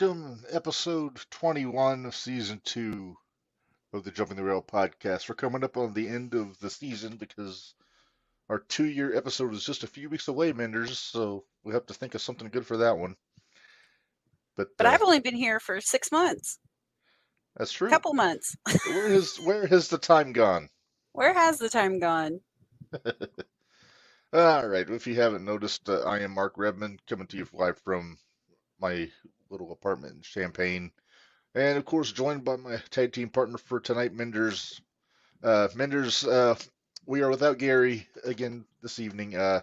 welcome, episode 21 of season 2 of the Jumping the Rail podcast. We're coming up on the end of the season because our 2-year episode is just a few weeks away, Minderz, so we have to think of something good for that one. But But I've only been here for 6 months, that's true. couple months. Where has the time gone? Where has the time gone? All right, if you haven't noticed, I am Mark Redmond coming to you live from my little apartment in Champaign. And of course, joined by my tag team partner for tonight, Minderz. Minderz, we are without Gary again this evening. I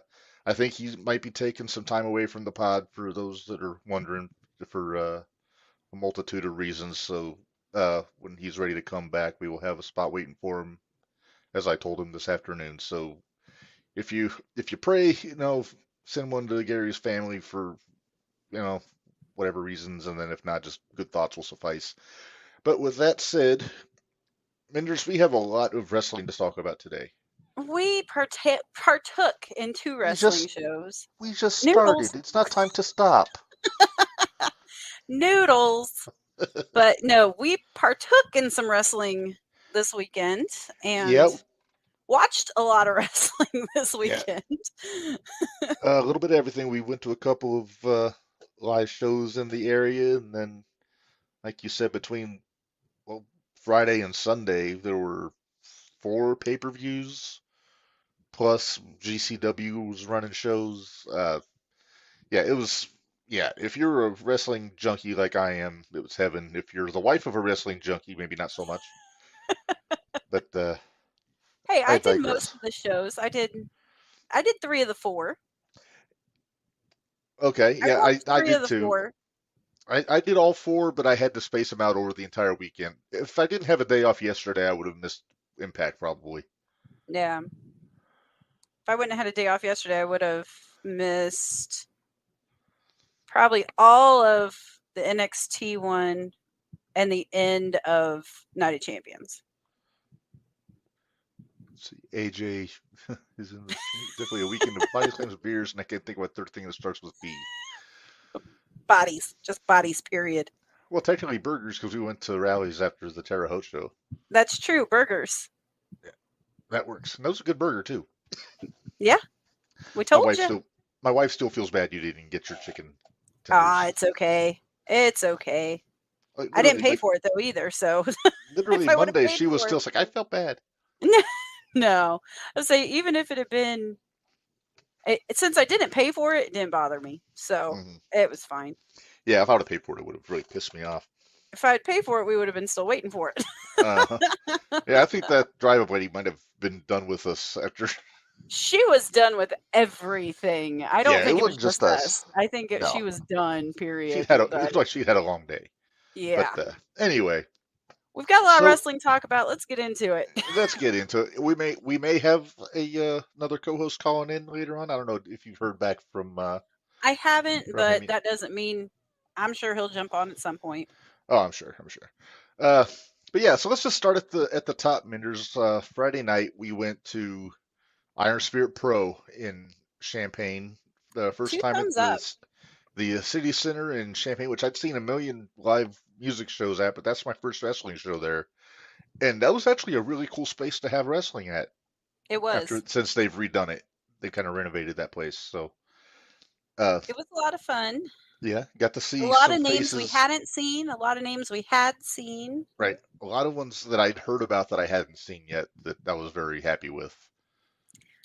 think he might be taking some time away from the pod for those that are wondering for a multitude of reasons. So when he's ready to come back, we will have a spot waiting for him, as I told him this afternoon. So if you pray, send one to Gary's family for, whatever reasons, and then if not, just good thoughts will suffice. But with that said, Minderz, we have a lot of wrestling to talk about today. We partook in 2 wrestling shows. We just Noodles. started. It's not time to stop. Noodles. But no, we partook in some wrestling this weekend and watched a lot of wrestling this weekend. A little bit of everything. We went to a couple of live shows in the area, and then, like you said, between Friday and Sunday, there were 4 pay-per-views, plus GCW was running shows. If you're a wrestling junkie like I am, it was heaven. If you're the wife of a wrestling junkie, maybe not so much. But hey, I did most of the shows. I did 3 of the 4. Okay, yeah, I did too. 4. I did all 4, but I had to space them out over the entire weekend. If I didn't have a day off yesterday, I would have missed Impact probably. Yeah. If I wouldn't have had a day off yesterday, I would have missed probably all of the NXT one and the end of Night of Champions. Let's see, AJ is in definitely a weekend of body slams, beers, and I can't think of what third thing that starts with B. Bodies, just bodies, period. Well, technically burgers, because we went to rallies after the Terre Haute show. That's true, burgers. Yeah, that works. And that was a good burger, too. Yeah, we told you. My wife still feels bad you didn't get your chicken tenders. It's okay. It's okay. I didn't pay for it, though, either, so... Literally Monday, she was still like, I felt bad. No. I would say, even if it had been... since I didn't pay for it, it didn't bother me. So, It was fine. Yeah, if I would have paid for it, it would have really pissed me off. If I had paid for it, we would have been still waiting for it. Yeah, I think that drive-up lady might have been done with us after... She was done with everything. I don't think it was just us. I think she was done, period. It looked like she had a long day. Yeah. But anyway... We've got a lot of wrestling to talk about. Let's get into it. Let's get into it. We may have another co-host calling in later on. I don't know if you've heard back from. I haven't, but that doesn't mean. I'm sure he'll jump on at some point. Oh, I'm sure. But yeah, so let's just start at the top, Minderz. Friday night we went to Iron Spirit Pro in Champaign. The first time at the City Center in Champaign, which I'd seen a million live music shows at, but that's my first wrestling show there. And that was actually a really cool space to have wrestling at. It was. Since they've redone it. They kind of renovated that place. So it was a lot of fun. Yeah, got to see a lot of names we hadn't seen, a lot of names we had seen. Right. A lot of ones that I'd heard about that I hadn't seen yet that I was very happy with.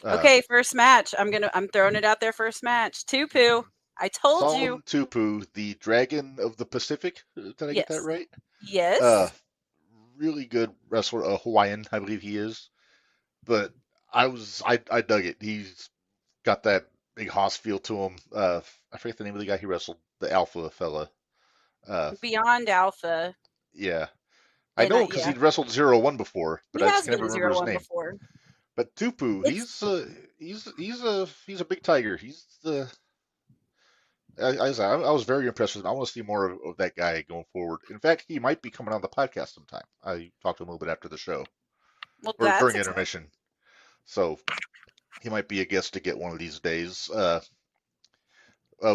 Okay, first match. I'm throwing it out there, first match. Tupu. I told you. Tupu, the Dragon of the Pacific. Did I get that right? Yes. Really good wrestler, a Hawaiian, I believe he is. But I dug it. He's got that big hoss feel to him. I forget the name of the guy he wrestled, the Alpha fella. Beyond Alpha. Yeah. I know because he'd wrestled 0-1 before, but I just never remember his name. Before. But Tupu, he's a big tiger. He's the I was very impressed with him. I want to see more of that guy going forward. In fact, he might be coming on the podcast sometime. I talked to him a little bit after the show. Well, or during intermission. So he might be a guest to get one of these days.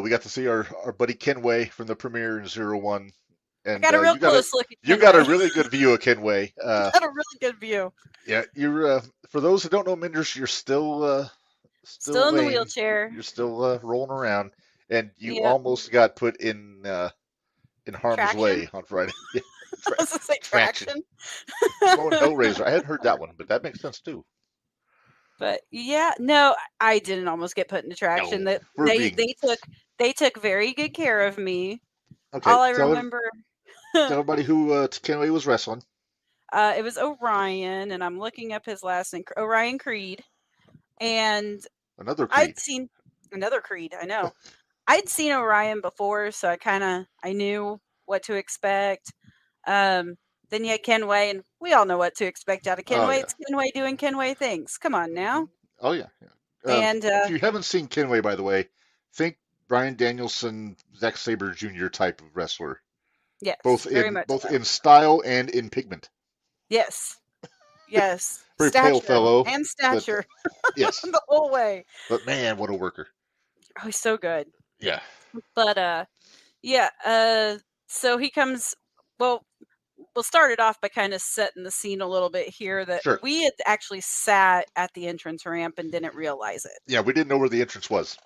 we got to see our buddy Kenway from the premiere in 01. I And got a real close look at you got a Kenway. really good view of Kenway. I got a really good view. Yeah, you're for those who don't know Minderz, you're still Still in the lame. wheelchair. You're still rolling around, and you Yep. almost got put in harm's Traction. way on Friday. Yeah, I was gonna say traction. Oh, and Hellraiser. I hadn't heard that one, but that makes sense too. But yeah, no, I didn't almost get put into traction. No, That we're being they took very good care of me. okay. All I remember, Tell everybody who Kenway was wrestling. it was Orion, and I'm looking up his last name, Orion Creed, and Another I'd Creed. seen another Creed. I know. I'd seen Orion before, so I knew what to expect. Then you had Kenway, and we all know what to expect out of Oh Kenway. yeah. It's Kenway doing Kenway things. Come on now. Oh yeah. And If you haven't seen Kenway, by the way, think Bryan Danielson, Zack Sabre Jr. type of wrestler, yes, both very much both so. in style and in pigment. Yes. Yes. Very stature pale fellow, and stature yes. the whole way. But man, what a worker! Oh, he's so good. Yeah. But yeah, so he comes. Well, we'll start it off by kind of setting the scene a little bit here. That Sure. we had actually sat at the entrance ramp and didn't realize it. Yeah, we didn't know where the entrance was.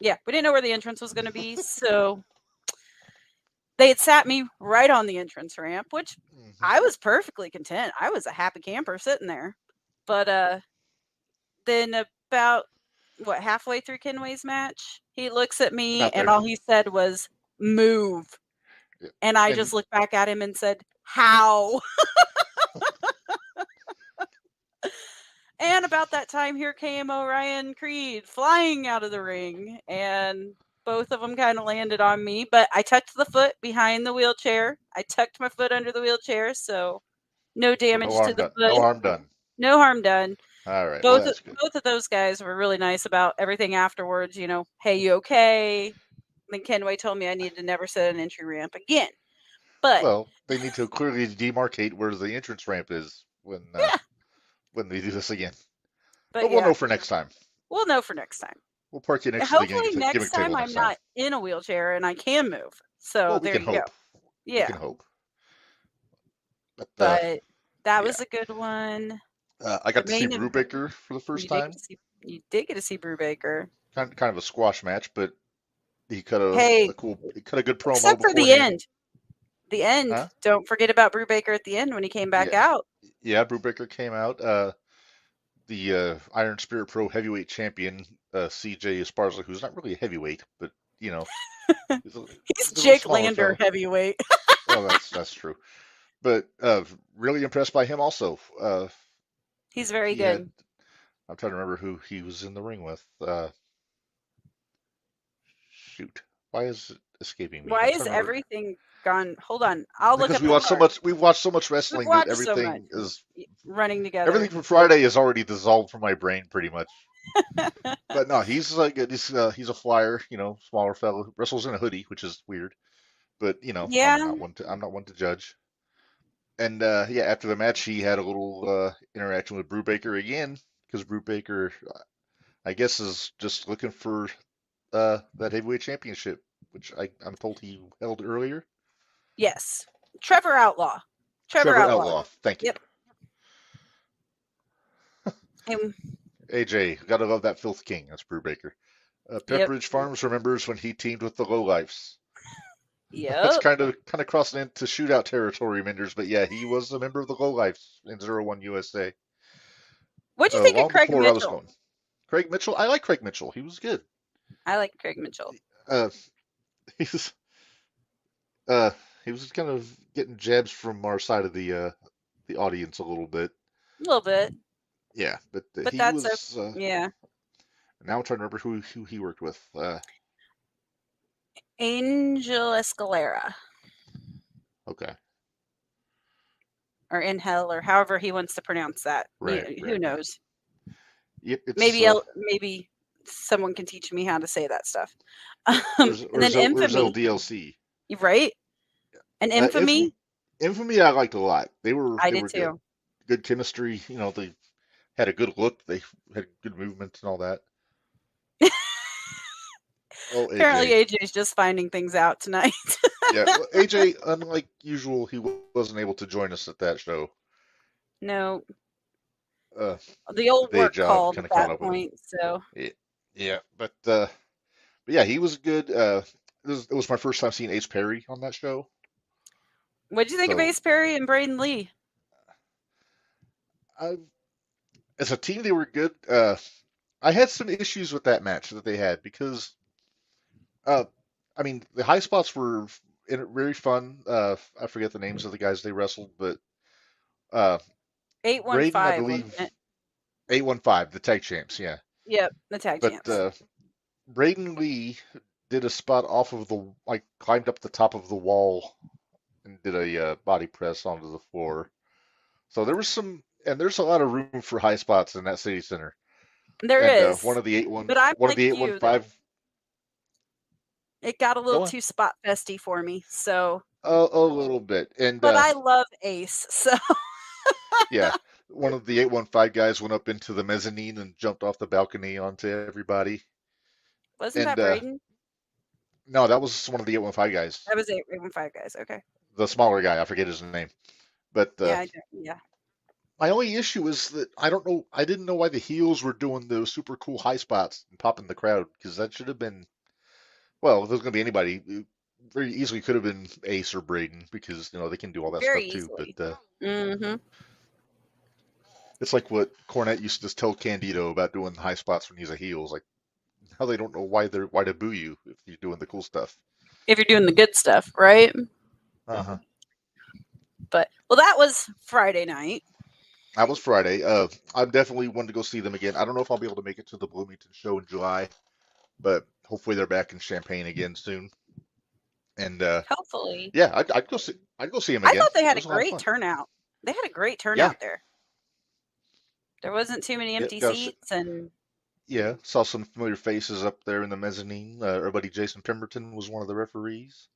Yeah, we didn't know where the entrance was going to be, so they had sat me right on the entrance ramp, which I was perfectly content. I was a happy camper sitting there. But then about halfway through Kenway's match, he looks at me and all he said was move. Yeah. And I just looked back at him and said, how? And about that time, here came Orion Creed flying out of the ring, and both of them kind of landed on me, but I tucked the foot behind the wheelchair. I tucked my foot under the wheelchair, so no damage to the foot. No harm done. No harm done. All right. Both of those guys were really nice about everything afterwards. You know, hey, you okay? Then Kenway told me I needed to never set an entry ramp again. But they need to clearly demarcate where the entrance ramp is when they do this again. But we'll know for next time. We'll know for next time. We'll park you next to the gimmick next time I'm not in a wheelchair and I can move. So there you go. Yeah. We can hope. But that was a good one. I got to see Brubaker for the first time. You did get to see Brubaker. Kind of a squash match, but he cut a good promo. Except for the end. The end. Huh? Don't forget about Brubaker at the end when he came back out. Yeah, Brubaker came out. The Iron Spirit Pro Heavyweight Champion, CJ Esparza, who's not really a heavyweight, but you know, he's Jake Lander heavyweight. Well, that's true. But really impressed by him also. He's very good. I'm trying to remember who he was in the ring with. Shoot, why is it escaping me? Why is everything gone? Hold on, I'll look up. Because we've watched so much wrestling that everything is running together. Everything from Friday is already dissolved from my brain, pretty much. But no, he's he's a flyer, you know, smaller fellow, wrestles in a hoodie, which is weird. But you know, I'm not one to judge. And after the match, he had a little interaction with Brubaker again, because Brubaker, I guess, is just looking for that heavyweight championship, which I'm told he held earlier. Yes, Trevor Outlaw. Trevor Outlaw. Thank you. Yep. AJ, gotta love that filth king. That's Brubaker. Pepperidge Farms remembers when he teamed with the Lowlifes. Yeah, that's kind of crossing into shootout territory, Minderz. But yeah, he was a member of the Lowlifes in 01 USA. What do you think of Craig Mitchell? Craig Mitchell, I like Craig Mitchell. He was good. I like Craig Mitchell. He was kind of getting jabs from our side of the audience a little bit. A little bit. Yeah, but he that's was. Yeah. Now I'm trying to remember who he worked with. Angel Escalera. Okay. Or Angel, or however he wants to pronounce that. Right. Who knows? Yep. Maybe someone can teach me how to say that stuff. And then Infamy. DLC. Right. Yeah. And Infamy. Infamy, I liked a lot. They were too. Good chemistry. You know, they had a good look. They had good movement and all that. Oh, Apparently, AJ. AJ's just finding things out tonight. Yeah, well, AJ, unlike usual, he wasn't able to join us at that show. No, Uh, the old Day work job called kind at of caught that up with him. point. So, Yeah, yeah, but yeah, he was good. It was my first time seeing Ace Perry on that show. what'd you think of So, Ace Perry and Braden Lee? I, as a team, they were good. I had some issues with that match that they had because, uh, I mean, the high spots were very fun. I forget the names of the guys they wrestled, but uh, Braden, I 815, wasn't believe, it? 815, the tag champs, yeah. Yep, the tag But champs. Braden Lee did a spot off of the, like, climbed up the top of the wall and did a body press onto the floor. So there was and there's a lot of room for high spots in that city center. There And is, but I'm one of like the you that 815, it got a little go on, too spot festy for me. So, a little bit. And but I love Ace. So, yeah, one of the 815 guys went up into the mezzanine and jumped off the balcony onto everybody. wasn't And that Braden? no, that was one of the 815 guys, That was 815 guys. Okay. the smaller guy. I forget his name. But Yeah, yeah. my only issue is that I didn't know why the heels were doing those super cool high spots and popping the crowd because that should have been, well, if there's going to be anybody, it very easily could have been Ace or Braden because, they can do all that Very stuff too. easily. But Mm-hmm. it's like what Cornette used to tell Candido about doing high spots when he's a heel. It's like, now they don't know why to boo you if you're doing the cool stuff. If you're doing the good stuff, right? Uh-huh. But well, that was Friday night. That was Friday. I'm definitely wanting to go see them again. I don't know if I'll be able to make it to the Bloomington show in July, but hopefully they're back in Champaign again soon. And Hopefully, yeah, I'd go see him I again. thought they It had a was a lot of great fun. turnout. They had a great Yeah, turnout there. There wasn't too many yeah, empty seats, and yeah. Saw some familiar faces up there in the mezzanine. Our buddy Jason Pemberton was one of the referees.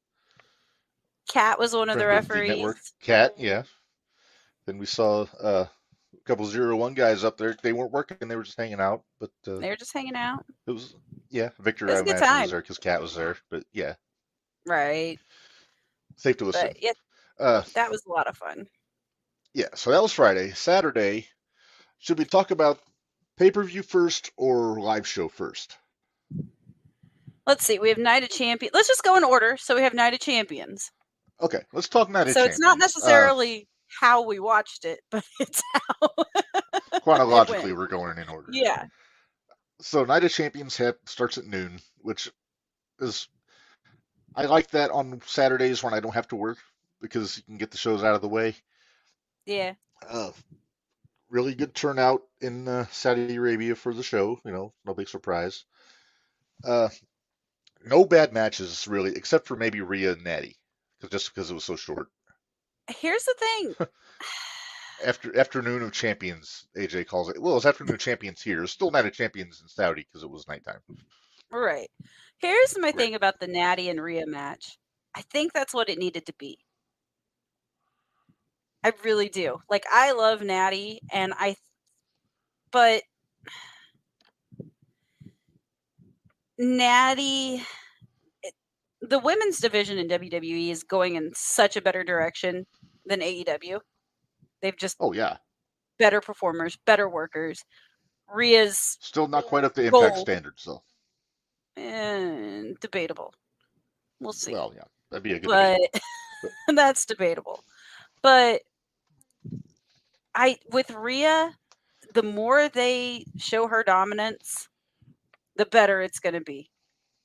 Kat was one of the Friend of the network, referees. Cat. Yeah. Then we saw a couple 01 guys up there. They weren't working; they were just hanging out. But They were just hanging out. it was, yeah. It Victor, was I a good imagine, was time, there because Cat was there. But yeah, right? safe to But assume. yeah, Uh, that was a lot of fun. yeah. So that was Friday. Saturday. Should we talk about pay-per-view first or live show first? Let's see. We have Night of Champions. Let's just go in order. So we have Night of Champions. Okay, let's talk Night of So it's not Champions. necessarily how we watched it, but it's how it Chronologically, went. we're going in order. Yeah. So Night of Champions starts at noon, which is I like that on Saturdays when I don't have to work because you can get the shows out of the way. Yeah. Uh, really good turnout in Saudi Arabia for the show. No big surprise. Uh, no bad matches really, except for maybe Rhea and Natty, just because it was so short. Here's the thing. After Afternoon of Champions, AJ calls it. Well, it's Afternoon of Champions here. It's still Night of Champions in Saudi because it was nighttime. Right. Here's my Right. thing about the Natty and Rhea match. I think that's what it needed to be. I really do. Like, I love Natty, but Natty, the women's division in WWE is going in such a better direction than AEW. They've just Oh yeah. better performers, better workers. Rhea's Still not quite up to Impact goal, standards though. debatable. We'll see. Well, yeah, that'd be a good But debate. But that's debatable. But with Rhea, the more they show her dominance, the better it's going to be.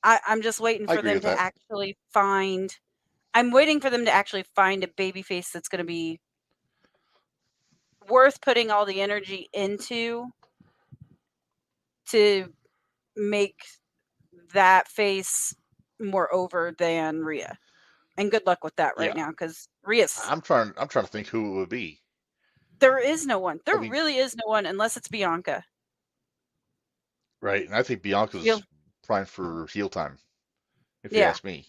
I'm just waiting I for agree them with to that. actually find. I'm waiting for them to actually find a babyface that's going to be worth putting all the energy into to make that face more over than Rhea. And good luck with that right Yeah, now, because Rhea's I'm trying to think who it would be. there is no one. I There mean, really is no one unless it's Bianca. right, and I think Bianca's You'll, prime for heel time, if you yeah. ask me.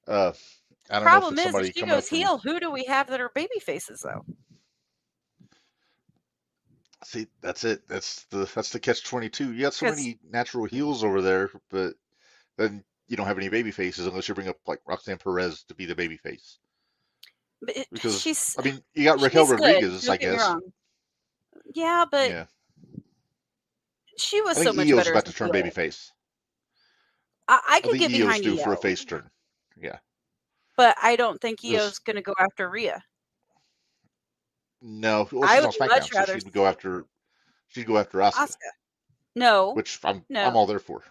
Uh, I don't know if Problem it's is, if somebody she coming up goes from. heel, who do we have that are baby faces though? See, that's it. That's the catch 22. You got so Because many natural heels over there, but then you don't have any baby faces unless you bring up like Roxanne Perez to be the baby face. But Because I mean, you got Raquel she's good. Rodriguez, I Don't get me guess. wrong. Yeah, but Yeah, she was I so think much Io's better as about a to turn heel. babyface. I I could think get Io's behind due for a Io, face turn. Yeah. but I don't think This Io's going to go after Rhea. no, well, I she's would on much SmackDown, so rather she'd go after Asuka, Asuka. No, which I'm no, all there for.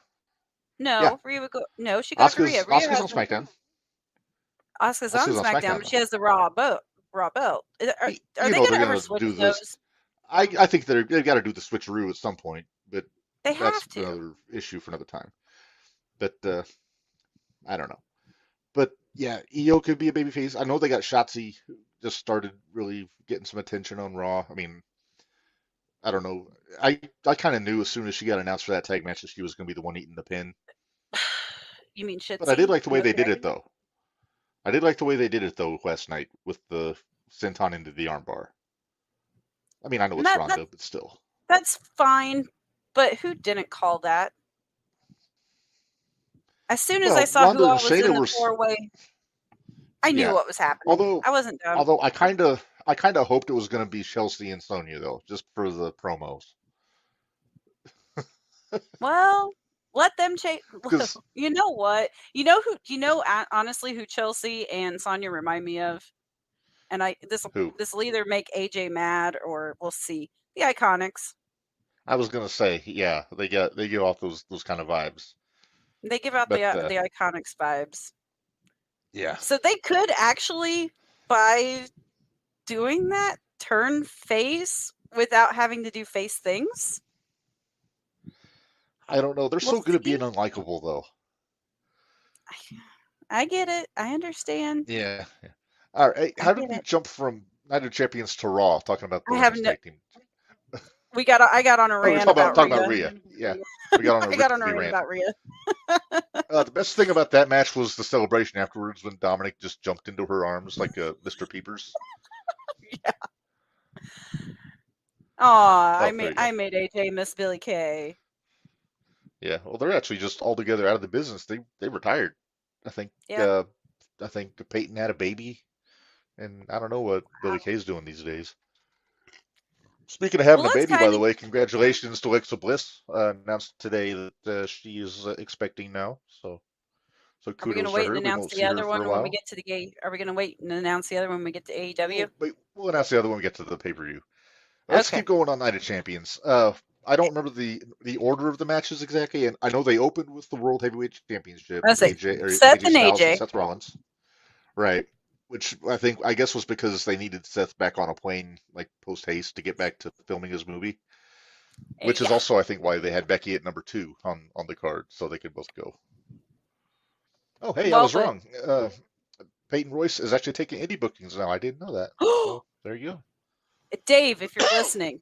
Yeah, no. Rhea would go. No, she go after Rhea. Rhea Asuka's has on SmackDown. Asuka's on Asuka's on SmackDown, SmackDown but now. she has the Raw belt. Raw belt. Are You they know going they're to ever gonna switch do this. those? I think they've got to do the switcheroo at some point, but They that's have to. another issue for another time. But I don't know. But yeah, Io could be a babyface. I know they got Shotzi just started really getting some attention on Raw. I mean, I don't know. I kind of knew as soon as she got announced for that tag match that she was going to be the one eating the pin. You mean But I did Shitzy? like the way No they did it dragon. though. I did like the way they did it though last night with the senton into the armbar. I mean, I know And it's Ronda, but still. that's fine. But who didn't call that? As soon as I Well, saw who Ronda and all was in Shayna the were, four-way, I knew yeah. what was happening. Although, I wasn't dumb. although I kind of hoped it was going to be Chelsea and Sonya though, just for the promos. Well, let them change. Because You know what? You know who? You know honestly who Chelsea and Sonya remind me of? And who? this will either make AJ mad or we'll see. The Iconics. I was gonna say, yeah, they give off those kind of vibes. They give out But the Iconics vibes. yeah, So they could actually, by doing that, turn face without having to do face things. I don't know. They're We'll so good at see. being unlikable though. I get it. I understand. Yeah. Yeah. All right. Hey, I how get did we it. jump from Night of Champions to Raw talking about the I have women's no. tag team? I got on a Oh, we're rant about talking about Rhea. Rhea. Yeah, we got on a I got on a Ricky rant rant. about Rhea. The best thing about that match was the celebration afterwards when Dominic just jumped into her arms like Mr. Peepers. Yeah. Aw, Oh, there you go. I made AJ miss Billy Kay. Yeah. Well, they're actually just altogether out of the business. They retired. I think. Yeah. I think Peyton had a baby, and I don't know what Billy Kay's doing these days. Speaking of having Well, a let's baby, by kind the of. way, congratulations to Alexa Bliss. Announced today that she is expecting now. So Are we going to kudos to wait and her. We announce won't the see her other for a one when we while. get to the gate? Are we going to wait and announce the other one when we get to AEW? We'll announce the other when we get to the pay-per-view. Let's Okay. keep going on Night of Champions. I don't remember the order of the matches exactly, and I know they opened with the World Heavyweight Championship, I was say Seth AJ and Styles and AJ. Seth Rollins, right? Which I guess was because they needed Seth back on a plane like post haste to get back to filming his movie. Which is Yeah. also, I think, why they had Becky at number 2 on the card, so they could both go. Oh, hey, I Well, was but wrong. Peyton Royce is actually taking indie bookings now. I didn't know that. So there you go. Dave, if you're listening,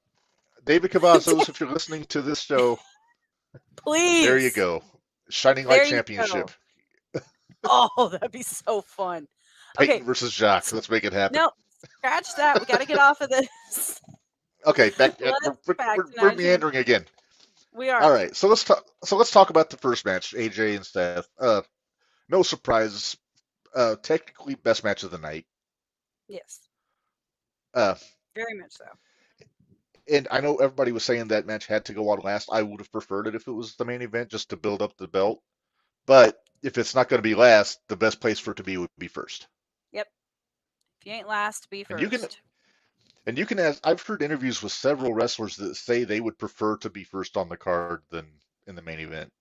David Cavazos, if you're listening to this show, there you please. go. Shining There Light you Championship. go. Oh, that'd be so fun. Peyton Okay. versus Jacques. Let's make it happen. No, scratch that. We got to get off of this. Okay, back. Let's back to We're Night of Champions. meandering again. We are. All right, so let's talk. So let's talk about the first match, AJ and Seth. No surprise. Technically, best match of the night. Yes. Uh, Very much so. And I know everybody was saying that match had to go on last. I would have preferred it if it was the main event just to build up the belt. But if it's not going to be last, the best place for it to be would be first. Yep. If you ain't last, be And first. you can ask. I've heard interviews with several wrestlers that say they would prefer to be first on the card than in the main event,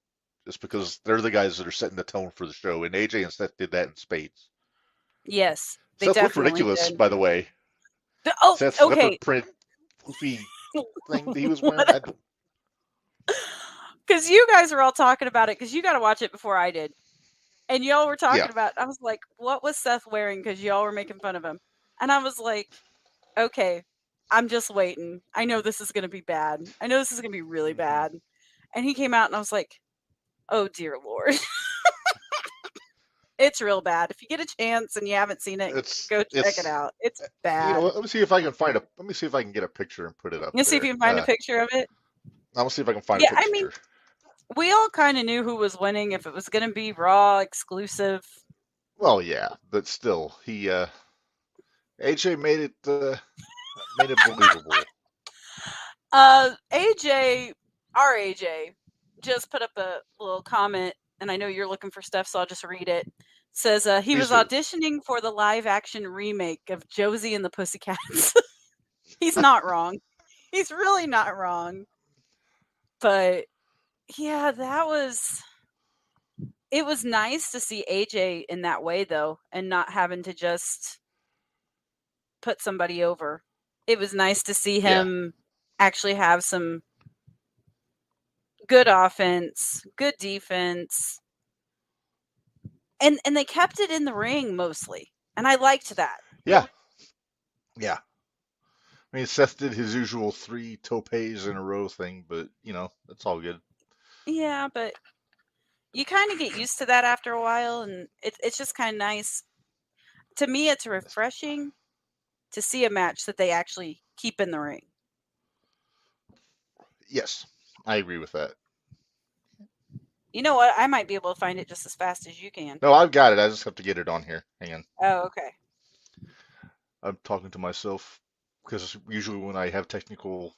just because they're the guys that are setting the tone for the show. And AJ and Seth did that in spades. Yes, they Seth looked definitely ridiculous, did. by the way. Oh, Seth's okay. leopard print poofy thing that he was What wearing. Because you guys were all talking about it, because you got to watch it before I did. And y'all were talking Yeah. about, I was like, what was Seth wearing? Because y'all were making fun of him. And I was like, okay, I'm just waiting. I know this is going to be bad. I know this is going to be really bad. And he came out and I was like, oh, dear Lord. It's real bad. If you get a chance and you haven't seen it, go check it out. It's bad. Let me see if I can find let me see if I can get a picture and put it up. Let's see if you can find a picture of it. I'm gonna see if I can find a picture. I mean, We all kind of knew who was winning, if it was going to be Raw exclusive. Well, yeah, but still, AJ made it believable. AJ, our AJ, just put up a little comment, and I know you're looking for stuff, so I'll just read it. Says he Please was do. auditioning for the live action remake of Josie and the Pussycats. He's not wrong. He's really not wrong. But yeah, it was nice to see AJ in that way though, and not having to just put somebody over. It was nice to see Yeah, him actually have some good offense, good defense, and they kept it in the ring mostly, and I liked that. yeah, yeah. I mean, Seth did his usual 3 topes in a row thing, but that's all good. Yeah, but you kind of get used to that after a while, and it's just kind of nice. To me, it's refreshing to see a match that they actually keep in the ring. Yes, I agree with that. You know what? I might be able to find it just as fast as you can. No, I've got it. I just have to get it on here. Hang on. Oh, okay. I'm talking to myself because usually when I have technical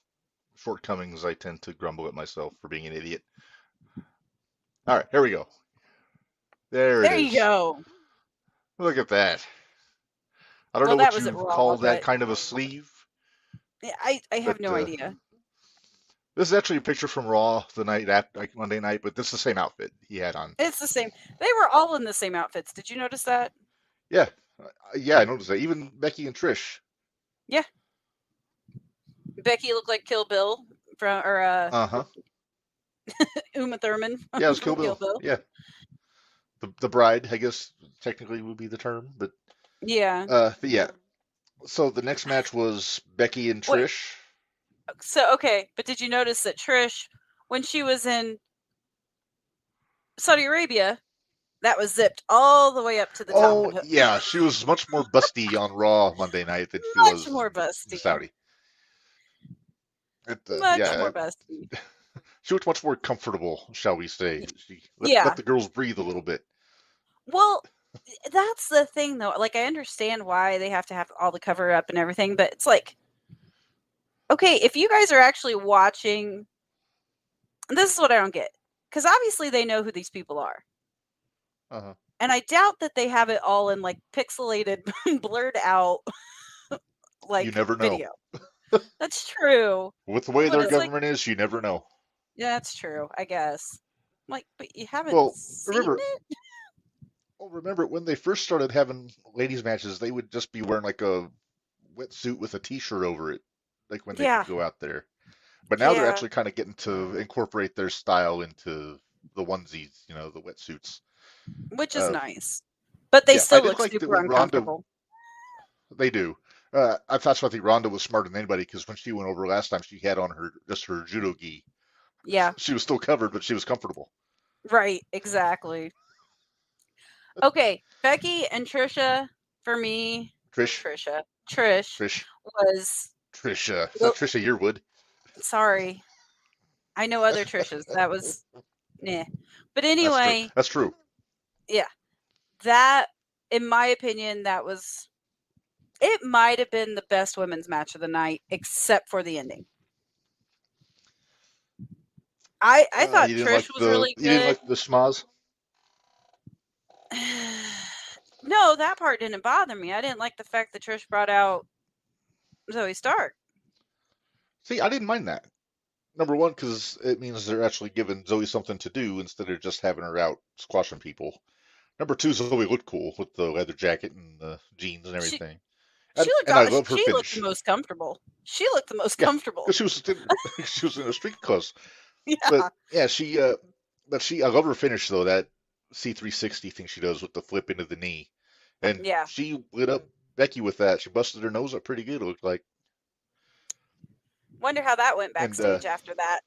shortcomings, I tend to grumble at myself for being an idiot. All right, here we go. There it There you is. go. Look at that. I don't know Well, that what was you at Raw, call that but kind of a sleeve, I but have no idea. this is actually a picture from Raw the night after, like Monday night, but this is the same outfit he had on. It's the same. They were all in the same outfits. Did you notice that? Yeah, yeah, I noticed that. Even Becky and Trish. Yeah. Becky looked like Kill Bill or Uh-huh. Uma Thurman Yeah, it was Kill from Kill Bill. Bill. Yeah, the bride, I guess technically would be the term, Yeah. but yeah. So the next match was Becky and Wait. Trish. So okay, but did you notice that Trish, when she was in Saudi Arabia, that was zipped all the way up to the top Oh of it. yeah, she was much more busty on Raw Monday night than she Much was more in busty. Saudi. Much more Yeah, busty. she looked much more comfortable, shall we say? She let Yeah. the girls breathe a little bit. Well, that's the thing though. Like I understand why they have to have all the cover up and everything, but it's like, okay, if you guys are actually watching, this is what I don't get. Because obviously they know who these people are. Uh-huh. And I doubt that they have it all in like pixelated, blurred out You like never know. video. That's true. With the way But their it's like, government is, you never know. yeah, that's true, I guess. Like, but you haven't Well, seen remember, it? remember when they first started having ladies matches, they would just be wearing like a wetsuit with a t-shirt over it, like when they Yeah. would go out there. But now they're Yeah. actually kind of getting to incorporate their style into the onesies, the wetsuits. Which is Uh, nice. But they yeah, I still did look like that super when Ronda, uncomfortable. they do. That's why I think Ronda was smarter than anybody because when she went over last time, she had on her judo gi. Yeah. She was still covered, but she was comfortable. Right, exactly. Okay, Becky and Trisha, for me, Trish, Trish Trish, was, Trisha. It's not well, Trisha Yearwood. sorry, I know other Trishas. That was, nah. But That's true. anyway, That's true. yeah, that, in my opinion, it might have been the best women's match of the night, except for the ending. I thought Trish was really You didn't good. like the schmaz. No, that part didn't bother me. I didn't like the fact that Trish brought out Zoe Stark. See, I didn't mind that. Number one, because it means they're actually giving Zoe something to do instead of just having her out squashing people. Number two, Zoe looked cool with the leather jacket and the jeans and She everything. And I love her she looked the finish. most comfortable. She looked the most Yeah, comfortable. because she was in a street clothes. But Yeah. yeah, I love her finish though. That C360 thing she does with the flip into the knee, and Yeah. she lit up Becky with that. She busted her nose up pretty good. It looked like. Wonder how that went And backstage after that.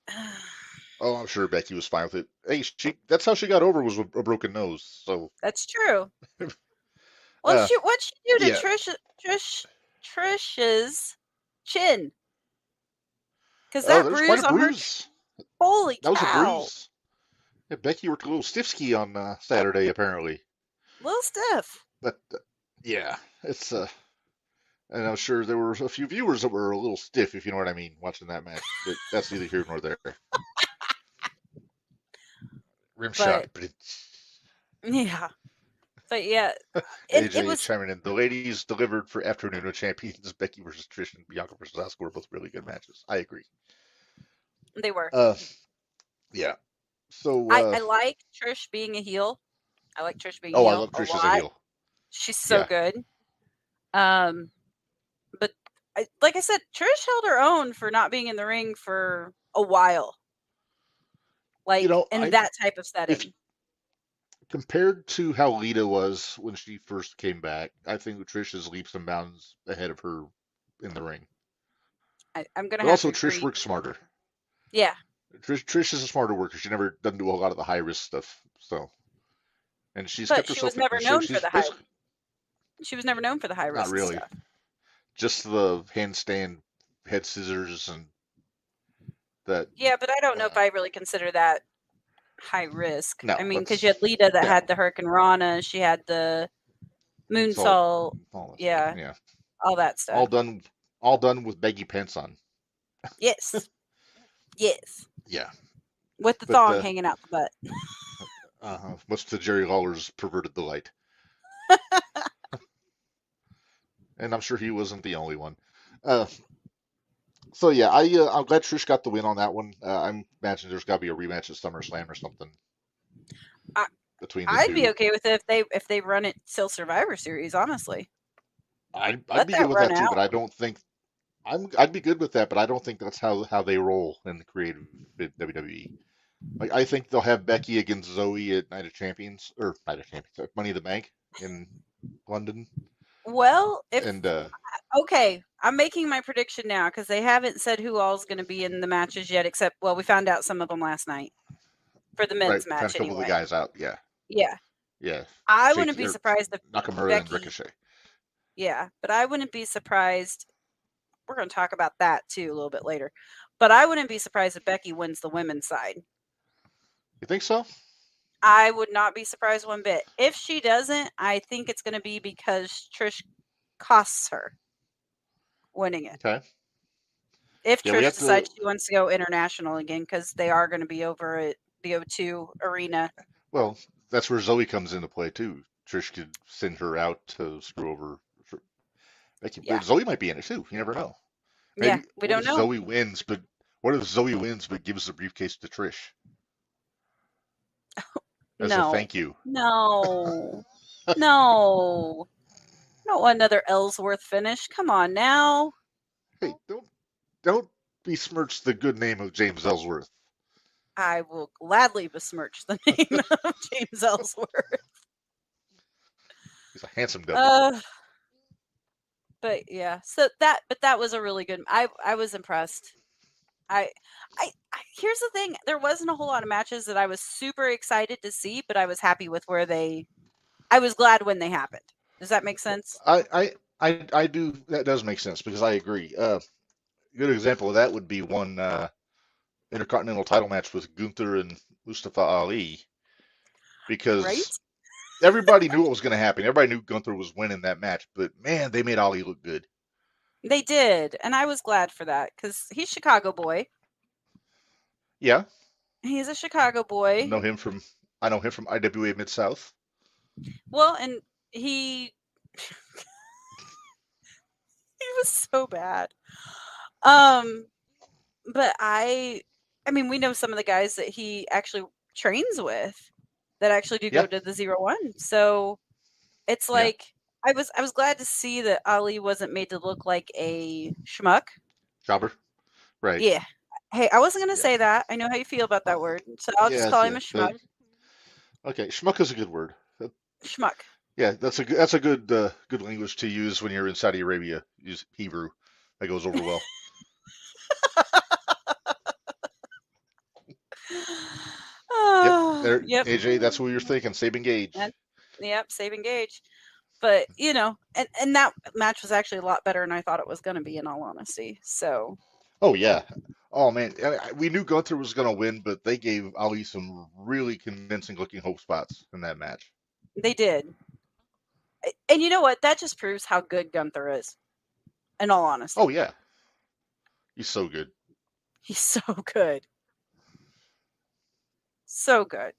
oh, I'm sure Becky was fine with it. Hey, that's how she got over was with a broken nose. So That's true. Well, uh, what'd she do to yeah, Trish's chin? Because oh, that there's quite bruise a on her bruise. holy That was a cow. bruise. Yeah, Becky worked a little stiff-ski on Saturday, apparently. A little stiff. But yeah, it's and I'm sure there were a few viewers that were a little stiff, if you know what I mean, watching that match. But that's neither here nor there. Rim shot. But yeah. But yeah, it AJ was chiming in. The ladies delivered for Afternoon of Champions. Becky versus Trish and Bianca versus Asuka were both really good matches. I agree. they were. Uh, yeah. So, I like Trish being a heel. I like Trish being a oh, I heel love a Trish as a lot. heel. She's so Yeah. good. But like I said, Trish held her own for not being in the ring for a while. Like in that type of if setting. compared to how Lita was when she first came back, I think Trish is leaps and bounds ahead of her in the ring. I'm gonna But have also, to Trish agree. works smarter. Yeah. Trish is a smarter worker. She never doesn't do a lot of the high risk stuff. So, and she's But kept she was herself in never shape. known for She's the high basically she was never known for the high not risk really stuff. just the handstand, head scissors, and that. Yeah, but I don't know if Uh, I really consider that high risk. I no, mean, because you that's had Lita that yeah. had the Hurricane Rana, she had the Moonsault, moonsault, all that stuff. yeah, Yeah, all that all stuff. done. All done with baggy pants on. Yes, yes, Yeah, with the but thong hanging out the butt. much to Jerry Lawler's perverted delight, and I'm sure he wasn't the only one. Uh, so yeah, I'm glad Trish got the win on that one. I imagine there's got to be a rematch at SummerSlam or something I, between the I'd be two. okay with it if they run it till Survivor Series. Honestly, I'd let be good that with run that too, but out. I don't think I'd be good with that, but I don't think that's how they roll in the creative WWE. Like I think they'll have Becky against Zoe at Night of Champions or Night of Champions, Money in the Bank in London, Well, if and okay, I'm making my prediction now because they haven't said who all's going to be in the matches yet. Except, well, we found out some of them last night for the right, men's found a match couple of the anyway. guys out. Yeah, Yeah, yeah, I wouldn't Shake be or surprised if Nakamura and Becky. Ricochet. Yeah, but I wouldn't be surprised. We're going to talk about that too a little bit later. But I wouldn't be surprised if Becky wins the women's side. You think so? I would not be surprised one bit. If she doesn't, I think it's going to be because Trish costs her winning it. Okay. If Yeah, we Trish have to. decides she wants to go international again, because they are going to be over at the O2 Arena. Well, that's where Zoe comes into play too. Trish could send her out to screw over Becky, Yeah. but Zoe might be in it too. You never know. Yeah, Maybe we don't know. What if Zoe wins but gives the briefcase to Trish as a No. thank you? No. No. Not another Ellsworth finish. Come on now. Hey, don't besmirch the good name of James Ellsworth. I will gladly besmirch the name of James Ellsworth. He's a handsome devil. But yeah, so that was a really good. I was impressed. I here's the thing. There wasn't a whole lot of matches that I was super excited to see, but I was happy with where they. I was glad when they happened. Does that make sense? I do. That does make sense because I agree. A good example of that would be one intercontinental title match with Gunther and Mustafa Ali Right? because everybody knew what was going to happen. Everybody knew Gunther was winning that match, but man, they made Ali look good. They did, and I was glad for that because he's Chicago boy. Yeah, He's a Chicago boy. know him from I know him from IWA Mid South. Well, and he was so bad. But I mean, we know some of the guys that he actually trains with that actually do Yeah, go to the 01. So it's yeah, like I was glad to see that Ali wasn't made to look like a schmuck. jobber. Right. Yeah. Hey, I wasn't gonna Yeah. say that. I know how you feel about that word, so I'll just Yeah, call him yeah. a schmuck. Okay, schmuck is a good word. Schmuck. Yeah, that's a good language to use when you're in Saudi Arabia. Use Hebrew. That goes over well. Yep. There, Yep. AJ. That's what you're thinking. Sabin Gage. And, yep. Save engage. But and that match was actually a lot better than I thought it was going to be. In all honesty, so Oh yeah. Oh man, we knew Gunther was gonna win, but they gave Ali some really convincing looking hope spots in that match. They did. And you know what? That just proves how good Gunther is, in all Oh honesty. yeah, he's so good. He's so good. So good.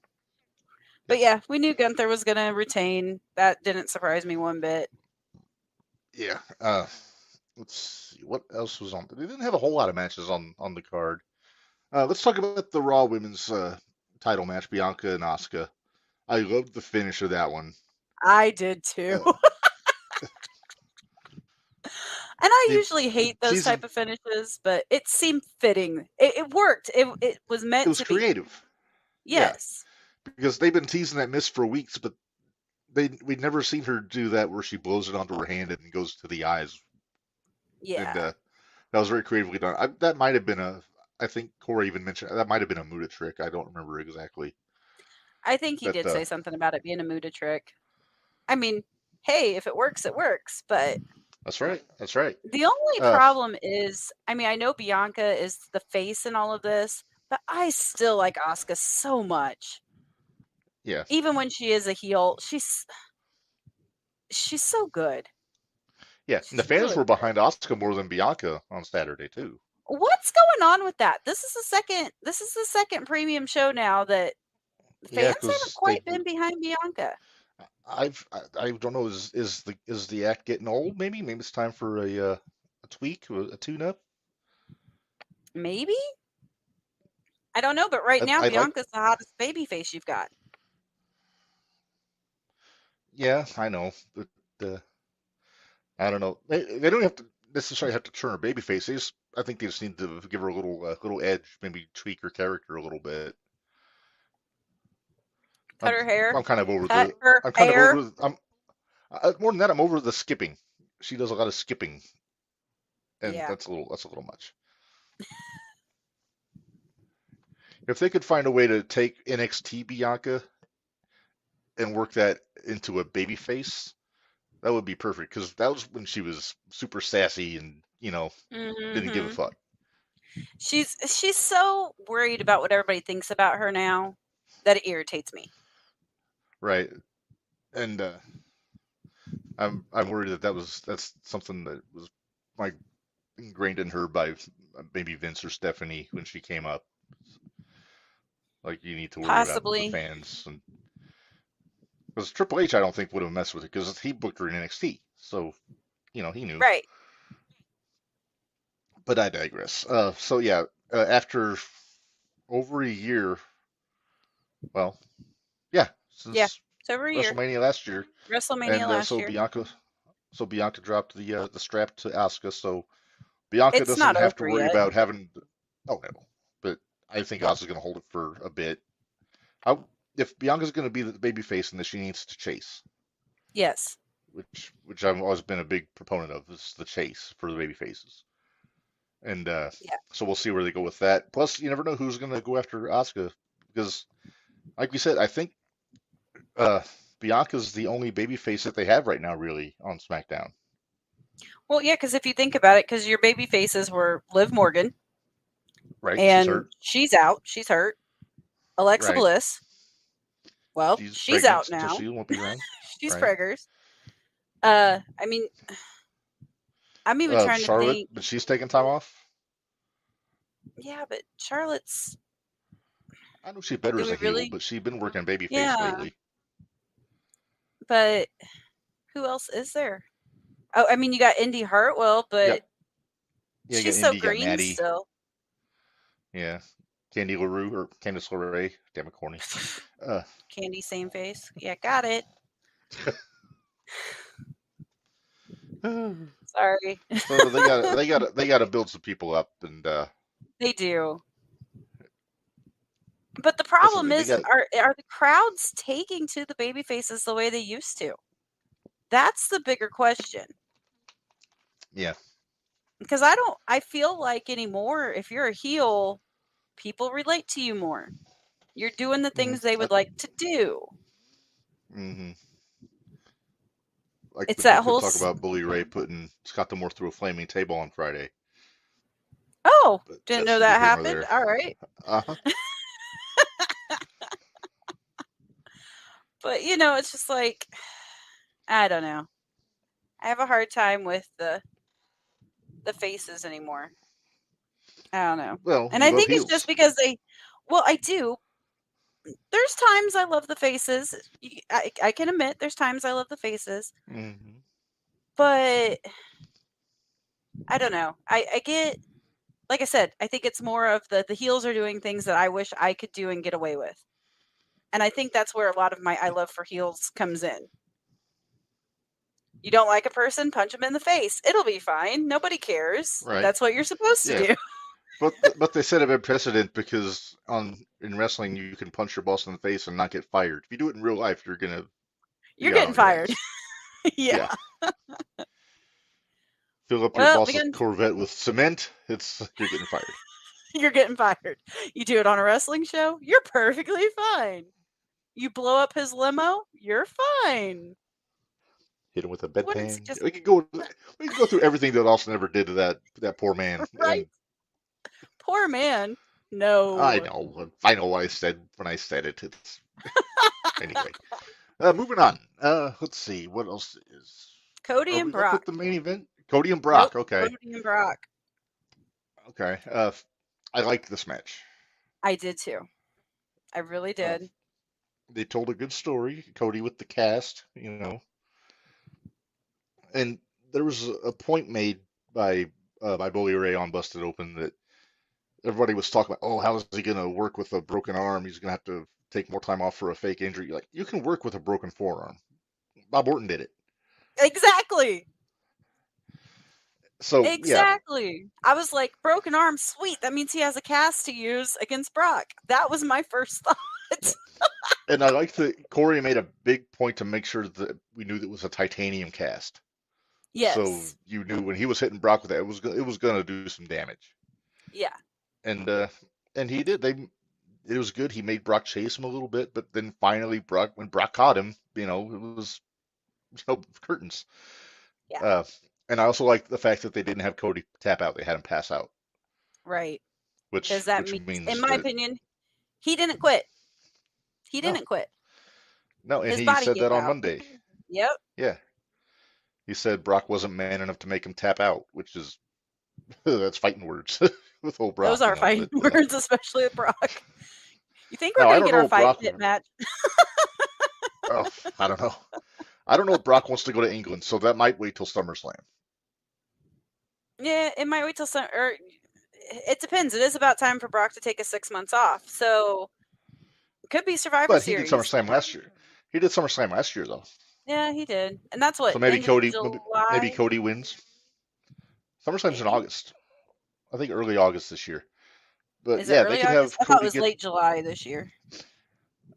Yeah, But yeah, we knew Gunther was going to retain. That didn't surprise me one bit. yeah. Let's see what else was on. They didn't have a whole lot of matches on the card. Let's talk about the Raw Women's title match, Bianca and Asuka. I loved the finish of that one. I did too. Uh, And I the usually hate those season type of finishes, but it seemed fitting. It worked. It was it meant was to be. creative. Yeah, Yes. because they've been teasing that miss for weeks, but we'd never seen her do that where she blows it onto her hand and goes to the eyes, and Yeah. that was very creatively done. That might have been a. I think Corey even mentioned that might have been a Muda trick. I don't remember exactly, I think he but did say something about it being a Muda trick. I mean, hey, if it works, it works. But that's right. That's right. the only Uh, problem is, I mean, I know Bianca is the face in all of this, but I still like Asuka so much. yeah, Even when she is a heel, she's so good. yeah. And the She's fans really were good. behind Asuka more than Bianca on Saturday too. What's going on with that? This is the second premium show now that Yeah, fans haven't because they quite been behind Bianca. I don't know is the act getting old? Maybe it's time for a tweak, a tune up. Maybe? I don't know, but right now I like. Bianca's the hottest baby face you've got. Yeah, I know, but uh, I don't know. They don't have to necessarily have to turn her baby face. I think they just need to give her a little edge, maybe tweak her character a little bit. Cut I'm her hair. I'm kind of over Cut the her I'm kind of hair. over I'm more than that. I'm over the skipping. She does a lot of skipping, and Yeah. that's a little much. If they could find a way to take NXT Bianca and work that into a baby face, that would be perfect because that was when she was super sassy and didn't give a Hmm. fuck. She's so worried about what everybody thinks about her now that it irritates me. Right. And I'm worried that's something that was like ingrained in her by maybe Vince or Stephanie when she came up. Like you need to worry about the Possibly. fans, and because Triple H I don't think would have messed with it because he booked her in NXT, so he knew. Right. But I digress. So yeah, after over a year, well, yeah, Yeah. since It's over a year. WrestleMania last year, WrestleMania and last year. So Bianca dropped the strap to Asuka, so Bianca It's doesn't not have to over worry yet. about having. Oh no, but I think Asuka's going to hold it for a bit. How if Bianca's going to be the baby face, then she needs to chase, Yes. which I've always been a big proponent of, is the chase for the baby faces. And Yeah. so we'll see where they go with that. Plus, you never know who's going to go after Asuka because, like we said, I think uh, Bianca's the only baby face that they have right now, really, on SmackDown. Well, yeah, because if you think about it, because your baby faces were Liv Morgan, Right? She's and hurt. she's out. She's hurt. Alexa Right? Bliss. Well, She's she's out pregnant, so now. she won't be around. She's Right? preggers. I mean, I'm even trying to Charlotte, think. but she's taking time off. Yeah, but Charlotte's. I know she's better Do as we a heel, really? but she's been working babyface Yeah, lately. but who else is there? Oh, I mean, you got Indy Hartwell, You got but yeah, you got she's so Indy, you got green Natty, still. yeah, Candy LaRue or Candice LeRae. Damn it, corny. Uh, Candy, same face. Yeah, got it. Sorry. so they got to build some people up, and They do. But the that's the problem thing. They is, got are the crowds taking to the baby faces the way they used to? That's the bigger question. yeah. Because I feel like anymore, if you're a heel, people relate to you more. You're doing the Mm, things they would like to do. mm-hmm. Like It's the that people whole talk about Bully Ray putting Scott D'Amore through a flaming table on Friday. Oh, But didn't that's know neither that here nor happened. there. All right. Uh-huh. But it's just like I don't know. I have a hard time with the faces anymore. I don't know. Well, And you I love think it's just heels. because well, I do. There's times I love the faces. I can admit there's times I love the faces, Hmm. but I don't know. I get, like I said, I think it's more of the heels are doing things that I wish I could do and get away with. And I think that's where a lot of my I love for heels comes in. You don't like a person, punch them in the face. It'll be fine. Nobody cares. Right. That's what you're supposed to Yeah. do. But they set a bad precedent because in wrestling you can punch your boss in the face and not get fired. If you do it in real life, you're gonna be You're out getting on your fired. ass. Yeah. Yeah. Fill up your Well, boss's Corvette with cement. You're getting fired. you're getting fired. You do it on a wrestling show, you're perfectly fine. You blow up his limo, you're fine. Hit him with a What is bedpan. just We could go through everything that Austin ever did to that poor man. right? And Poor man. I No. know. I know what I said when I said it. It's anyway. Moving on. Let's see. What else is? Cody Are and we up Brock. with the main event? Cody and Nope. Brock. Okay. Cody and Brock. Okay. I liked this match. I did too. I really Uh, did. they told a good story. Cody with the cast, and there was a point made by Bully Ray on Busted Open that everybody was talking about. Oh, how is he going to work with a broken arm? He's going to have to take more time off for a fake injury. Like you can work with a broken forearm. Bob Orton did it. Exactly. So yeah, Exactly. I was like, broken arm, sweet. That means he has a cast to use against Brock. That was my first thought. and I like that Corey made a big point to make sure that we knew that it was a titanium cast. So Yes. you knew when he was hitting Brock with that, it was going to do some damage. Yeah. And he did. It was good. He made Brock chase him a little bit, but then finally when Brock caught him, it was curtains. Yeah. Uh, and I also like the fact that they didn't have Cody tap out; they had him pass out, Right. Because which that which means, in means my that opinion, he didn't quit. He no, didn't quit. no, and His he body said gave that on out. Monday. Yep. Yeah, he said Brock wasn't man enough to make him tap out, which is that's fighting words with old Those Brock, are fighting But words, especially with Brock. You think we're now I going to don't get know our if fight Brock. pit match? Oh, I don't know. I don't know if Brock wants to go to England, so that might wait till SummerSlam. Yeah, it might wait till some, or it depends. It is about time for Brock to take his 6 months off. So it could be Survivor But he did Series. SummerSlam last year. He did SummerSlam last year though. Yeah, he did. And that's So what, maybe end of Cody, maybe July? Cody wins. SummerSlam's in Maybe. August. I think early August this year. But Is it yeah, they early could August? have I thought it Cody was get. late July this year.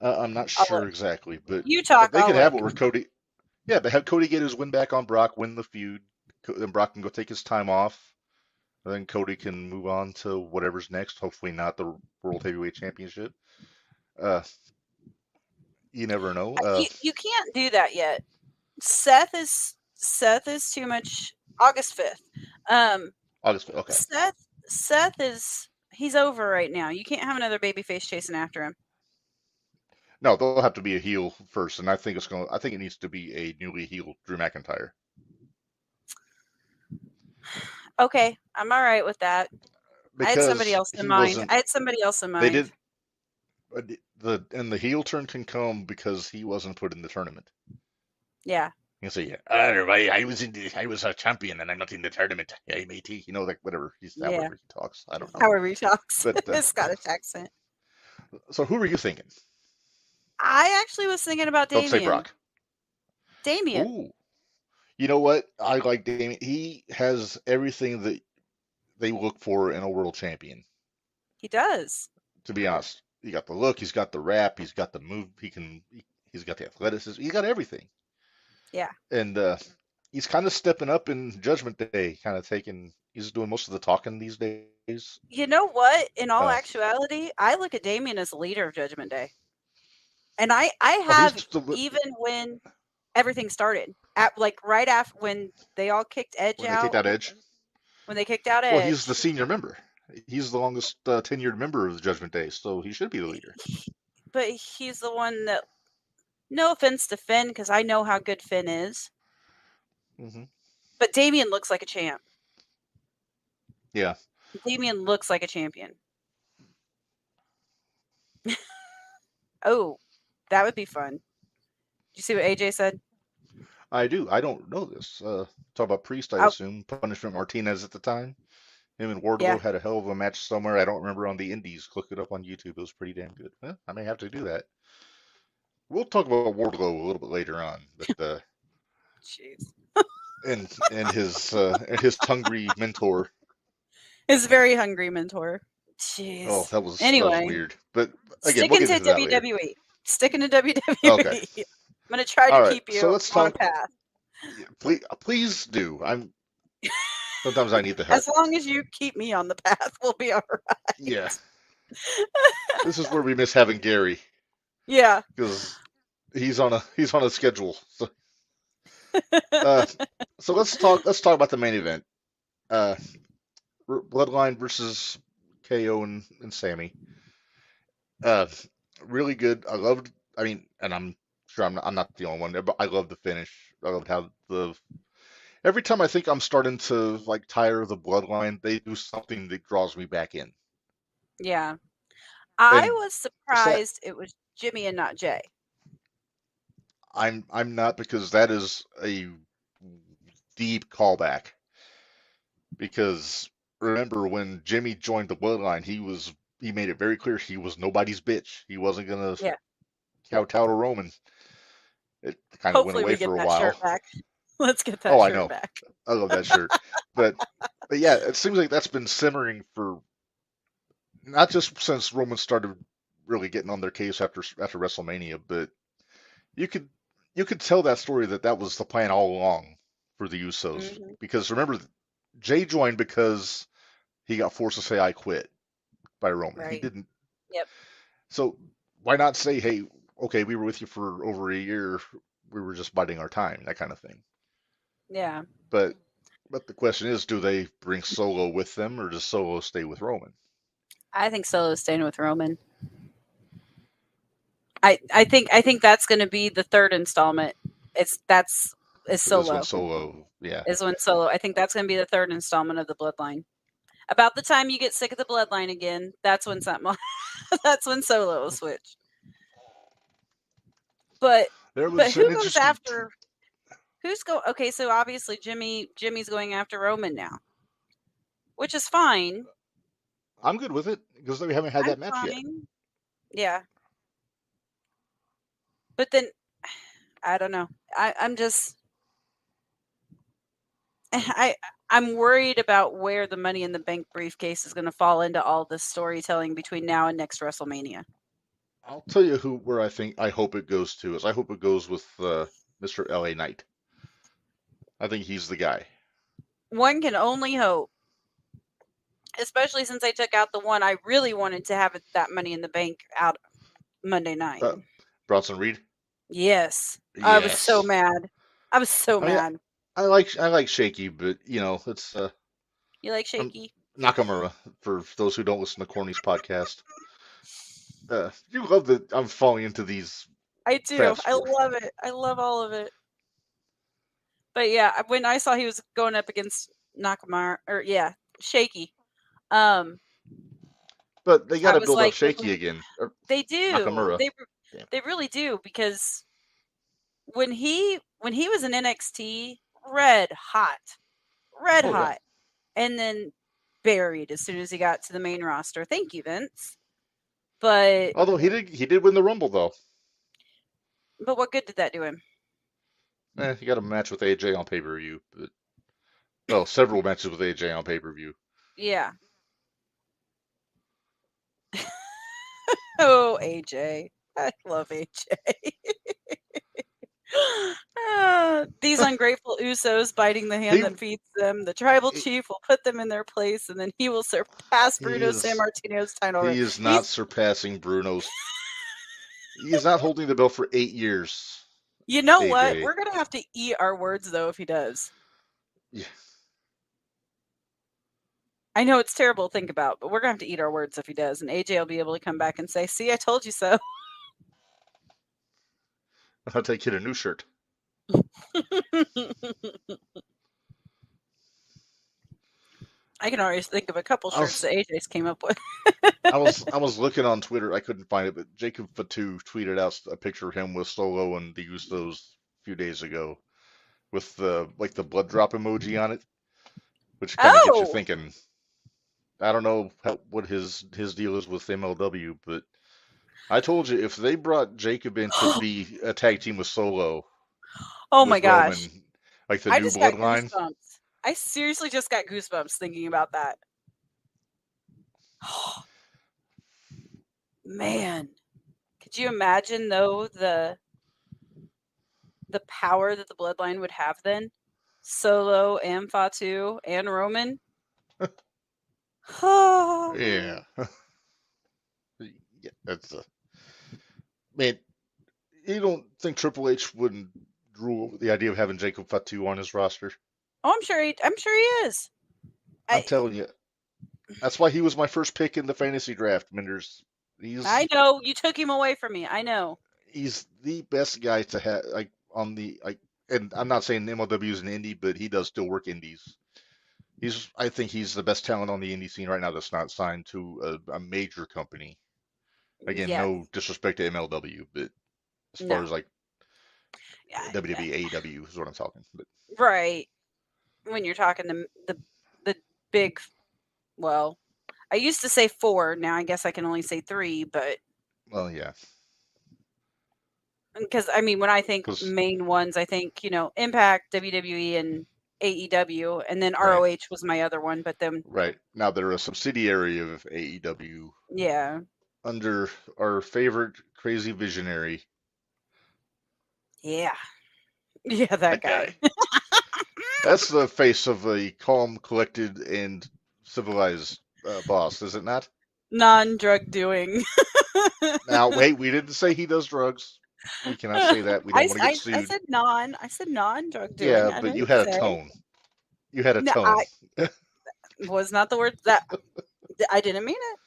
I'm not I'll look. sure exactly, but You talk, they I'll could have look. it where Cody. Yeah, but have Cody get his win back on Brock, win the feud. Then Brock can go take his time off. And then Cody can move on to whatever's next. Hopefully not the World Heavyweight Championship. Uh, you never know. You can't do that yet. Seth is too much. August 5th. Um, August. Okay. Seth is he's over right now. You can't have another babyface chasing after him. No, they'll have to be a heel first, and I think it's going. I think it needs to be a newly healed Drew McIntyre Okay, I'm all right with that. I had somebody because else in he mind. wasn't. I had somebody else in They mind. did the heel turn can come because he wasn't put in the tournament. Yeah. You can say, yeah, I was a champion and I'm not in the tournament. Yeah, matey, like whatever Yeah. however he talks. I don't know. However he talks. But His Scottish accent. so who were you thinking? I actually was thinking about Don't say Damien. Brock. Damien. Ooh, you know what? I like Damien. He has everything that they look for in a world champion. He does. To be honest, he got the look, he's got the rap, he's got the move, he's got the athleticism, he's got everything. Yeah. And he's kind of stepping up in Judgment Day, he's doing most of the talking these days. You know what? In all actuality, I look at Damien as the leader of Judgment Day. And I have, even when everything started, right after when they all kicked Edge when out. They kicked out Edge. When they kicked out Edge. Well, he's the senior member. He's the longest tenured member of the Judgment Day, so he should be the leader. But he's the one that, no offense to Finn, because I know how good Finn is, Hmm. but Damien looks like a champ. Yeah. Damien looks like a champion. Oh, that would be fun. Did you see what AJ said? I do. I don't know this. Talk about Priest, I Oh, assume. Punishment Martinez at the time. Him and Wardlow yeah. had a hell of a match somewhere. I don't remember on the Indies. Look it up on YouTube. It was pretty damn good. I may have to do that. We'll talk about Wardlow a little bit later on, but Jeez. and his hungry mentor. His very hungry mentor. Oh, Jeez. that was Anyway, weird. But again, we'll sticking get to into that later. WWE. Sticking to WWE. Okay. I'm going to try to All right. keep So you let's on a talk. path. Please do. Sometimes I need the help. As long as you keep me on the path, we'll be all right. Yeah. This is where we miss having Gary Yeah. because he's on a schedule. Uh, so let's talk about the main event. Uh, Bloodline versus KO and Sammy. Uh, really good. I mean, and I'm sure I'm not the only one there, but I love the finish. I loved how every time I think I'm starting to like tire of the Bloodline, they do something that draws me back in. Yeah. I And was sa- surprised it was Jimmy and not Jay. I'm not, because that is a deep callback. Because remember when Jimmy joined the Bloodline, he made it very clear he was nobody's bitch. He wasn't gonna Yeah. kowtow to Roman. It kind of went Hopefully away we get for a that shirt while. back. Let's get Oh, that I shirt know. back. I love that shirt. But yeah, it seems like that's been simmering for not just since Roman started really getting on their case after WrestleMania, but you could you could tell that story that was the plan all along for the Usos. Hmm. Because remember, Jay joined because he got forced to say I quit by Roman. He Right. didn't. Yep. So why not say, hey, okay, we were with you for over a year. We were just biding our time, that kind of thing. Yeah. But the question is, do they bring Solo with them, or does Solo stay with Roman? I think Solo's staying with Roman. I think that's going to be the third installment. Is Is when Solo. Solo, yeah. Is when Solo. I think that's going to be the third installment of the Bloodline. About the time you get sick of the Bloodline again, that's when something. That's when Solo will switch. But There but was an who goes interesting. after? Who's go? Okay, so obviously Jimmy's going after Roman now, which is fine. I'm good with it because we haven't had I'm that match yet. fine. Yeah, but then I don't know. I'm just I I'm worried about where the Money in the Bank briefcase is going to fall into all this storytelling between now and next WrestleMania. I'll tell you where I hope it goes to is I hope it goes with Mr. LA Knight. I think he's the guy. One can only hope, especially since I took out the one I really wanted to have that Money in the Bank out Monday night. Bronson Reed. Yes, I was so Yes. mad. I was so I mean, mad. I like Shaky, but it's You like Shaky? Nakamura for those who don't listen to Corny's podcast. You love that I'm falling into these I do. traps. I love it. I love all of it. But yeah, when I saw he was going up against Nakamura, or yeah, Shaky, But they got I to was build up like, Shaky again. they do. Nakamura. Damn. They really do, because when he was in NXT, red Oh yeah. hot, and then buried as soon as he got to the main roster. Thank you, Vince. But Although he did win the Rumble though. what good did that do him? He got a match with AJ on pay-per-view. But, well, several matches with AJ on pay-per-view. Yeah. Oh, AJ. I love AJ. These ungrateful Usos biting the hand He that feeds them. The tribal chief will put them in their place, and then he will surpass he Bruno is Sammartino's title reign. he is not surpassing Bruno's. He is not holding the belt for 8 years. You know what? AJ. We're gonna have to eat our words though if he does. Yeah. I know it's terrible to think about, but we're gonna have to eat our words if he does, and AJ will be able to come back and say, "See, I told you so." I'll take you a new shirt. I can always think of a couple I shirts was that AJ's came up with. I was looking on Twitter. I couldn't find it, but Jacob Fatu tweeted out a picture of him with Solo and the Usos a few days ago with the like the blood drop emoji on it, which kind of gets you Oh, thinking. I don't know what his deal is with MLW, but I told you if they brought Jacob in to be a tag team with Solo oh my with gosh! Roman, like the I new just got bloodline. goosebumps. I seriously just got goosebumps thinking about that. Man, could you imagine though the power that the bloodline would have then? Solo and Fatu and Roman. Oh, Yeah, yeah, that's a man. You don't think Triple H wouldn't rule over the idea of having Jacob Fatu on his roster? I'm sure he is. I'm I telling you, that's why he was my first pick in the fantasy draft. Minderz, he's I know you took him away from me. I know. he's the best guy to have like on the like. And I'm not saying MLW is an indie, but he does still work indies. I think he's the best talent on the indie scene right now that's not signed to a major company. Again, Yeah. no disrespect to MLW, but as far No. as like Yeah. WWE, AEW is what I'm talking. But Right. When you're talking the big, well, I used to say 4, now I guess I can only say 3, but well, yeah, because I mean, when I think because main ones, I think, Impact, WWE, and AEW, and then right, ROH was my other one, but then right now they're a subsidiary of AEW yeah. under our favorite crazy visionary, Yeah. Yeah, that that guy. guy. That's the face of a calm, collected, and civilized boss, is it not? Non-drug doing. Now, wait, we didn't say he does drugs. We cannot say that. We don't want to get I sued. said non-drug doing. Yeah, I but you didn't had a say. tone. You had a No, tone. I was not the word that I didn't mean it.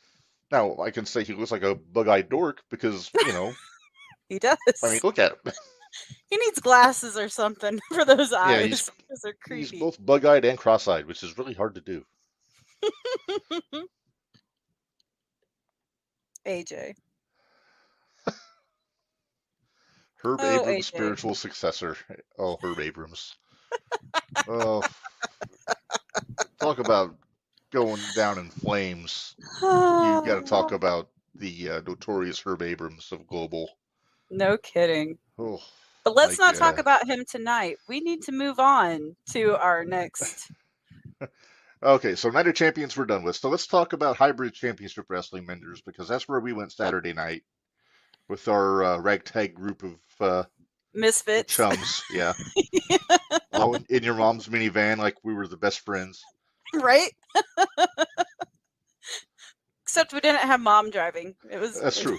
Now, I can say he looks like a bug-eyed dork because, He I mean, does. look at him. He needs glasses or something for those Yeah, eyes because they're he's creepy. both bug-eyed and cross-eyed, which is really hard to do. AJ. Herb Oh, Abrams' AJ. spiritual successor. Oh, Herb Abrams. Oh, talk about going down in flames. You got to talk about the notorious Herb Abrams of Global. No kidding. Oh, But let's like, not talk about him tonight. We need to move on to our next. okay, so Night of Champions we're done with. So let's talk about Hybrid Championship Wrestling, Menders, because that's where we went Saturday night with our ragtag group of Misfits. chums. Yeah, all in your mom's minivan, like we were the best friends. Right? Except we didn't have mom driving. It was That's true.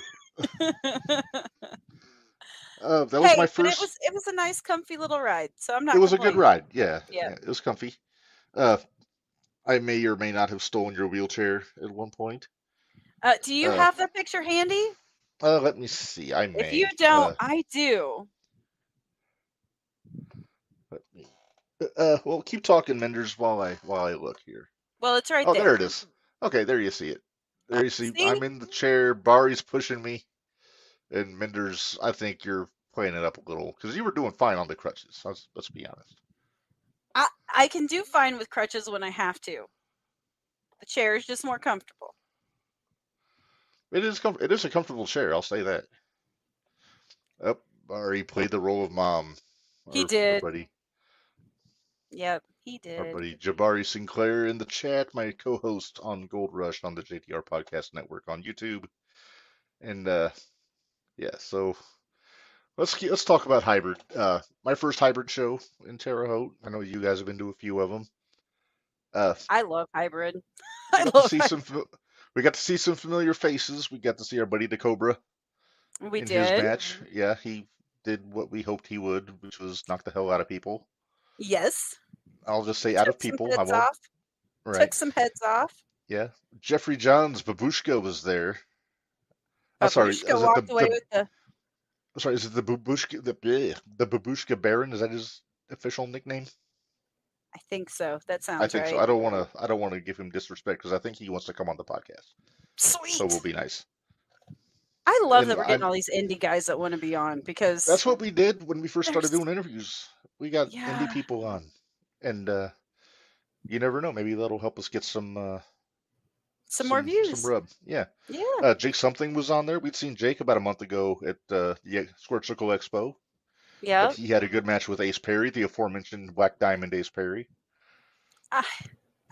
That was my Hey, but it first. was it was a nice comfy little ride. So I'm It not was a good complaining. ride. Yeah, Yeah. yeah, it was comfy. Uh, I may or may not have stolen your wheelchair at one point. Do you Uh, have that picture handy? let me see. I If you may. don't, I do. Let me. Well, keep talking, Menders, while I look here. Well, it's right Oh, there there. it is. Okay, there you see it. There you see. See? I'm in the chair. Bari's pushing me, and Menders. I think you're playing it up a little because you were doing fine on the crutches. Let's be honest. I can do fine with crutches when I have to. The chair is just more comfortable. It is a comfortable chair. I'll say that. Up, Bari played the role of mom. He Our did. buddy, Yep, he our did. buddy Jabari Sinclair in the chat, my co-host on Gold Rush on the JTR Podcast Network on YouTube, and yeah. So let's talk about hybrid. My first hybrid show in Terre Haute. I know you guys have been to a few of them. Uh, I love hybrid. we I got to love see hybrid. some. We got to see some familiar faces. We got to see our buddy the Cobra We in his did. match. Yeah, he did what we hoped he would, which was knock the hell out of people. Yes. I'll just He say out took of some people. I bits won't. off. Right. Took some heads off. Yeah. Jeffrey Johns Babushka was there. Sorry, Babushka is it walked away with the. sorry, is it the Babushka the Babushka Baron? Is that his official nickname? I think so. That I sounds think so. right. I don't want to give him disrespect because I think he wants to come on the podcast. So we'll Sweet. be nice. I love And that we're getting all these indie guys that want to be on because that's what we did when we first started there's doing interviews. We got indie yeah people on, and you never know. Maybe that'll help us get some more some views. rub. Yeah. Yeah. Jake Something was on there. We'd seen Jake about a month ago at the Square Circle Expo, but Yep. he had a good match with Ace Perry, the aforementioned Black Diamond Ace Perry. I,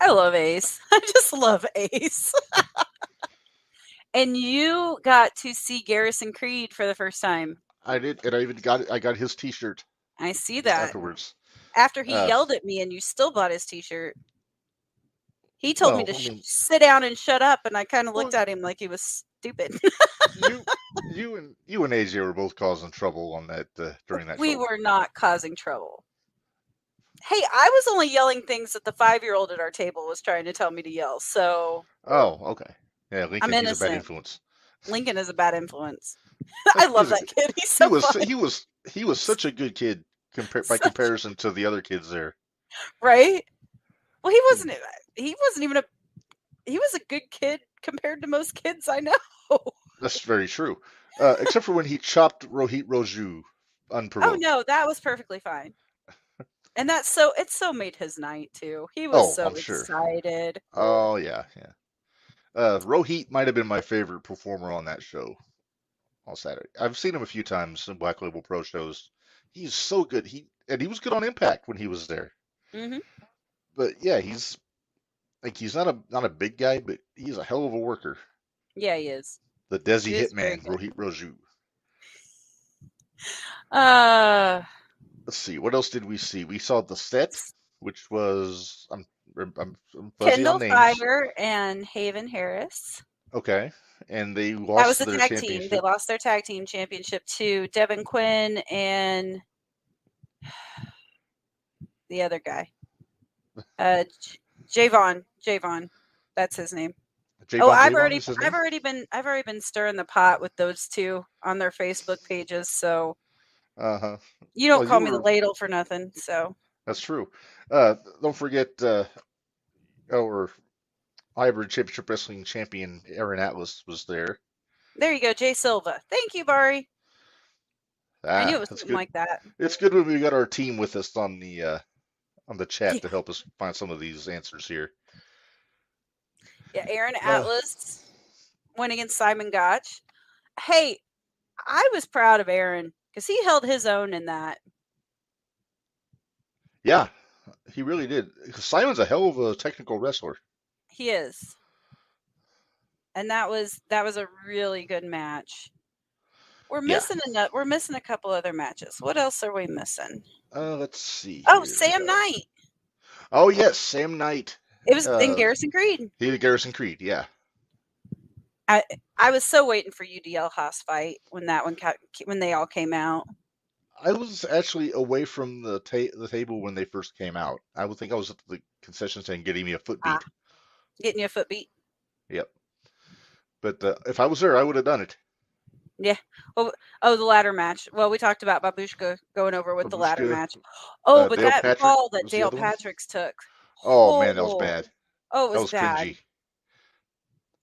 I love Ace. I just love Ace. And you got to see Garrison Creed for the first time. I did, and I got his T-shirt I see that. afterwards. After he Uh, yelled at me and you still bought his t-shirt. He told me well, to I mean, sit down and shut up, and I kind of well, looked at him like he was stupid. you you and AJ were both causing trouble on that during that We show. were not causing trouble. Hey, I was only yelling things that the 5-year-old at our table was trying to tell me to yell. So Oh, okay. Yeah, I'm Lincoln, he's a bad innocent. influence. Lincoln is a bad influence. I love He's a that kid. He's he so was fun. he was such a good kid by Such, comparison to the other kids there. right? Well, he wasn't. He wasn't even a. He was a good kid compared to most kids I know. That's very true. Except for when he chopped Rohit Roju Oh unprovoked. no, that was perfectly fine. And that's so. It so made his night too. He was Oh, so I'm sure. excited. Oh yeah, yeah. Rohit might have been my favorite performer on that show on Saturday. I've seen him a few times in Black Label Pro shows. He's so good. He was good on Impact when he was there. Hmm. But yeah, he's not a big guy, but he's a hell of a worker. Yeah, he is. The Desi He is very Hitman, good. Rohit Roju. Uh, Let's see, what else did we see? We saw the set, which was I'm fuzzy on Kendall names. Fire and Haven Harris. Okay, and they That was lost the their tag team. They championship. lost their tag team championship to Devin Quinn and the other guy. Javon. Javon. That's his name. Oh, Javon Javon is his name. I've already been stirring the pot with those two on their Facebook pages, so Uh huh. you don't Well, call you me the were. ladle for nothing. So That's true. Don't forget our Hybrid Championship Wrestling champion Aaron Atlas was there. there you go, Jay Silva. Thank you, Bari. I knew it was That's something good. like that. It's good when we got our team with us on the Yeah, chat to help us find some of these answers here. yeah. Aaron Uh, Atlas went against Simon Gotch. Hey, I was proud of Aaron because he held his own in that. yeah, he really did. Simon's a hell of a technical wrestler. He is, and that was a really good match. Yeah. We're missing a couple other matches. What else are we missing? Let's see Oh, here. Sam Knight. Oh yes, Sam Knight. It was in Uh, Garrison Creed. he did Garrison Creed. Yeah. I I was so waiting for UDL Haas fight when when they all came out. I was actually away from the table when they first came out. I would think I was at the concession stand getting me a foot Ah, beat. getting you a foot beat. Yep. But if I was there, I would have done it. Yeah. Oh, the ladder match. Well, we talked about Babushka going over with the ladder Babushka, match. Oh, but Dale that Patrick fall that was the Dale other one. Patrick's took. Oh man, that was Oh, bad. oh, it That was was bad. cringy.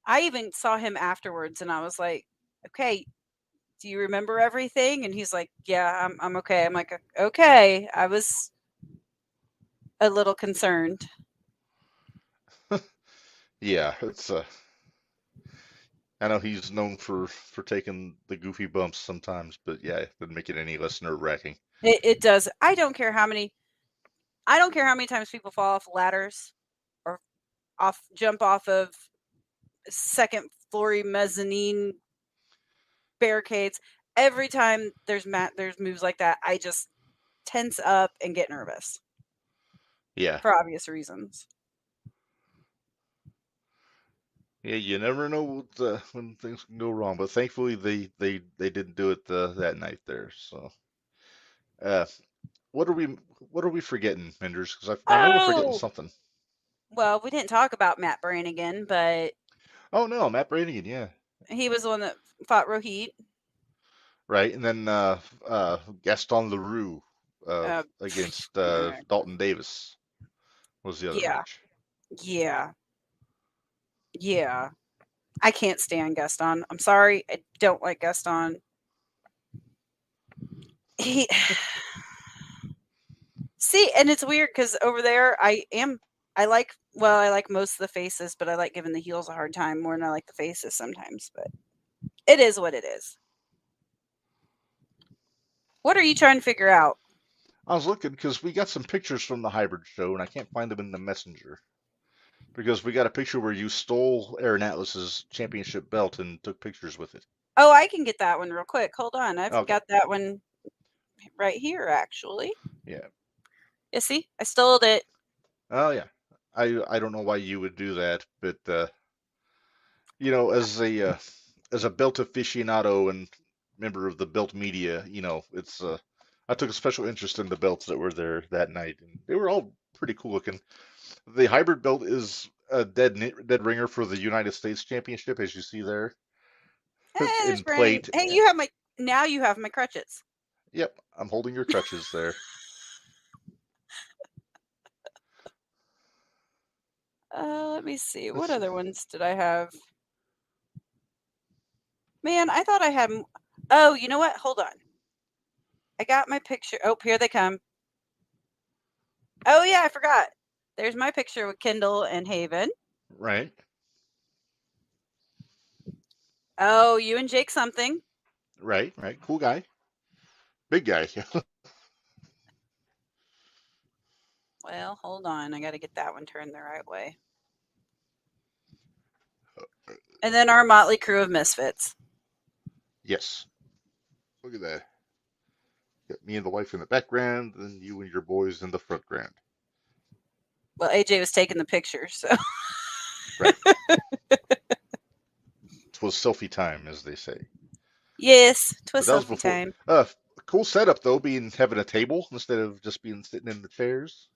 I even saw him afterwards, and I was like, "Okay, do you remember everything?" And he's like, "Yeah, I'm okay." I'm like, "Okay." I was a little concerned. Yeah, it's I know he's known for taking the goofy bumps sometimes, but yeah, it doesn't make it any less nerve wracking. It does. I don't care how many times people fall off ladders or jump off of second floor mezzanine barricades. Every time there's moves like that, I just tense up and get nervous Yeah, for obvious reasons. yeah, you never know when things can go wrong, but thankfully they didn't do it that night there. So, uh, what are we what are we forgetting, Minderz? Because I know we're forgetting Oh, something. Well, we didn't talk about Matt Brannigan, but Oh no, Matt Brannigan, yeah, he was the one that fought Rohit. right. And then Gaston Leroux Uh, against uh, Dalton Davis was the other yeah, match. yeah, yeah. I can't stand Gaston. I'm sorry. I don't like Gaston. He see, and it's weird because over there, I like most of the faces, but I like giving the heels a hard time more than I like the faces sometimes. But it is what it is. What are you trying to figure out? I was looking because we got some pictures from the hybrid show, and I can't find them in the messenger because we got a picture where you stole Aaron Atlas's championship belt and took pictures with it. Oh, I can get that one real quick. Hold on. I've Okay, got that one right here, actually. yeah. You see, I stole it. Oh yeah. I don't know why you would do that, but you know, as a belt aficionado and member of the belt media, you know, it's I took a special interest in the belts that were there that night, and they were all pretty cool looking. The hybrid belt is a dead ringer for the United States Championship, as you see there Hey, there's in Brandon. plate. Hey, you have my now you have my crutches. Yep, I'm holding your crutches there. Let me see. Let's What see. other ones did I have? Man, I thought I had. Oh, you know what? Hold on. I got my picture. Oh, here they come. Oh yeah, I forgot. There's my picture with Kendall and Haven. Right, Oh, you and Jake something. right. Cool guy, big guy. Well, hold on. I got to get that one turned the right way. And then our motley crew of misfits. Yes, look at that. Got me and the wife in the background, and you and your boys in the front ground. Well, AJ was taking the picture, so Right. Twas selfie time, as they say. yes, But twas that was selfie before. time. Cool setup though, being having a table instead of just being sitting in the chairs.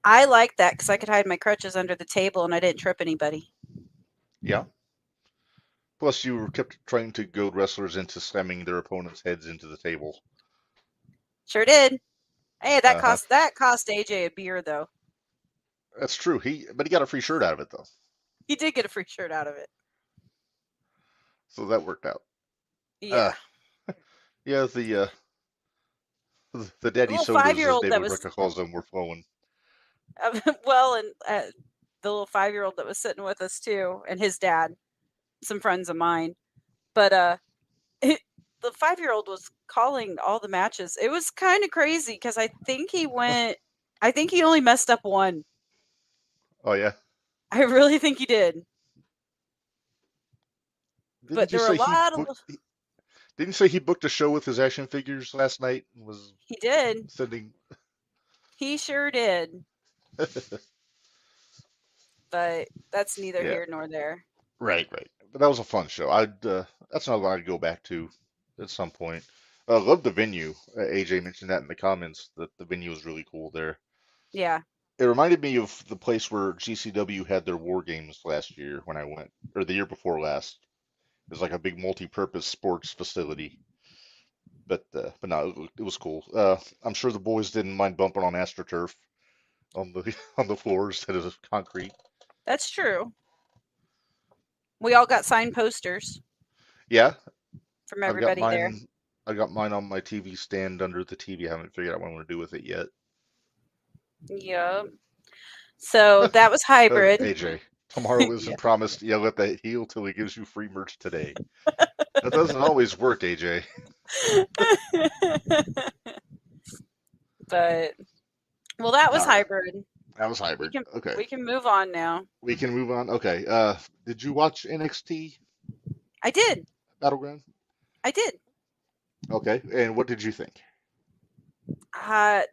I liked that because I could hide my crutches under the table and I didn't trip anybody. Yeah. Plus, you were kept trying to goad wrestlers into slamming their opponents' heads into the table. Sure did. Hey, Uh huh. that cost AJ a beer though. That's true. But he got a free shirt out of it though, He did get a free shirt out of it. so that worked out. Uh, Yeah. yeah. The The daddy little sodas, as 5-year-old that David was Rucka calls them, were flowing. well, and the little 5-year-old that was sitting with us too, and his dad, some friends of mine. But the 5-year-old was calling all the matches. It was kind of crazy because I think he only messed up one. Oh yeah. I really think he did. But Didn't you there were a say lot of. Didn't you say he booked a show with his action figures last night and was He did. sending? He sure did. But that's neither Yeah. here nor there. Right. But that was a fun show. That's another one I'd go back to at some point. Love the venue. AJ mentioned that in the comments that the venue was really cool there. Yeah. It reminded me of the place where GCW had their war games last year when I went, or the year before last. It was like a big multi-purpose sports facility. But no, it was cool. I'm sure the boys didn't mind bumping on AstroTurf on the on the floor instead of concrete. That's true. We all got signed posters Yeah, from I've got everybody there. mine. I got mine on my TV stand under the TV. I haven't figured out what I'm going to do with it yet. Yep. So that was hybrid. AJ, tomorrow Yeah. isn't promised. Yell at the heel till he gives you free merch today. That doesn't always work, AJ. But well, that was All right, hybrid. that was We hybrid. can Okay, we can move on now. we can move on. Okay, did you watch NXT I did. Battleground? I did. Okay, and what did you think?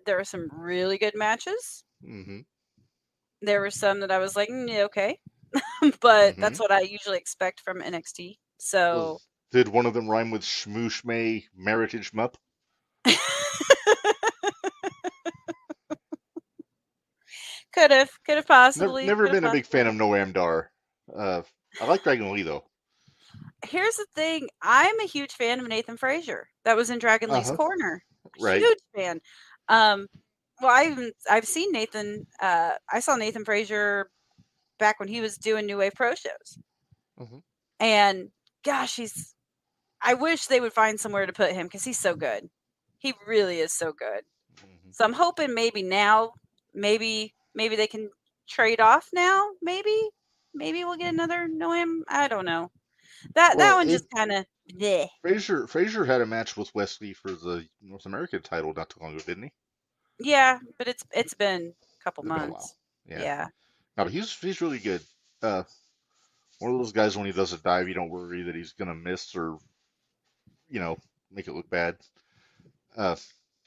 There were some really good matches. Mm-hmm. There were some that I was like, yeah, okay, but Mm-hmm. that's what I usually expect from NXT. So Did one of them rhyme with Shmoo Shmay Meritage Mup? Could have possibly, Never could have been a big fan possibly. of Noam Dar. I like Dragon Lee though. Here's the thing, I'm a huge fan of Nathan Frazier. That was in Dragon Uh Lee's huh. corner. Right. Huge fan. Um, well, I've seen Nathan. I saw Nathan Frazier back when he was doing New Wave Pro shows, Hmm. and gosh, I wish they would find somewhere to put him because he's so good. He really is so good. Hmm. So I'm hoping maybe now, maybe they can trade off now. Maybe we'll get another Noam. I don't know. That Well, one it just kind of bleh. Frazier had a match with Wesley for the North American title not too long ago, didn't he? Yeah, but it's been a couple It's been a while. months. Yeah. Yeah. No, but he's really good. Uh, One of those guys when he does a dive, you don't worry that he's gonna miss or you know make it look bad. Uh,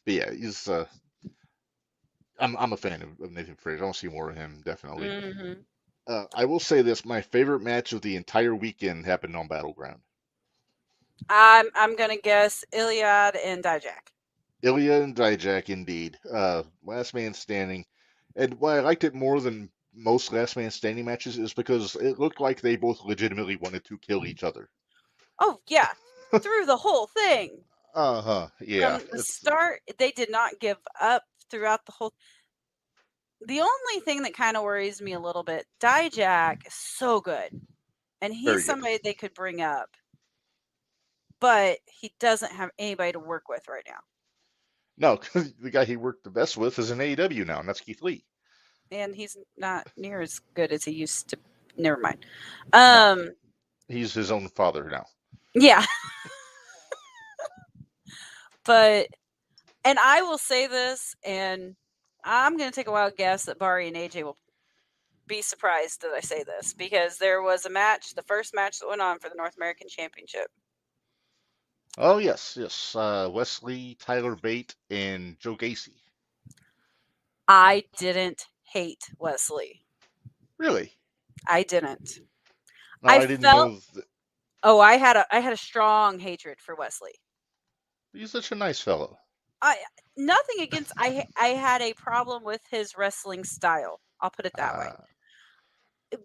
but yeah, he's I'm a fan of Nathan Frazier. I want to see more of him definitely. Mhm. I will say this: my favorite match of the entire weekend happened on Battleground. I'm gonna guess Iliad and Dijak. Ilya and Dijak, indeed. Last man standing. And why I liked it more than most last man standing matches is because it looked like they both legitimately wanted to kill each other. Oh yeah, through the whole thing Uh-huh. Yeah. from the It's start, they did not give up throughout the whole. The only thing that kind of worries me a little bit, Dijak is so good, and he's very good. somebody they could bring up, but he doesn't have anybody to work with right now, No, 'cause the guy he worked the best with is in AEW now, and that's Keith Lee. and he's not near as good as he used to. Never mind. No, Um, he's his own father now. yeah, but and I will say this, and I'm going to take a wild guess that Bari and AJ will be surprised that I say this because there was a match, the first match that went on for the North American Championship. Oh yes, yes. Wesley, Tyler Bate, and Joe Gacy. I didn't hate Wesley. Really? I didn't. No, I I didn't felt know that. oh, I had a strong hatred for Wesley. He's such a nice fellow. I nothing against I had a problem with his wrestling style. I'll put it that way. Uh,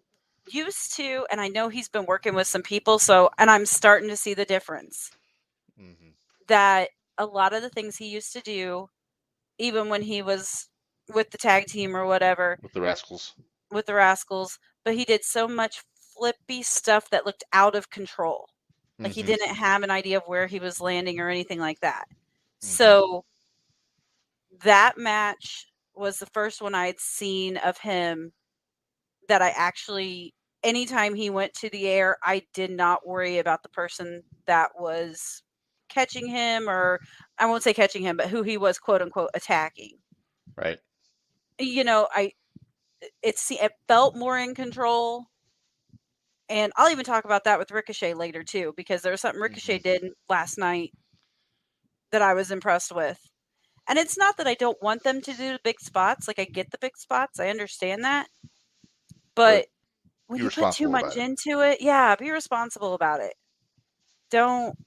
Used to, and I know he's been working with some people, so and I'm starting to see the difference. hmm. That a lot of the things he used to do, even when he was with the tag team or whatever, With the Rascals. with the Rascals, but he did so much flippy stuff that looked out of control. Like he Hmm. didn't have an idea of where he was landing or anything like that. Hmm. So that match was the first one I'd seen of him that I actually anytime he went to the air, I did not worry about the person that was catching him, or I won't say catching him, but who he was quote unquote attacking. Right. You know, it felt more in control. And I'll even talk about that with Ricochet later too, because there was something Hmm. Ricochet did last night that I was impressed with. And it's not that I don't want them to do the big spots. Like I get the big spots, I understand that. But But when be you put too responsible much about it. into it, yeah, be responsible about it. Don't.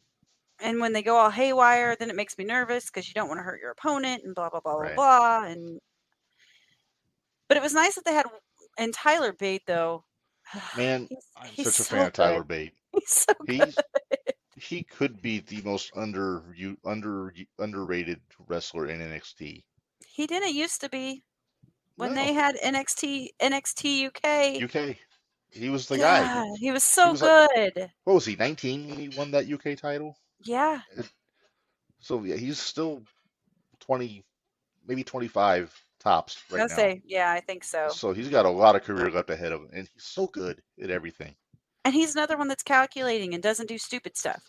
And when they go all haywire, then it makes me nervous because you don't want to hurt your opponent and blah blah blah blah Right. blah. And but it was nice that they had and Tyler Bate though. Man, he's I'm he's such a fan so of good. Tyler Bate. He's so good. He's he could be the most underrated wrestler in NXT. He didn't used to be when No, they had NXT UK. UK. He was the guy. God, he was He so was like, good. what was he, 19 when he won that UK title? Yeah, So yeah, he's still 20, maybe 25 tops right I'll now. say, yeah, I think so. So he's got a lot of career left ahead of him, and he's so good at everything. And he's another one that's calculating and doesn't do stupid stuff.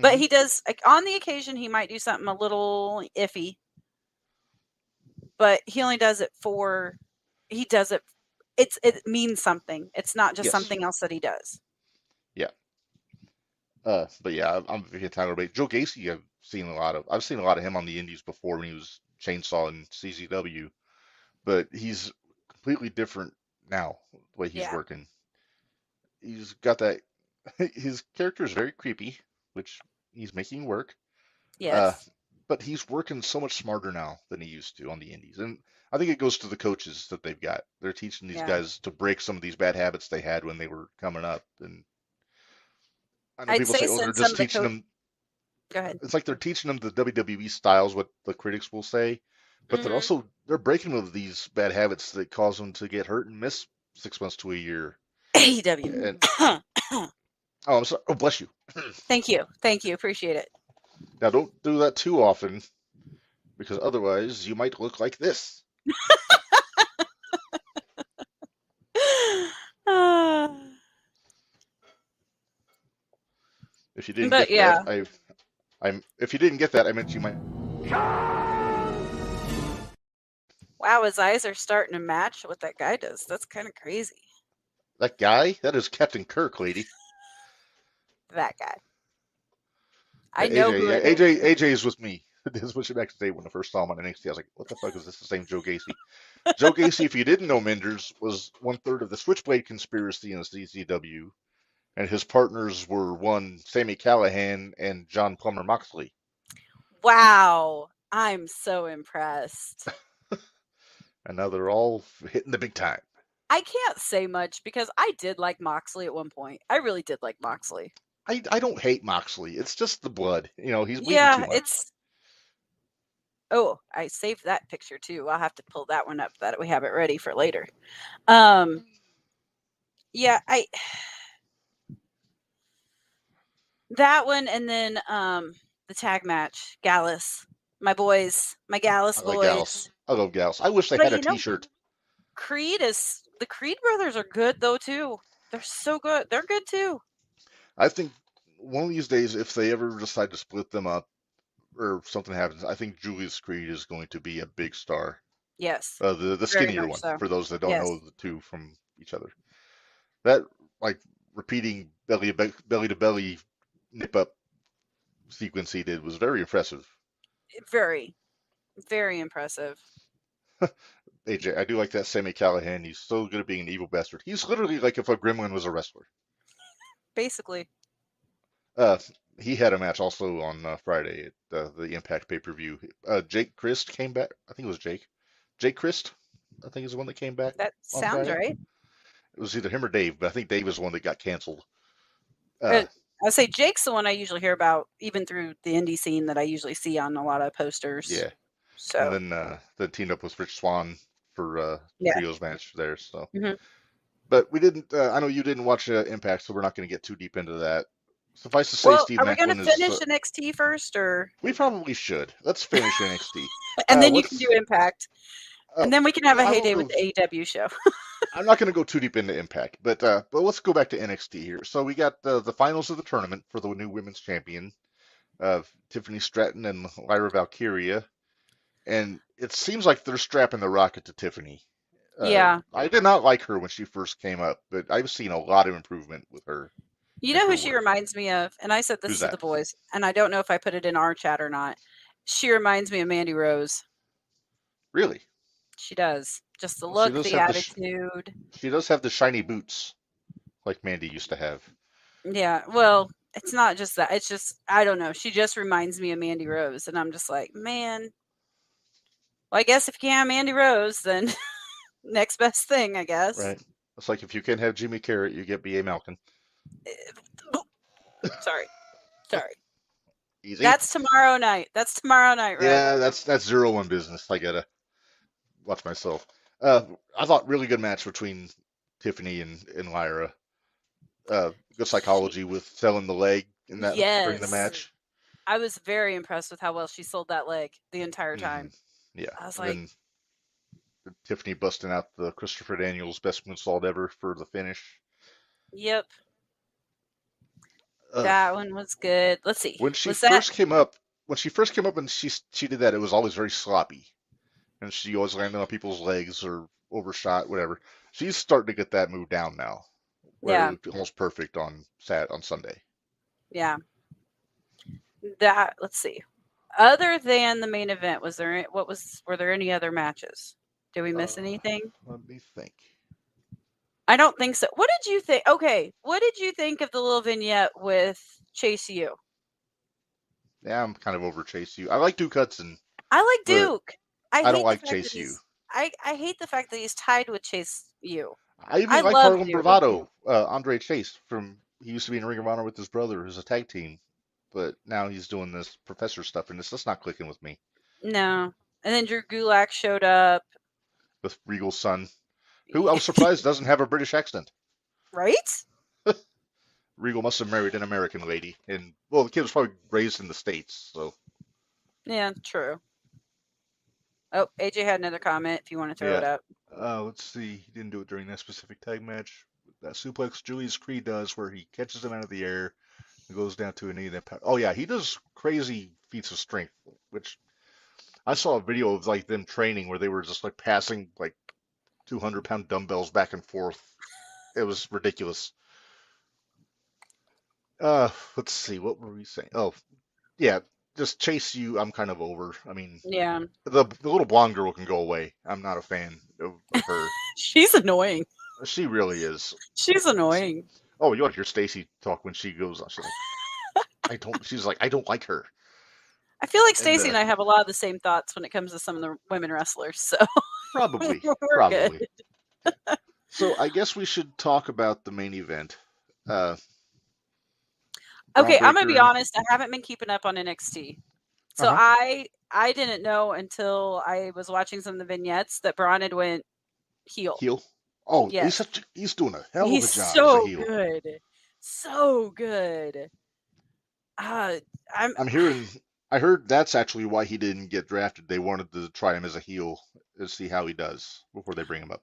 But Hmm. he does, like, on the occasion, he might do something a little iffy, but he only does it for, he does it, it means something. It's not just Yes. something else that he does. Yeah. But yeah, I'm a big fan of Tyler Bate. Joe Gacy, I've seen a lot of him on the Indies before when he was Chainsaw in CZW, but he's completely different now, the way he's Yeah. working. He's got that, his character is very creepy, which he's making work. Uh, Yes. but he's working so much smarter now than he used to on the indies. And I think it goes to the coaches that they've got. They're teaching these Yeah. guys to break some of these bad habits they had when they were coming up. And I know I'd people say say, oh, they're since some just of the teaching them. go ahead. It's like they're teaching them the WWE styles, what the critics will say, but Hmm. they're breaking them of these bad habits that cause them to get hurt and miss 6 months to a year. AEW. And oh, I'm sorry. Oh, bless you. Thank you. Thank you. Appreciate it. Now don't do that too often because otherwise you might look like this. Uh, If you didn't but get that, yeah. if you didn't get that, I meant you might. Wow, his eyes are starting to match what that guy does. That's kind of crazy. That guy, that is Captain Kirk, lady. That guy. Yeah, I know AJ, who yeah, it is. AJ is with me. This was back today when I first saw him on NXT. I was like, what the fuck is this? The same Joe Gacy? Joe Gacy, if you didn't know Minderz, was one third of the Switchblade conspiracy in the CCW, and his partners were one Sammy Callahan and John Plummer Moxley. Wow. I'm so impressed. And now they're all hitting the big time. I can't say much because I did like Moxley at one point. I really did like Moxley. I don't hate Moxley. It's just the blood. You know, he's bleeding too Yeah, much. it's. Oh, I saved that picture too. I'll have to pull that one up that we have it ready for later. Yeah, that one and then the tag match, Gallus. My boys, my Gallus I like boys. Gals. I love Gals. I wish they But had a you know, T-shirt. the Creed brothers are good though too. They're so good. They're good too. I think one of these days, if they ever decide to split them up or something happens, I think Julius Creed is going to be a big star. Yes, The very skinnier much one, so. for those that don't know Yes, the two from each other. That like repeating belly to belly nip up sequence he did was very impressive. very, very impressive. AJ, I do like that Sammy Callahan. He's so good at being an evil bastard. He's literally like if a gremlin was a wrestler. Basically, Uh, he had a match also on Friday at the Impact pay-per-view. Jake Christ came back. I think it was Jake. Jake Christ, I think is the one that came back that on sounds Friday. right. It was either him or Dave, but I think Dave was the one that got canceled. Uh, Uh, I say Jake's the one I usually hear about, even through the indie scene that I usually see on a lot of posters. yeah, and So then teamed up with Rich Swann for yeah. trios match there. So, Hmm. but we didn't. I know you didn't watch Impact, so we're not going to get too deep into that. Suffice to say, Well, Steve are we going to Macklin is. finish NXT first, or We probably should. Let's finish NXT. and then you can do Let's. Impact, Uh, and then we can have a I won't heyday with go. the AEW show. I'm not going to go too deep into Impact, but let's go back to NXT here. So we got the finals of the tournament for the new women's champion, Tiffany Stratton and Lyra Valkyria, and it seems like they're strapping the rocket to Tiffany. Yeah, I did not like her when she first came up, but I've seen a lot of improvement with her you and know her who she work. reminds me of, and I said this Who's to the that? boys, and I don't know if I put it in our chat or not. She reminds me of Mandy Rose. Really? She does. Just the Well, she look, does the have attitude. she does have the shiny boots like Mandy used to have. Yeah, well, it's not just that. It's just I don't know. She just reminds me of Mandy Rose, and I'm just like, man. Well, I guess if you can't have Mandy Rose, then next best thing, I guess. Right. It's like if you can't have Jimmy Carrot, you get B.A. Malkin. Sorry, sorry. Easy. That's tomorrow night. That's tomorrow night, Red. Yeah, that's 0-1 business. I gotta watch myself. I thought really good match between Tiffany and Lyra. Good She, psychology with selling the leg in that during the yes, match. I was very impressed with how well she sold that leg the entire Hmm. time. Yeah, I was and like, then Tiffany busting out the Christopher Daniels best moonsault ever for the finish. yep, Uh, that one was good. Let's see. when she Was that? first came up, and she did that, it was always very sloppy, and she always landed on people's legs or overshot, whatever. She's starting to get that move down now, where it Yeah, was almost perfect on Sunday. yeah. That. Let's see. Other than the main event, were there any other matches? Did we miss Uh, anything? let me think. I don't think so. What did you think? Okay, what did you think of the little vignette with Chase U? Yeah, I'm kind of over Chase U. I like Duke Hudson, I like but Duke. I I don't hate the like fact that Chase U. I hate the fact that he's tied with Chase U. I even I like love Harlem Duke. Bravado, Andre Chase from he used to be in Ring of Honor with his brother as a tag team, but now he's doing this professor stuff, and it's just not clicking with me. No. And then Drew Gulak showed up. With Regal's son, who I was surprised doesn't have a British accent. Right? Regal must have married an American lady, and well, the kid was probably raised in the States, so Yeah, true. Oh, AJ had another comment if you want to throw it yeah. up. Let's see. He didn't do it during that specific tag match. That suplex Julius Creed does, where he catches him out of the air and goes down to a knee. Oh yeah, he does crazy feats of strength. Which I saw a video of like them training where they were just like passing like 200-pound dumbbells back and forth. It was ridiculous. Let's see. What were we saying? Oh, yeah. Just Chase U. I'm kind of over. I mean, Yeah. the little blonde girl can go away. I'm not a fan of her. She's annoying. She really is. She's annoying. Oh, you ought to hear Stacy talk when she goes on. She's like, I don't. She's like, I don't like her. I feel like And Stacy and I have a lot of the same thoughts when it comes to some of the women wrestlers, so probably, we're good. probably. So I guess we should talk about the main event. Uh, Braun Okay, I'm gonna be Breaker and honest. I haven't been keeping up on NXT, so uh-huh. I didn't know until I was watching some of the vignettes that Braun had went heel. Heel. Oh, Yes, he's doing a hell of a he's job as a so heel. good, so good. Uh, I'm I'm hearing. I heard that's actually why he didn't get drafted. They wanted to try him as a heel to see how he does before they bring him up.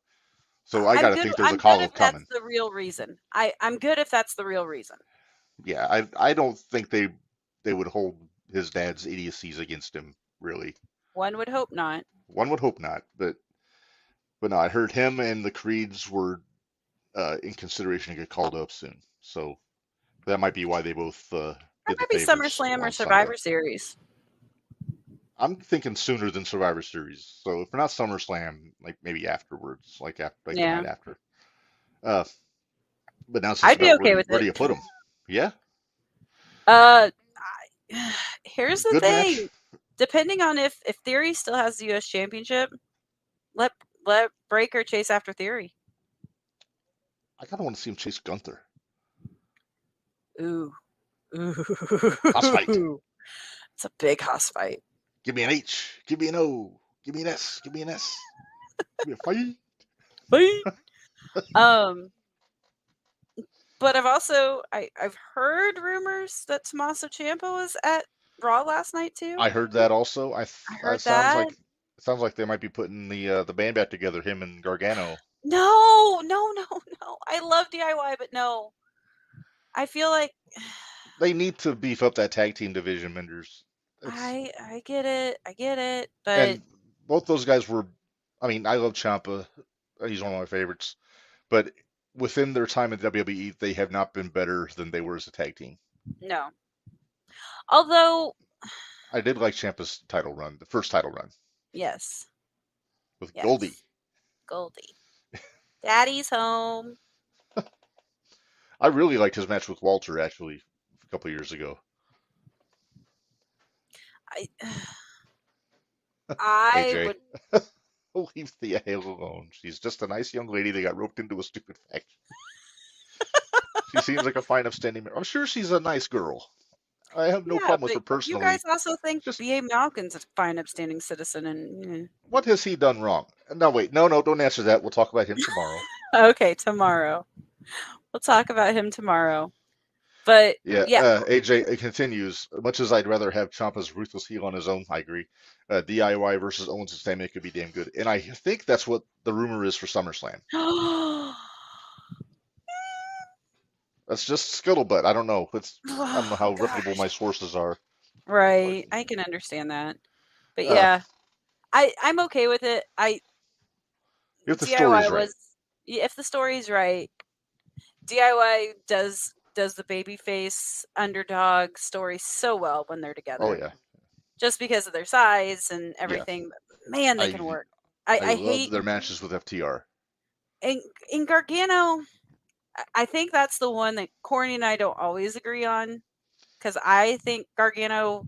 So I got I'm to good. think there's a I'm good call if up that's coming. the real reason. I'm good if that's the real reason. Yeah, I don't think they would hold his dad's idiocies against him. Really, One would hope not. one would hope not. But no, I heard him and the Creeds were in consideration to get called up soon. So that might be why they both That get the might be favors SummerSlam or on Sunday. Survivor Series. I'm thinking sooner than Survivor Series. So if we're not SummerSlam, like maybe afterwards, like the Yeah, night after. Uh, but now it's just I'd be about okay with where do it. you put them? Yeah, I, here's the good match. thing. Depending on if Theory still has the U.S. Championship, let Breaker chase after Theory. I kind of want to see him chase Gunther. Ooh, House fight. ooh, it's a big house fight. Give me an H. Give me an O. Give me an S. Give me an S. Give me a fight. Wait. Um, but I've heard rumors that Tommaso Ciampa was at Raw last night too. I heard that also. I heard Sounds that. like they might be putting the band back together. Him and Gargano. No, no, no, no. I love DIY, but no. I feel like They need to beef up that tag team division, Minderz. It's I get it, but and both those guys were. I mean, I love Ciampa. He's one of my favorites. But within their time in WWE, they have not been better than they were as a tag team. no. Although, I did like Ciampa's title run, the first title run yes, with Goldie. yes, Goldie, Daddy's home. I really liked his match with Walter actually a couple of years ago. I I AJ, would. leave the ale alone. She's just a nice young lady that got roped into a stupid faction. She seems like a fine, upstanding. I'm sure she's a nice girl. I have no Yeah, problem with but her you guys personally. also think Just B.A. Malkin's a fine, upstanding citizen, and what has he done wrong? No, wait, no, don't answer that. We'll talk about him tomorrow. okay, tomorrow we'll talk about him tomorrow. But Yeah, yeah, AJ it continues. Much as I'd rather have Ciampa's ruthless heel on his own, I agree. DIY versus Owens and Sami could be damn good, and I think that's what the rumor is for SummerSlam. That's just scuttlebutt. I don't know. I don't know oh how reputable my gosh, sources are. But right? I can understand that, but uh, yeah, I'm okay with it. if the DIY story's right, was if the story's right, DIY does the babyface underdog story so well when they're oh together, yeah, just because of their size and yeah. everything. Man, they can I work. I I love hate their matches with FTR. in Gargano. I think that's the one that Corny and I don't always agree on because I think Gargano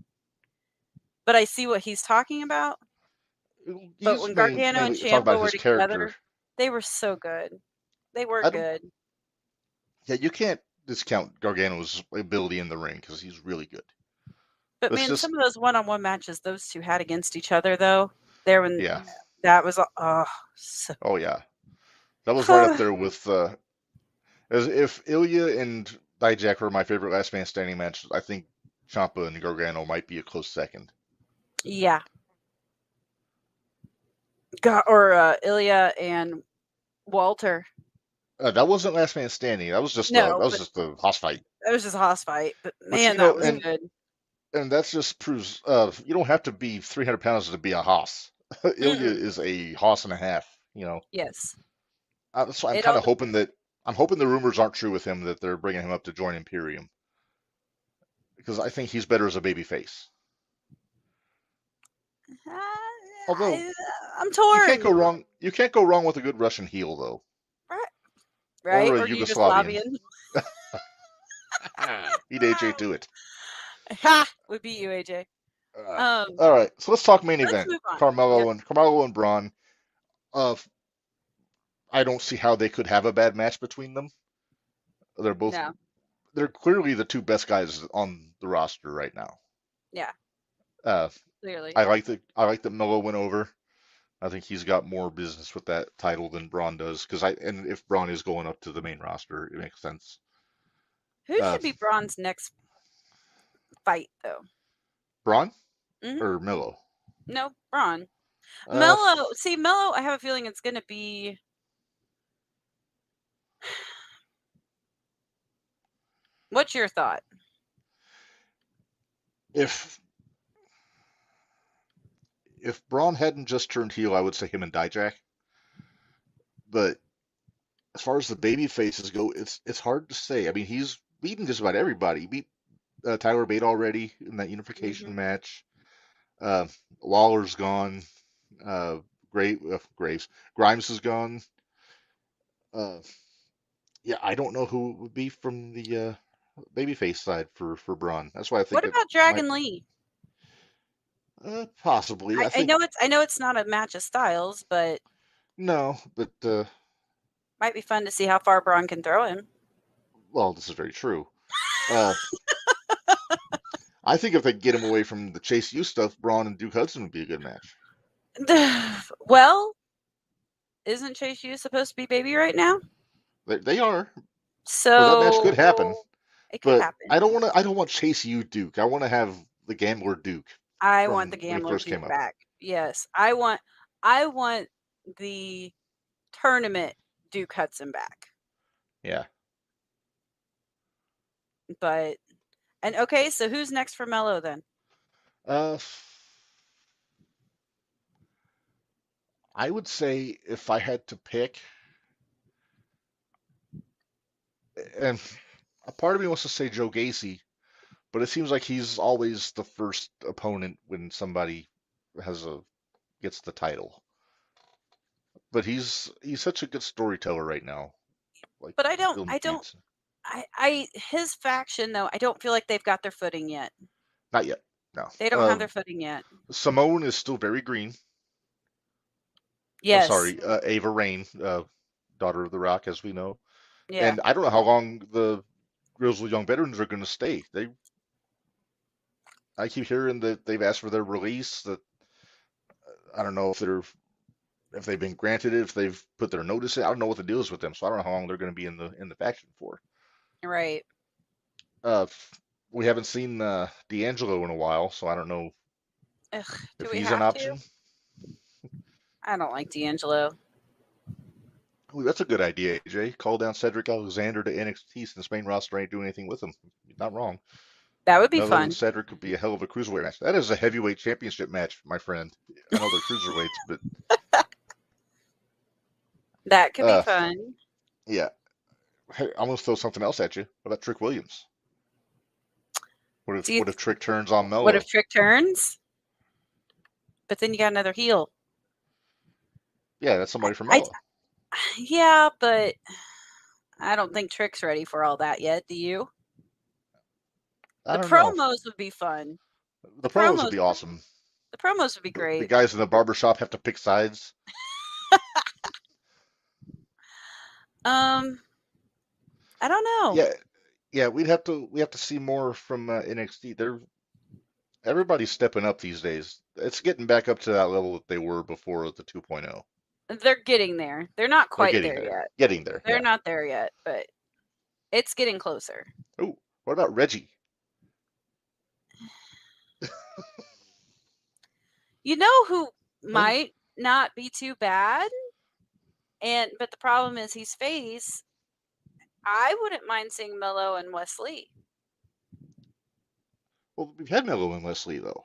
but I see what he's talking about. But He's when Gargano and mainly talking about Ciampa were his character. together, they were so good. They were I don't. good. Yeah, you can't discount Gargano's ability in the ring because he's really good. But It's man, just, some of those one-on-one matches those two had against each other, though, there when yeah. that was so. Oh yeah, that was right up there with as if Ilya and Dijak were my favorite last man standing match. I think Ciampa and Gargano might be a close second. Yeah, or Ilya and Walter. That wasn't last man standing. No, that was but just a house fight. it was just a hoss fight. But Which man, that was and good. that just proves you don't have to be 300 pounds to be a hoss. Ilya Mm-mm. is a hoss and a half. Yes, So I'm it kind all. of hoping that I'm hoping the rumors aren't true with him that they're bringing him up to join Imperium because I think he's better as a baby face. Although I'm you can't torn. go wrong. You can't go wrong with a good Russian heel though, Right, or right? a Or Yugoslavian. Yugoslavian. Beat AJ to it. Ha! We beat you, AJ. Uh, all right, so let's talk main Let's event. move on. Yep. Carmelo and Braun. Uh, I don't see how they could have a bad match between them. They're both No. they're clearly the two best guys on the roster right now. Yeah. Uh, Clearly. I like that Melo went over. I think he's got more business with that title than Braun does. And if Braun is going up to the main roster, it makes sense. Who Uh, should be Braun's next fight, though? Braun Hmm. or Melo? No, Braun. Uh, Mello. See, Mello. I have a feeling it's going to be. What's your thought? if Braun hadn't just turned heel, I would say him and Dijak. But as far as the baby faces go, it's hard to say. I mean, he's beaten just about everybody. He beat Tyler Bate already in that unification Hmm. match. Uh, Lawler's gone. Graves. Grimes is gone. Uh, yeah, I don't know who it would be from the babyface side for Braun. That's why I think What it about might Dragon Lee? possibly. I I think know it's. I know it's not a match of styles, but no, but might be fun to see how far Braun can throw him. well, this is very true. Uh, I think if they get him away from the Chase U stuff, Braun and Duke Hudson would be a good match. Well, isn't Chase U supposed to be baby right now? They are, so that match could So happen. it could But happen. I don't want Chase U Duke. I want to have the Gambler Duke I want the from when he Gambler first Duke came up. back. Yes, I want the tournament Duke Hudson back. Yeah. But and okay, so who's next for Mello then? Uh, I would say if I had to pick, and a part of me wants to say Joe Gacy, but it seems like he's always the first opponent when somebody has a gets the title. But he's such a good storyteller right now. Like But building feuds. I his faction though, I don't feel like they've got their footing yet. Not yet. No. They don't have their footing yet. Simone is still very green. Yes. Sorry, Ava Rain, daughter of the Rock, as we know. Yeah. And I don't know how long the Grizzly Young Veterans are going to stay. I keep hearing that they've asked for their release. That I don't know if they've been granted it, if they've put their notice in. I don't know what the deal is with them, so I don't know how long they're going to be in the faction for. Right. Uh, we haven't seen D'Angelo in a while, so I don't know Ugh, do if we he's an have to? option. I don't like D'Angelo. Ooh, that's a good idea, AJ. Call down Cedric Alexander to NXT since main roster ain't doing anything with him. You're not wrong. That would be Mello and fun. Cedric could be a hell of a cruiserweight match. That is a heavyweight championship match, my friend. I know they're cruiserweights, but That could be uh, fun. yeah. Hey, I'm gonna throw something else at you. What about Trick Williams? Do you What if Trick turns on what if Mello? Trick turns? But then you got another heel. Yeah, that's somebody for I Mello. yeah, but I don't think Trick's ready for all that yet. Do you? I The don't know. promos would be fun. The The promos would promos, be awesome. The promos would be The great. guys in the barbershop have to pick sides. I don't know. Yeah, yeah, we have to see more from NXT. Everybody's stepping up these days. It's getting back up to that level that they were before the 2.0. They're getting there. They're not They're quite getting there there. yet. Getting there. They're Yeah. not there yet, but it's getting closer. Oh, what about Reggie? You know who Oh, might not be too bad? But the problem is he's face. I wouldn't mind seeing Mello and Wesley. well, we've had Mello and Wesley though.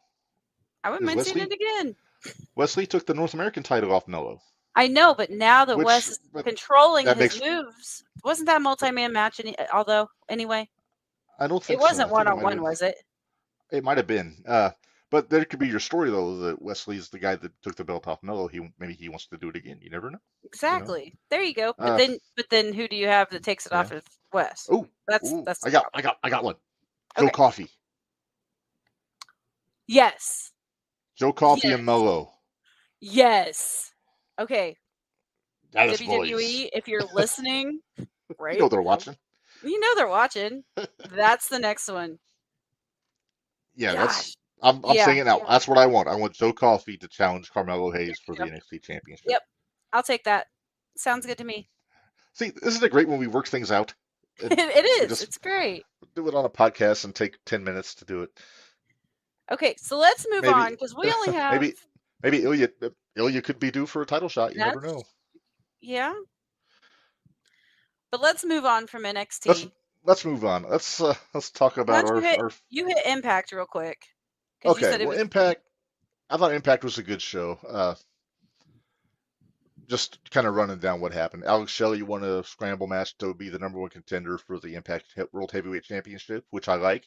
I wouldn't Is mind seeing Wesley it again. Wesley took the North American title off Mello, I know, but now that which Wes is but controlling that his makes. moves, wasn't that a multi-man match? Although, anyway, I don't it think so. wasn't I think it might one-on-one, have. was it? It might have been. But there could be your story though that Wesley's the guy that took the belt off Mello. Maybe he wants to do it again. You never know. You know. Exactly. There you go. Uh, But then, who do you have that takes it yeah. off of Wes? Oh, That's ooh, that's I the got, problem. I got one. Joe Okay. Coffey, Yes. Joe Coffey, Yes. and Mello. Yes. Okay. That is boys. WWE, if you're listening, You right? know they're watching. You know they're watching. That's the next one. Yeah, Gosh. I'm Yeah. saying it now. That's what I want. I want Joe Coffey to challenge Carmelo There Hayes for you the go. NXT Championship. Yep. I'll take that. Sounds good to me. See, isn't it great when we work things out and It we is. just It's great. do it on a podcast and take 10 minutes to do it? Okay, so let's move on Maybe, because we only have maybe, maybe Ilya could be due for a title shot. You never know. that's yeah. But let's move on from Let's NXT. let's move on. Let's talk Why about don't our. you hit Impact real quick because you Okay, said it well, was Impact. I thought Impact was a good show. Just kind of running down what happened. Alex Shelley won a scramble match to be the #1 contender for the Impact World Heavyweight Championship, which I like.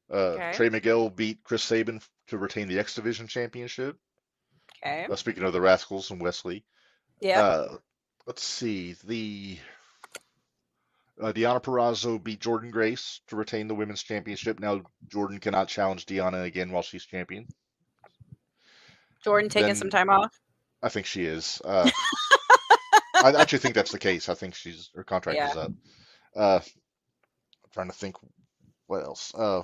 okay. Trey Miguel beat Chris Sabin to retain the X Division Championship. Okay. Speaking of the Rascals and Wesley, Yep. uh, let's see. The Deanna Purrazzo beat Jordan Grace to retain the Women's Championship. Now Jordan cannot challenge Deanna again while she's champion. Jordan taking some Then time off. I think she is. I actually think that's the case. I think her contract Yeah. is up. I'm trying to think what else. I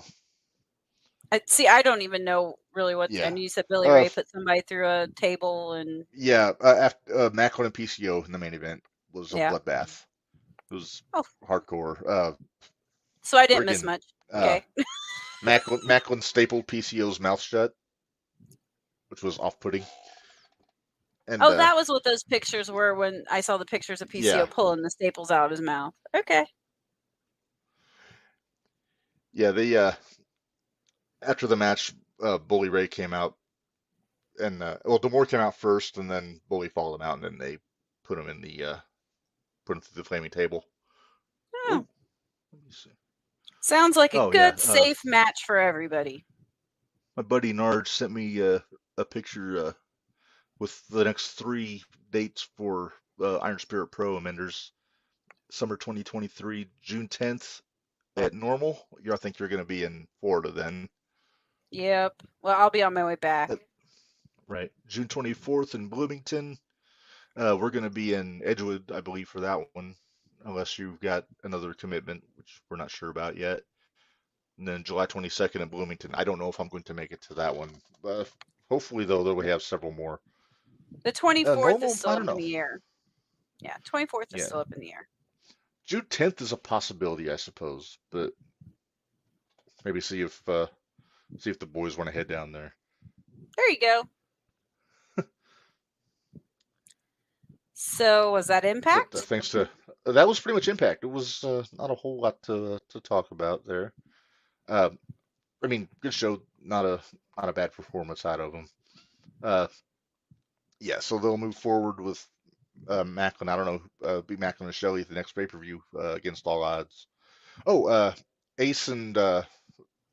don't even know really what. I Yeah. knew you said Billy Uh, Ray put somebody through a table and yeah. After Macklin and PCO in the main event was a yeah. bloodbath. It was Oh, hardcore. so I didn't miss Friggin' much. uh, Okay. Macklin stapled PCO's mouth shut, which was off-putting. And Oh, that was what those pictures were when I saw the pictures of PCO yeah, pulling the staples out of his mouth. Okay. yeah. They after the match, Bully Ray came out, and well, D'Amore came out first, and then Bully followed him out, and then they put him in the put him through the flaming table. Oh, Ooh, let me see. sounds like a Oh yeah, good, safe match for everybody. my buddy Narge sent me a picture with the next 3 dates for Iron Spirit Pro and Minderz. Summer 2023, June 10th at Normal. I think you're going to be in Florida then. Yep. Well, I'll be on my way back. Right. June 24th in Bloomington. We're going to be in Edgewood, I believe, for that one, unless you've got another commitment, which we're not sure about yet. And then July 22nd in Bloomington. I don't know if I'm going to make it to that one. Hopefully, though, we have several more. The 24th Normal, is still I up don't in know. the air. Yeah, 24th is Yeah. still up in the air. June 10th is a possibility, I suppose, but maybe see if the boys want to head down there. There you go. So was that Impact? But thanks to that was pretty much Impact. It was not a whole lot to talk about there. I mean, good show, not a bad performance out of them. Yeah, so they'll move forward with Macklin. I don't know, be Macklin and Shelley at the next pay-per-view against all odds. Oh, Ace and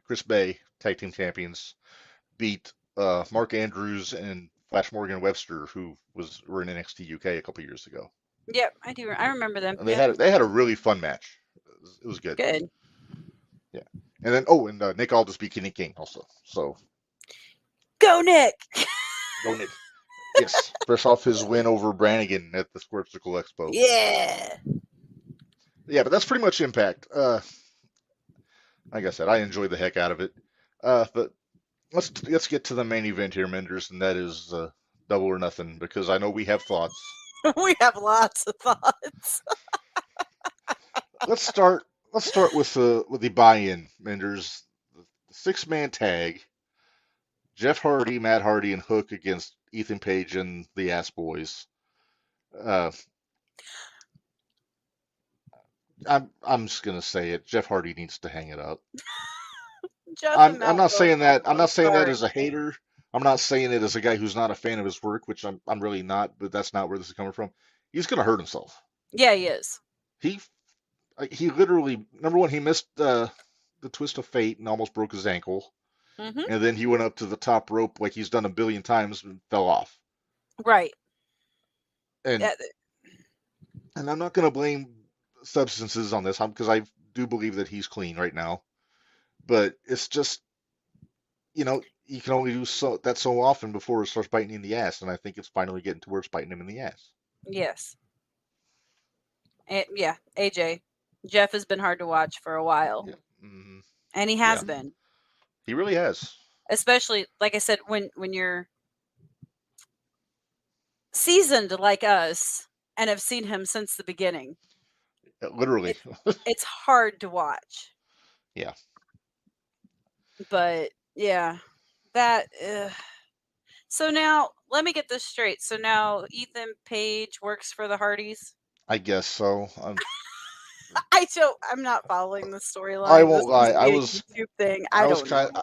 Chris Bay, tag team champions, beat Mark Andrews and Flash Morgan Webster, who were in NXT UK a couple years ago. Yep, I do. I remember them. And Yep. they had a really fun match. It was good. Good. Yeah. And then Nick Aldis beat Kenny King also. So Go Nick! Go Nick. Yes, fresh off his win over Brannigan at the Squirtsicle Expo. Yeah. Yeah, but that's pretty much Impact. Like I said, I enjoyed the heck out of it. But let's get to the main event here, Minderz, and that is Double or Nothing, because I know we have thoughts. We have lots of thoughts. Let's start. Let's start with the buy-in, Minderz. The six-man tag: Jeff Hardy, Matt Hardy, and Hook against Ethan Page and the Ass Boys. Uh, I'm just gonna say it. Jeff Hardy needs to hang it up. Jeff and I'm Matt not both. saying that. I'm I'm not saying that sorry. as a hater. I'm not saying it as a guy who's not a fan of his work, which I'm really not. But that's not where this is coming from. He's gonna hurt himself. Yeah, he is. He he literally, number one, he missed the twist of fate and almost broke his ankle, Mm-hmm. and then he went up to the top rope like he's done a billion times and fell off. Right. And Yeah, and I'm not gonna blame substances on this because I do believe that he's clean right now. But it's just, you can only do that so often before it starts biting you in the ass, and I think it's finally getting to where it's biting him in the ass. yes. Yeah, AJ. Jeff has been hard to watch for a while. Yeah. Mm-hmm. And he has Yeah, been. he really has. Especially, like I said, when you're seasoned like us and have seen him since the beginning, Literally. it's hard to watch. Yeah. But yeah, that. So now, let me get this straight. So now Ethan Page works for the Hardys. I guess so. I'm not following the I storyline. This won't lie. must be a YouTube thing. I don't know.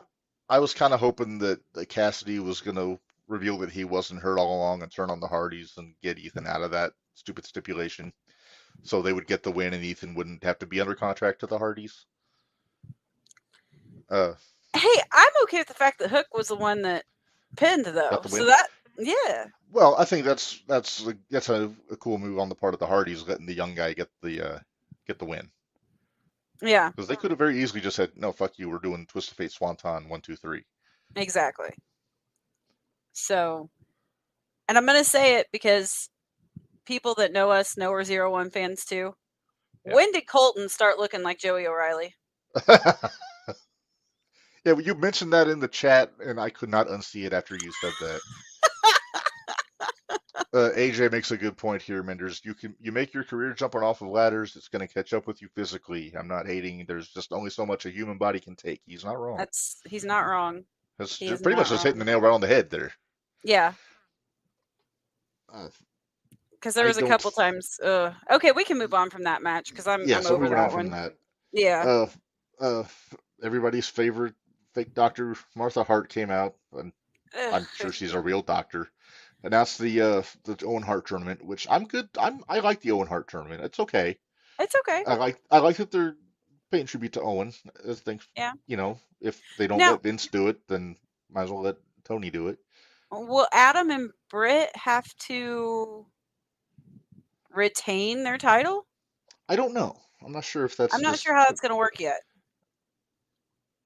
I was kind of hoping that Cassidy was gonna reveal that he wasn't hurt all along and turn on the Hardys and get Ethan out of that stupid stipulation, so they would get the win and Ethan wouldn't have to be under contract to the Hardys. Hey, I'm okay with the fact that Hook was the one that pinned, though. Got the win. So that, yeah. Well, I think that's a cool move on the part of the Hardys, letting the young guy get the win. Yeah. Because they could have very easily just said, "No, fuck you. We're doing Twist of Fate Swanton 1, 2, 3." Exactly. So, and I'm going to say it because people that know us know we're 0-1 fans too. Yeah. When did Colton start looking like Joey O'Reilly? Yeah, well, you mentioned that in the chat, and I could not unsee it after you said that. AJ makes a good point here, Minderz. You make your career jumping off of ladders. It's going to catch up with you physically. I'm not hating. There's just only so much a human body can take. He's not wrong. He's not wrong. That's pretty much just hitting the nail right on the head there. Yeah. Because there was a couple times. Okay, we can move on from that match because I'm over that one. From that. Yeah. Everybody's favorite fake doctor, Martha Hart, came out, and I'm sure she's a real doctor. Announced the Owen Hart tournament, which I'm good. I like the Owen Hart tournament. It's okay. It's okay. I like that they're paying tribute to Owen. I think, yeah. If they don't let Vince do it, then might as well let Tony do it. Will Adam and Britt have to retain their title? I don't know. I'm not sure if that's. I'm not sure how that's going to work yet.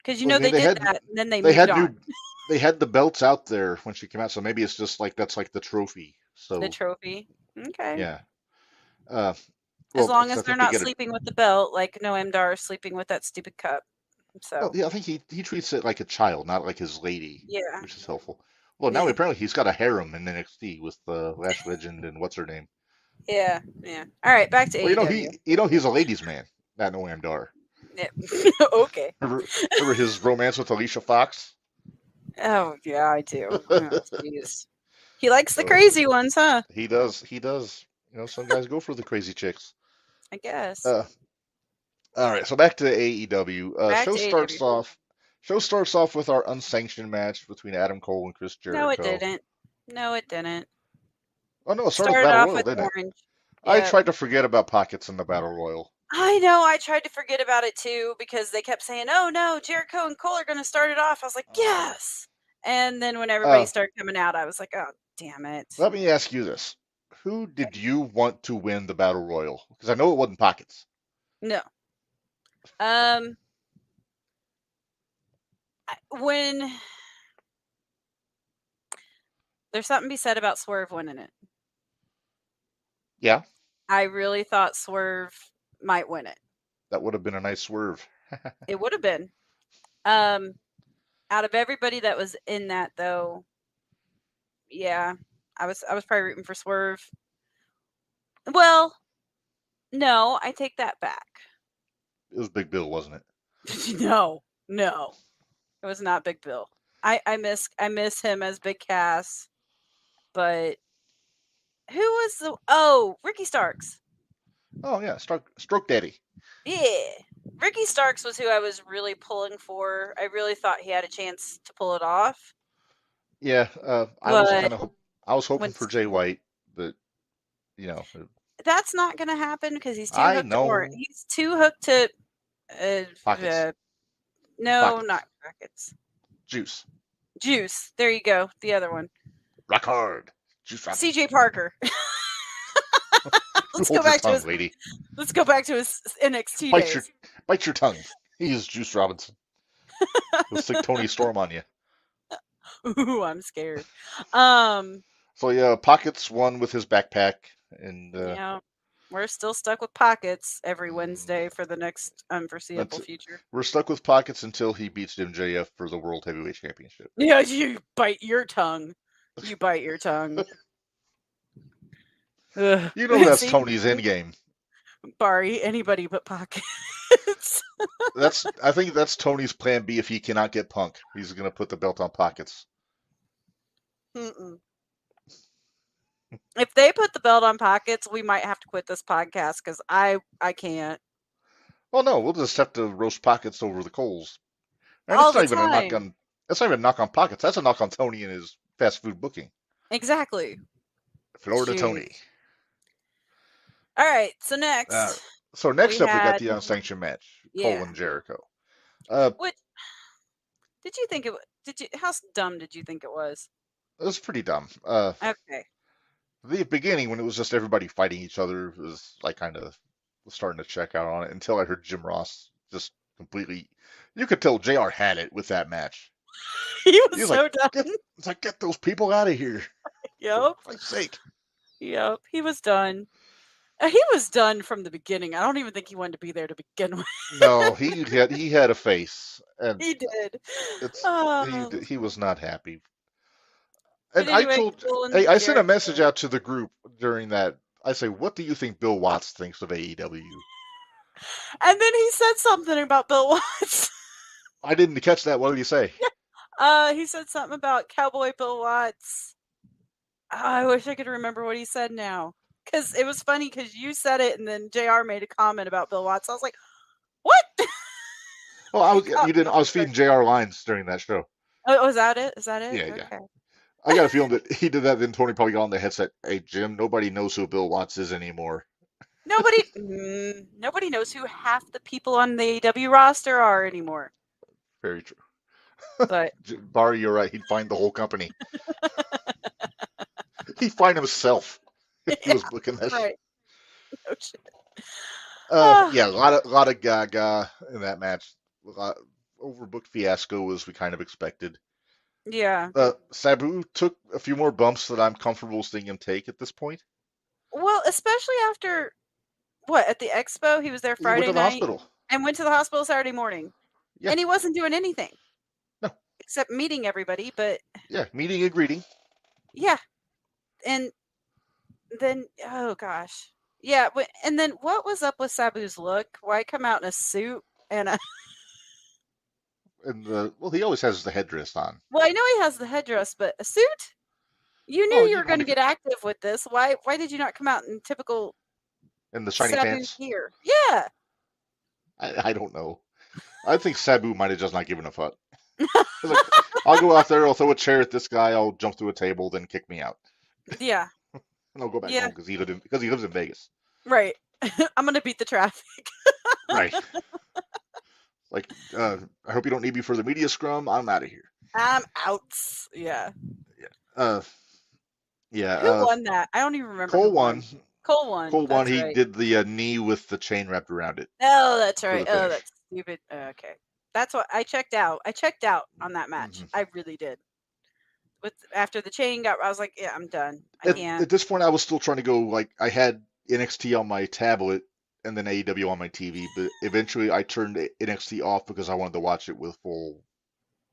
Because they did that, and then they moved on. They had the belts out there when she came out, so maybe it's just like that's like the trophy. So the trophy, okay. Yeah. As long as they're not sleeping with the belt, like Noam Dar sleeping with that stupid cup. So. Well, yeah, I think he treats it like a child, not like his lady. Yeah. Which is helpful. Well, now apparently he's got a harem in NXT with Lash Legend and what's her name. Yeah. All right, back to AEW. He's a ladies' man, not Noam Dar. Yeah. Okay. Remember his romance with Alicia Fox? Oh yeah, I do. Oh, he likes the crazy ones, huh? He does. Some guys go for the crazy chicks. I guess. All right, so back to AEW. Show starts off with our unsanctioned match between Adam Cole and Chris Jericho. No, it didn't. Oh no, it started with Battle Royal, didn't it? Yeah. I tried to forget about pockets in the Battle Royal. I know. I tried to forget about it too because they kept saying, "Oh no, Jericho and Cole are going to start it off." I was like, "Yes!" And then when everybody started coming out, I was like, "Oh, damn it!" Let me ask you this: who did you want to win the Battle Royal? Because I know it wasn't pockets. No. When There's something to be said about Swerve winning it. Yeah, I really thought Swerve might win it. that would have been a nice swerve. It would have been. Out of everybody that was in that, though, yeah, I was probably rooting for Swerve. Well, no, I take that back. It was Big Bill, wasn't it? No, it was not Big Bill. I miss him as Big Cass, but who was Ricky Starks? Oh yeah, Stroke Daddy. Yeah, Ricky Starks was who I was really pulling for. I really thought he had a chance to pull it off. Yeah, I was hoping when for Jay White, but you know, that's not going to happen because he's too I hooked to know He's too hooked to pockets, no, pockets, not pockets. juice, Juice. There you go. The other one. rock hard, juice. CJ Parker. Let's go back to his NXT days. Bite your tongue. He is Juice Robinson. He'll stick Tony Storm on you. Ooh, I'm scared. So yeah, Pockets won with his backpack, and yeah, we're still stuck with Pockets every Wednesday for the next unforeseeable future. We're stuck with Pockets until he beats MJF for the World Heavyweight Championship. Yeah, you bite your tongue. You bite your tongue. You know that's Tony's endgame. Barry, anybody but Pockets. I think that's Tony's plan B if he cannot get Punk. He's going to put the belt on Pockets. Mm-mm. If they put the belt on Pockets, we might have to quit this podcast because I can't. Well, no, we'll just have to roast Pockets over the coals. And all it's not the even time. a knock on. That's not even a knock on Pockets. That's a knock on Tony and his fast food booking. Exactly. Florida Tony. All right. So next. We got the unsanctioned match. Yeah. Cole and Jericho. What did you think it? How dumb did you think it was? It was pretty dumb. Okay. The beginning, when it was just everybody fighting each other, was like kind of starting to check out on it until I heard Jim Ross just completely. You could tell JR had it with that match. he was so like, done. It's like, get those people out of here. Yep. For fuck's sake. Yep. He was done. He was done from the beginning. I don't even think he wanted to be there to begin with. No, he had a face, and he did. He was not happy. And anyway, I sent a message out to the group during that. I say, what do you think Bill Watts thinks of AEW? And then he said something about Bill Watts. I didn't catch that. What did he say? He said something about Cowboy Bill Watts. I wish I could remember what he said now. Because it was funny because you said it and then JR made a comment about Bill Watts. I was like, what? Well, I was feeding JR lines during that show. Oh, is that it? Yeah, okay. Yeah. I got a feeling that he did that, then Tony probably got on the headset. Hey, Jim, nobody knows who Bill Watts is anymore. Nobody knows who half the people on the AEW roster are anymore. Very true. But Barry, you're right. He'd find the whole company. He'd find himself if he was booking that shit. No shit. Yeah, a lot of gaga in that match. Overbooked fiasco as we kind of expected. Yeah. Sabu took a few more bumps that I'm comfortable seeing him take at this point. Well, especially after at the expo, he was there Friday night. He went to the hospital. And went to the hospital Saturday morning. Yeah. And he wasn't doing anything. No. Except meeting everybody, but yeah, meeting and greeting. Yeah. And then oh gosh. Yeah, and then what was up with Sabu's look? Why come out in a suit and a And he always has the headdress on. Well, I know he has the headdress, but a suit? You knew you were going to get active with this. Why did you not come out in typical in the shiny pants gear? Yeah. I don't know. I think Sabu might have just not given a fuck. Like, I'll go out there, I'll throw a chair at this guy, I'll jump through a table, then kick me out. Yeah. And I'll go back home because he lives in Vegas. Right. I'm going to beat the traffic. Right. Like, I hope you don't need me for the media scrum. I'm out of here. I'm out. Yeah. Yeah. Who won that? I don't even remember. Cole won. Cole won. Cole won. He did the knee with the chain wrapped around it. Oh, that's right. Oh, that's stupid. Okay. That's what I checked out. I checked out on that match. Mm-hmm. I really did. after the chain got, I was like, yeah, I'm done. I At, can't. at this point, I was still trying to go, like, I had NXT on my tablet and then AEW on my TV, but eventually I turned NXT off because I wanted to watch it with the full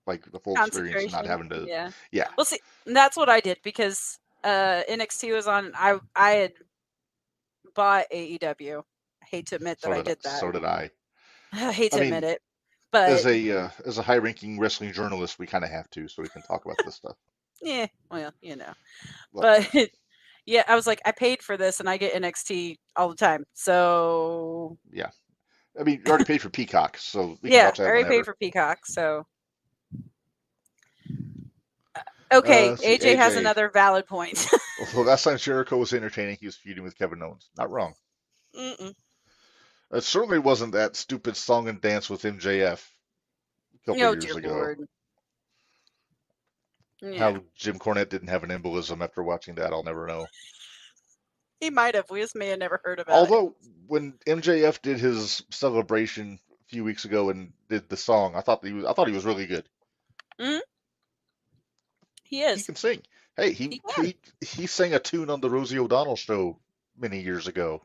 experience and not Concentration. having to, Yeah. yeah. Well, see, that's what I did because NXT was on. I had bought AEW. I hate to admit that I did that. So did I. I hate I to admit mean, it, but as a high-ranking wrestling journalist, we kind of have to, so we can talk about this stuff. yeah, well, But But yeah, I was like, I paid for this and I get NXT all the time. So yeah, I mean, you already paid for Peacock, so we can yeah, watch I that already paid whenever. for Peacock. So okay, Let's see, AJ has AJ. another valid point. Well, last time Jericho was entertaining, he was feuding with Kevin Owens. Not wrong. Mm-mm. It certainly wasn't that stupid song and dance with MJF a couple Oh years dear ago. lord. Yeah, How Jim Cornette didn't have an embolism after watching that, I'll never know. he might have. We just may have never heard about it. Although, when MJF did his celebration a few weeks ago and did the song, I thought he was really good. Mm, he He is. can sing. Hey, He can. he sang a tune on the Rosie O'Donnell show many years ago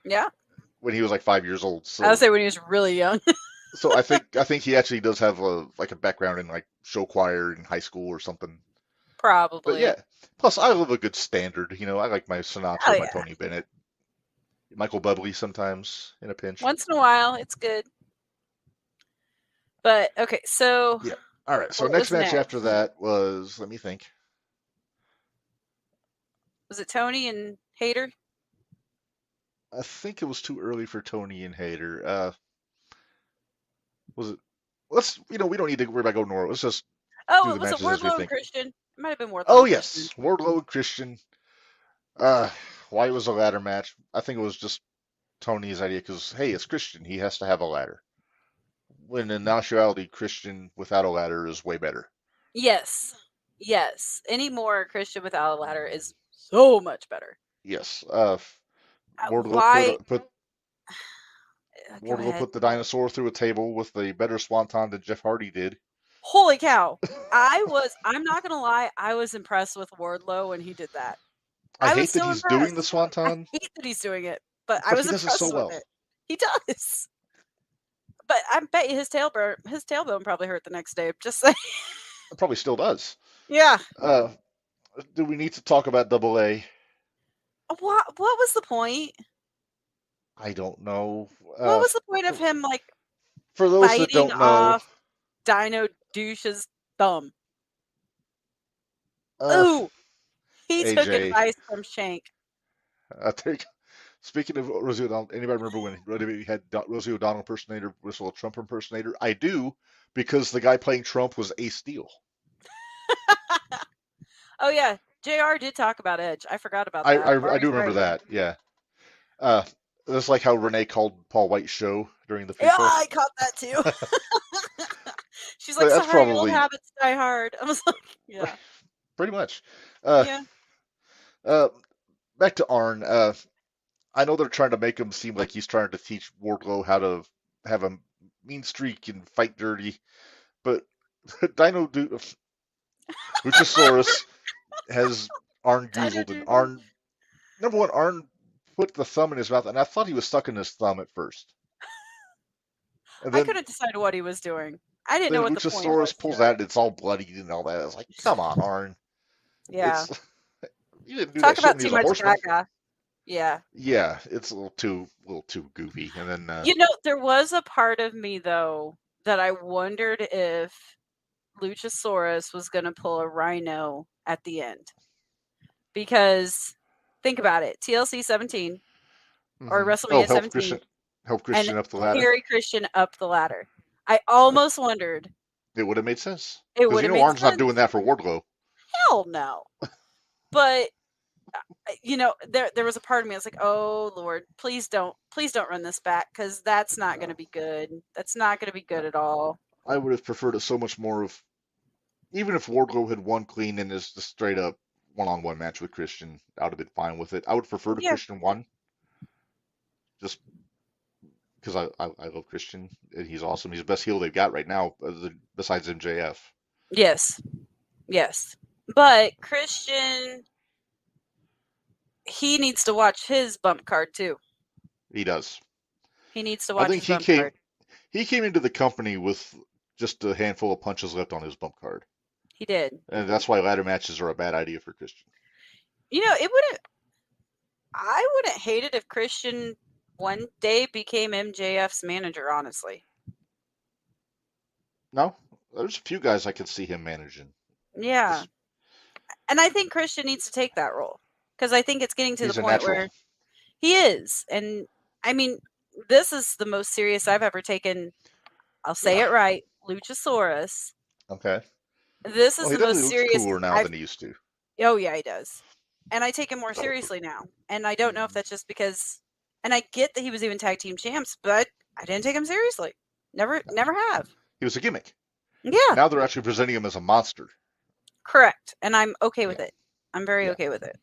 Yeah. when he was like 5 years old. I would say when he was really young. So I think he actually does have a background in like show choir in high school or something. But Probably. yeah, plus I love a good standard. You know, I like my Oh Sinatra, my yeah. Tony Bennett, Michael Bublé sometimes in a pinch. Once in a while, it's good. But okay, so Yeah. All right. So what next was match after next? that was, let me think. Was it Tony and Hater? I think it was too early for Tony and Hayter. Was it? We don't need to worry about going normal. Let's just do Oh, the was it matches as we Wardlow and think. Christian? It might have been Wardlow Oh and Christian. yes, Wardlow and Christian. Uh, why it was a ladder match? I think it was just Tony's idea because hey, it's Christian. He has to have a ladder. When in actuality, Christian without a ladder is way better. Yes. Yes. Any more Christian without a ladder is so much better. Yes. Wardlow Why? Go ahead. Put the dinosaur through a table with a better swanton than Jeff Hardy did. Holy cow. I'm not going to lie, I was impressed with Wardlow when he did that. I I was hate that so he's doing the impressed. I swanton, hate that he's doing it, but I but he was does it so impressed with well. it. He does. But I bet his tailbone probably hurt the next day. Just saying. It probably still does. Yeah. Uh, do we need to talk about Double A? What was the point? I don't know. What was the point of him like For those that biting don't know, off Dino Douche's thumb? uh, Ooh, he took AJ, advice from Shank. I think. Speaking of Rosie O'Donnell, anybody remember when WWE had Rosie O'Donnell impersonator whistle a Trump impersonator? I do, because the guy playing Trump was Ace Steel. Oh yeah, JR did talk about Edge. I forgot about that. I do Barney's remember right. that. Yeah. Uh, that's like how Renee called Paul White's show during the Yeah, pre-show. I caught that too. She's like, That's sorry, old probably habits die hard. I was like, yeah. pretty much. Uh, Yeah. uh, back to Arn. I know they're trying to make him seem like he's trying to teach Wardlow how to have a mean streak and fight dirty, but Luchasaurus has Arn goozled, and number one, Arn put the thumb in his mouth, and I thought he was sucking his thumb at first. And I then couldn't decide what he was doing. I didn't know what the point was Luchasaurus pulls here. out, and it's all bloody and all that. I was like, come on, Arn. Yeah. It's you didn't do Talk that shit about when he too was a much horseman. gaga. Yeah. Yeah, it's a little too goofy. And then There was a part of me though that I wondered if Luchasaurus was going to pull a Rhino at the end. Because think about it, TLC 17 or WrestleMania 17 help and Christian up the ladder. carry Christian up the ladder. I almost wondered. It would have made sense. It Because would have made Arn's sense. not doing that for Wardlow. Hell no. But there was a part of me I was like, oh Lord, please don't run this back because that's not going to be good. That's not going to be good at all. I would have preferred it so much more if, even if Wardlow had won clean and is just straight up one-on-one match with Christian, I would have been fine with it. I would prefer to Christian won, just because I love Christian. He's awesome. He's the best heel they've got right now, besides MJF. Yes. But Christian, he needs to watch his bump card too. He does. He needs to I watch think his bump card. he came into the company with just a handful of punches left on his bump card, He did. and that's why ladder matches are a bad idea for Christian. It wouldn't. I wouldn't hate it if Christian one day became MJF's manager. Honestly. No, there's a few guys I could see him managing. Yeah. And I think Christian needs to take that role because I think it's getting to He's the a point natural. where he is. And I mean, this is the most serious I've ever taken. I'll say it right, Luchasaurus. Okay. This is Well, he the most definitely looks serious cooler now I've. than he used to. Oh yeah, he does. And I take him more seriously now. And I don't know if that's just because. And I get that he was even tag team champs, but I didn't take him seriously. Never have. He was a gimmick. Yeah. Now they're actually presenting him as a monster. Correct. And I'm okay with it. I'm very okay with it.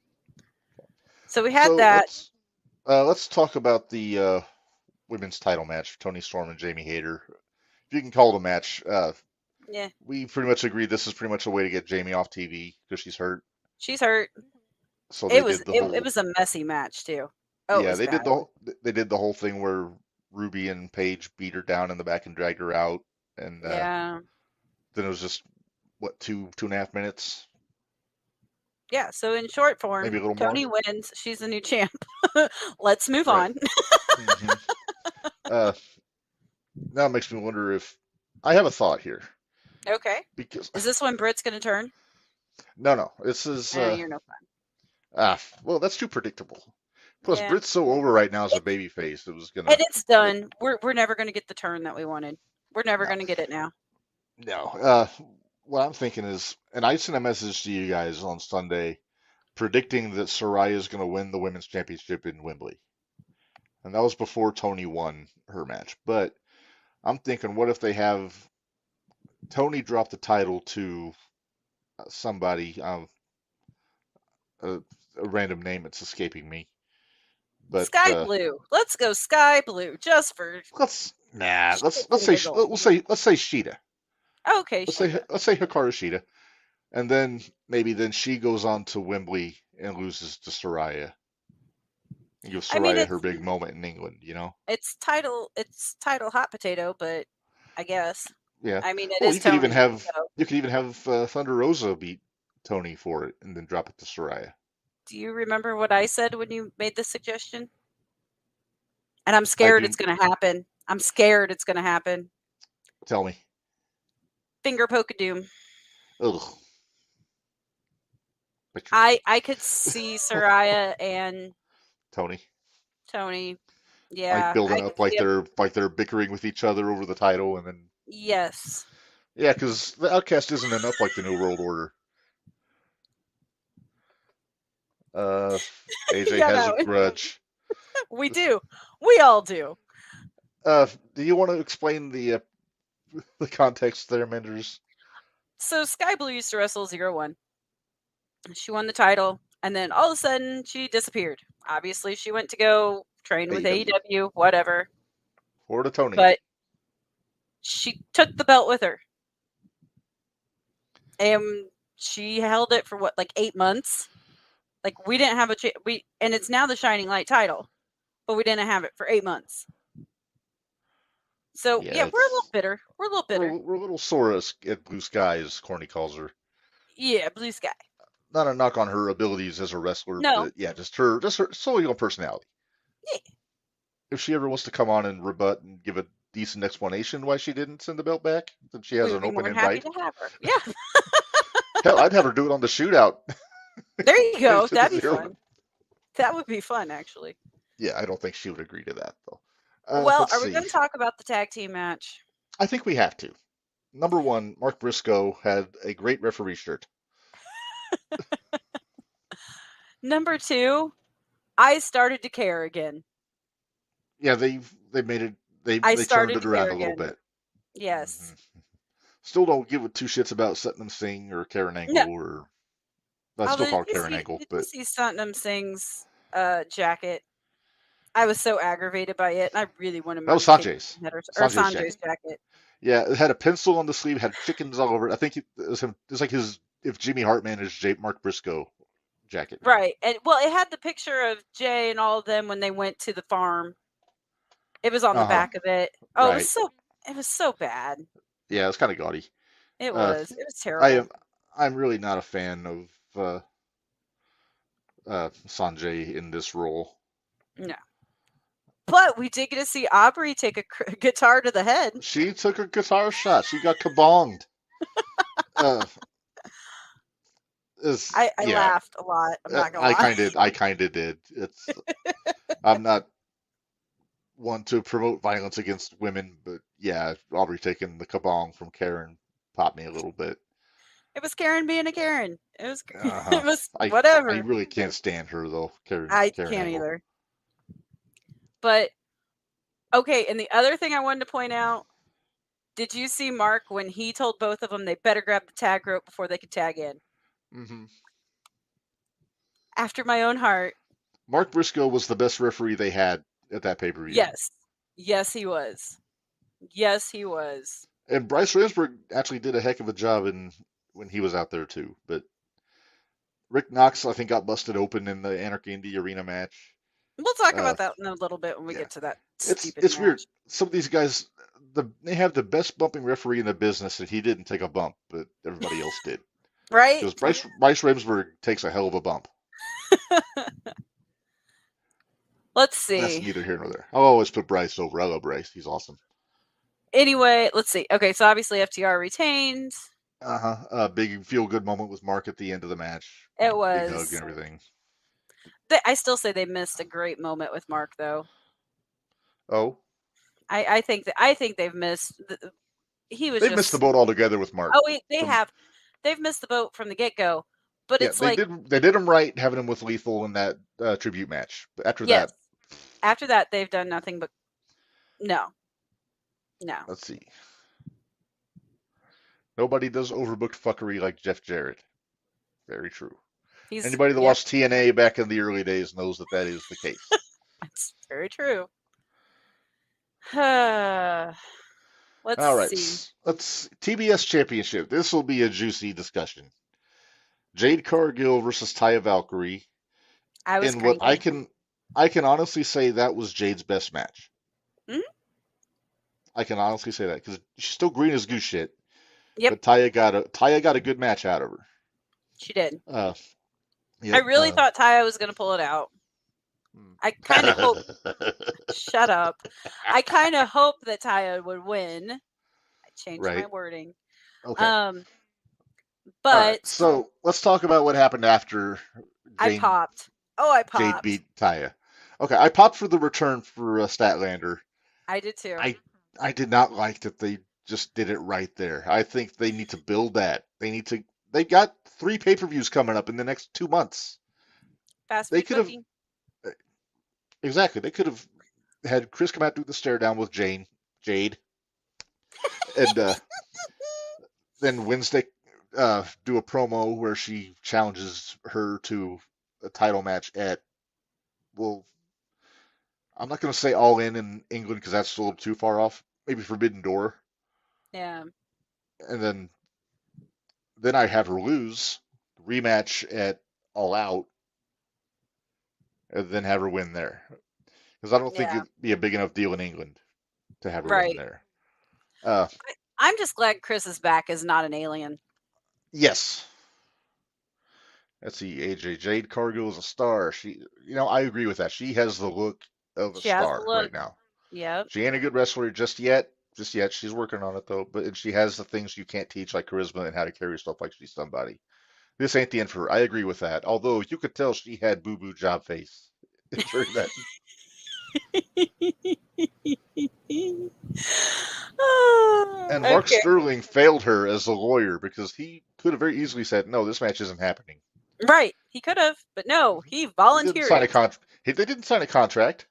So we had that. Let's talk about the women's title match, Toni Storm and Jamie Hayter. If you can call it a match, Yeah. we pretty much agree this is pretty much a way to get Jamie off TV because she's hurt. She's hurt. So it was a messy match too. Oh, yeah, they did the whole thing where Ruby and Paige beat her down in the back and dragged her out, and yeah. Then it was just what 2.5 minutes. Yeah, so in short form, maybe a little Toni more. wins. She's the new champ. Let's move Right. on. Now it makes me wonder if I have a thought here. Okay. Because is this when Britt's going to turn? No. This is. You're no fun. Well, that's too predictable. Plus, Britt's so over right now as a babyface. It was gonna. And it's done. We're never going to get the turn that we wanted. We're never going to get it now. No. What I'm thinking is, and I sent a message to you guys on Sunday, predicting that Saraya is going to win the women's championship in Wembley, and that was before Toni won her match. But I'm thinking, what if they have Toni drop the title to somebody, a random name that's escaping me. But Sky Blue. Let's go Sky Blue, just for. Let's say Sheeta. Okay, let's say Hikaru Shida, and then maybe she goes on to Wembley and loses to Saraya. And give Saraya her big moment in England, you know. It's title hot potato, but I guess. Yeah. I mean, it is. You could even have Thunder Rosa beat Toni for it, and then drop it to Saraya. Do you remember what I said when you made this suggestion? And I'm scared it's going to happen. I'm scared it's going to happen. Tell me. Finger poke of doom. Ugh. I could see Saraya and Toni. Yeah. Like building up like they're bickering with each other over the title, and then. Yes. Yeah, because the Outcast isn't enough like the New World Order. AJ has a grudge. We do. We all do. Do you want to explain the context there, Minderz? So Sky Blue used to wrestle 0-1. She won the title, and then all of a sudden she disappeared. Obviously, she went to go train with AEW, whatever. Or to Toni. But she took the belt with her. And she held it for what, like 8 months? Like, we didn't have and it's now the Shining Light title, but we didn't have it for 8 months. So, yeah, we're a little bitter. We're a little sore at Blue Sky, as Corny calls her. Yeah, Blue Sky. Not a knock on her abilities as a wrestler, but yeah, just her solely on personality. Yeah. If she ever wants to come on and rebut and give a decent explanation why she didn't send the belt back, then she has an open invite. Happy to have her. Yeah. Hell, I'd have her do it on the shootout. There you go. That'd be fun. That would be fun, actually. Yeah, I don't think she would agree to that, though. Well, are we going to talk about the tag team match? I think we have to. Number one, Mark Briscoe had a great referee shirt. Number two, I started to care again. Yeah, they made it. They turned it around a little bit. Yes. Mm-hmm. Still don't give it two shits about Satnam Singh or Karen Angle or. I still call it Karen Angle, but did you see Satnam Singh's jacket? I was so aggravated by it, and I really wanted. That was Sanjay's. Sanjay's jacket. Yeah, it had a pencil on the sleeve, had chickens all over it. I think it was like his if Jimmy Hart managed Mark Briscoe jacket. Right. And well, it had the picture of Jay and all of them when they went to the farm. It was on the back of it. Oh, Right. it was so bad. Yeah, it's kind of gaudy. It Uh, was. It was I terrible. am I'm really not a fan of Sanjay in this role. No. But we did get to see Aubrey take a guitar to the head. She took a guitar shot. She got kabonged. uh, I yeah, laughed a lot. I'm not gonna lie. I kind of did. I'm not one to promote violence against women, but yeah, Aubrey taking the kabong from Karen popped me a little bit. It was Karen being a Karen. It was Uh-huh. it was I whatever. really can't stand her though, I Karen can't Angle. either. But okay, and the other thing I wanted to point out, did you see Mark when he told both of them they better grab the tag rope before they could tag in? Mm-hmm. After my own heart. Mark Briscoe was the best referee they had at that pay-per-view. Yes. Yes, he was. Yes, he was. And Bryce Ramsberg actually did a heck of a job when he was out there too. But Rick Knox, I think, got busted open in the Anarchy in the Arena match. We'll talk about that in a little bit when we get to that stupid it's match. weird. Some of these guys, they have the best bumping referee in the business, and he didn't take a bump, but everybody else did. Right? Because Bryce Ramsberg takes a hell of a bump. Let's see. That's neither here nor there. I'll always put Bryce over. I love Bryce. He's awesome. Anyway, let's see. Okay, so obviously FTR retained. A big feel good moment with Mark at the end of the match. It was. Big hug and everything. I still say they missed a great moment with Mark, though. Oh. I think they've missed. They've missed the boat altogether with Mark. Oh, they have. They've missed the boat from the get go. But it's they did him right having him with Lethal in that tribute match. But after that, they've done nothing but no. Let's see. Nobody does overbooked fuckery like Jeff Jarrett. Very true. Anybody that watched TNA back in the early days knows that is the case. That's very true. Let's see. Let's TBS Championship. This will be a juicy discussion. Jade Cargill versus Taya Valkyrie. What I can honestly say that was Jade's best match. Mm-hmm. I can honestly say that because she's still green as goose shit. Yep. But Taya got a good match out of her. She did. Yep, I really thought Taya was going to pull it out. I kind of hope. Shut up. I kind of hope that Taya would win. I changed my wording. Okay. But right, so let's talk about what happened after I popped. Oh, I popped. Jade beat Taya. Okay, I popped for the return for Statlander. I did too. I did not like that they just did it right there. I think they need to build that. They got 3 pay-per-views coming up in the next 2 months. They could have exactly. They could have had Chris come out do the stare down with Jade, and then Wednesday do a promo where she challenges her to a title match at, well, I'm not going to say All In England because that's a little too far off. Maybe Forbidden Door. Yeah. And then I have her lose, rematch at All Out, and then have her win there. Because I don't think it'd be a big enough deal in England to have her win there. I'm just glad Chris is back as not an alien. Yes. Let's see, AJ. Jade Cargill is a star. I agree with that. She has the look of a star right now. Yep. She ain't a good wrestler just yet. She's working on it though. But she has the things you can't teach, like charisma and how to carry stuff like she's somebody. This ain't the end for her. I agree with that. Although you could tell she had boo-boo job face during that. And Mark Sterling failed her as a lawyer because he could have very easily said, no, this match isn't happening. Right. He could have, but no, he volunteered. They didn't sign a contract.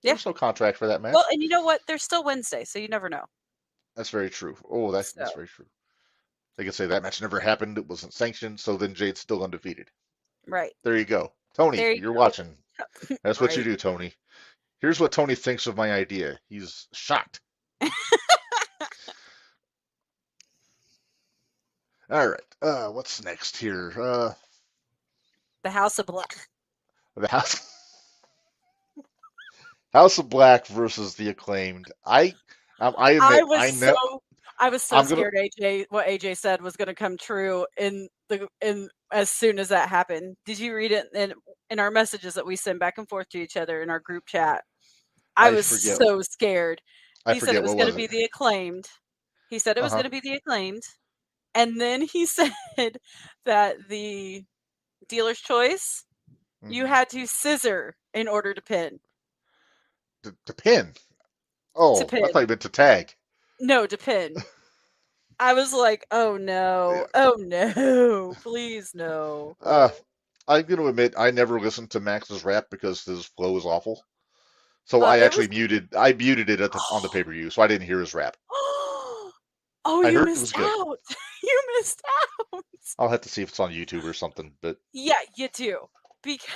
Yeah. There's no contract for that match. Well, and you know what? There's still Wednesday, so you never know. That's very true. Oh, that's very true. They could say that match never happened. It wasn't sanctioned, so then Jade's still undefeated. Right. There you go. Tony, you're watching. That's what you do, Tony. Here's what Tony thinks of my idea. He's shocked. All right. What's next here? The House of Black. The House of Black versus the Acclaimed. I I admit, was I was so I'm gonna. scared what AJ said was going to come true in as soon as that happened. Did you read it in our messages that we send back and forth to each other in our group chat? I I was forget. so scared. I He said it forget was what going to was be it. the Acclaimed. He said it Uh was huh. going to be the Acclaimed. And then he said that the dealer's choice, you Hmm. had to scissor in order to pin. To pin. To Oh, I thought pin. you meant to tag. No, to pin. I was like, "Oh Yeah. no. Oh no. Please no." Uh, I'm gonna admit I never listened to Max's rap because his flow is awful. So I It actually was muted it on the pay-per-view, so I didn't hear his rap. Oh, I you heard it was missed good. out. You missed out. I'll have to see if it's on YouTube or something. But Yeah, you do. Because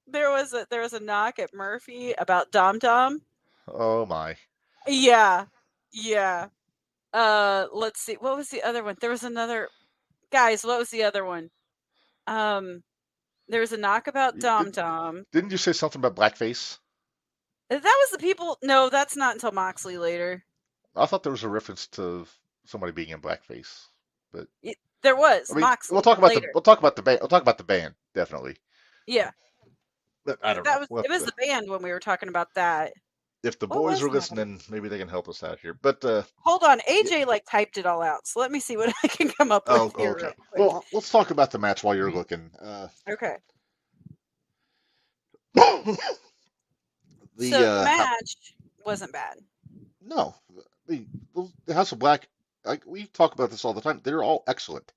there was a knock at Murphy about Dom Dom. oh my, Yeah. Yeah. Let's see. What was the other one? There was another guys, what was the other one? Um, there was a knock about Dom Dom. didn't you say something about blackface? That was the people. No, that's not until Moxley later. I thought there was a reference to somebody being in blackface. But There I was mean, Moxley later. we'll talk about the band. We'll talk about the band definitely. Yeah, But I don't know. that was it. Was the band when we were talking about that? If the What boys was are that? listening, maybe they can help us out here. But Hold on, yeah. AJ like typed it all out. So let me see what I can come up with Oh, here real okay. quick. Well, let's talk about the match while you're looking. Okay. the So the match wasn't bad. no, the, the House of Black. Like we talk about this all the time. They're all excellent.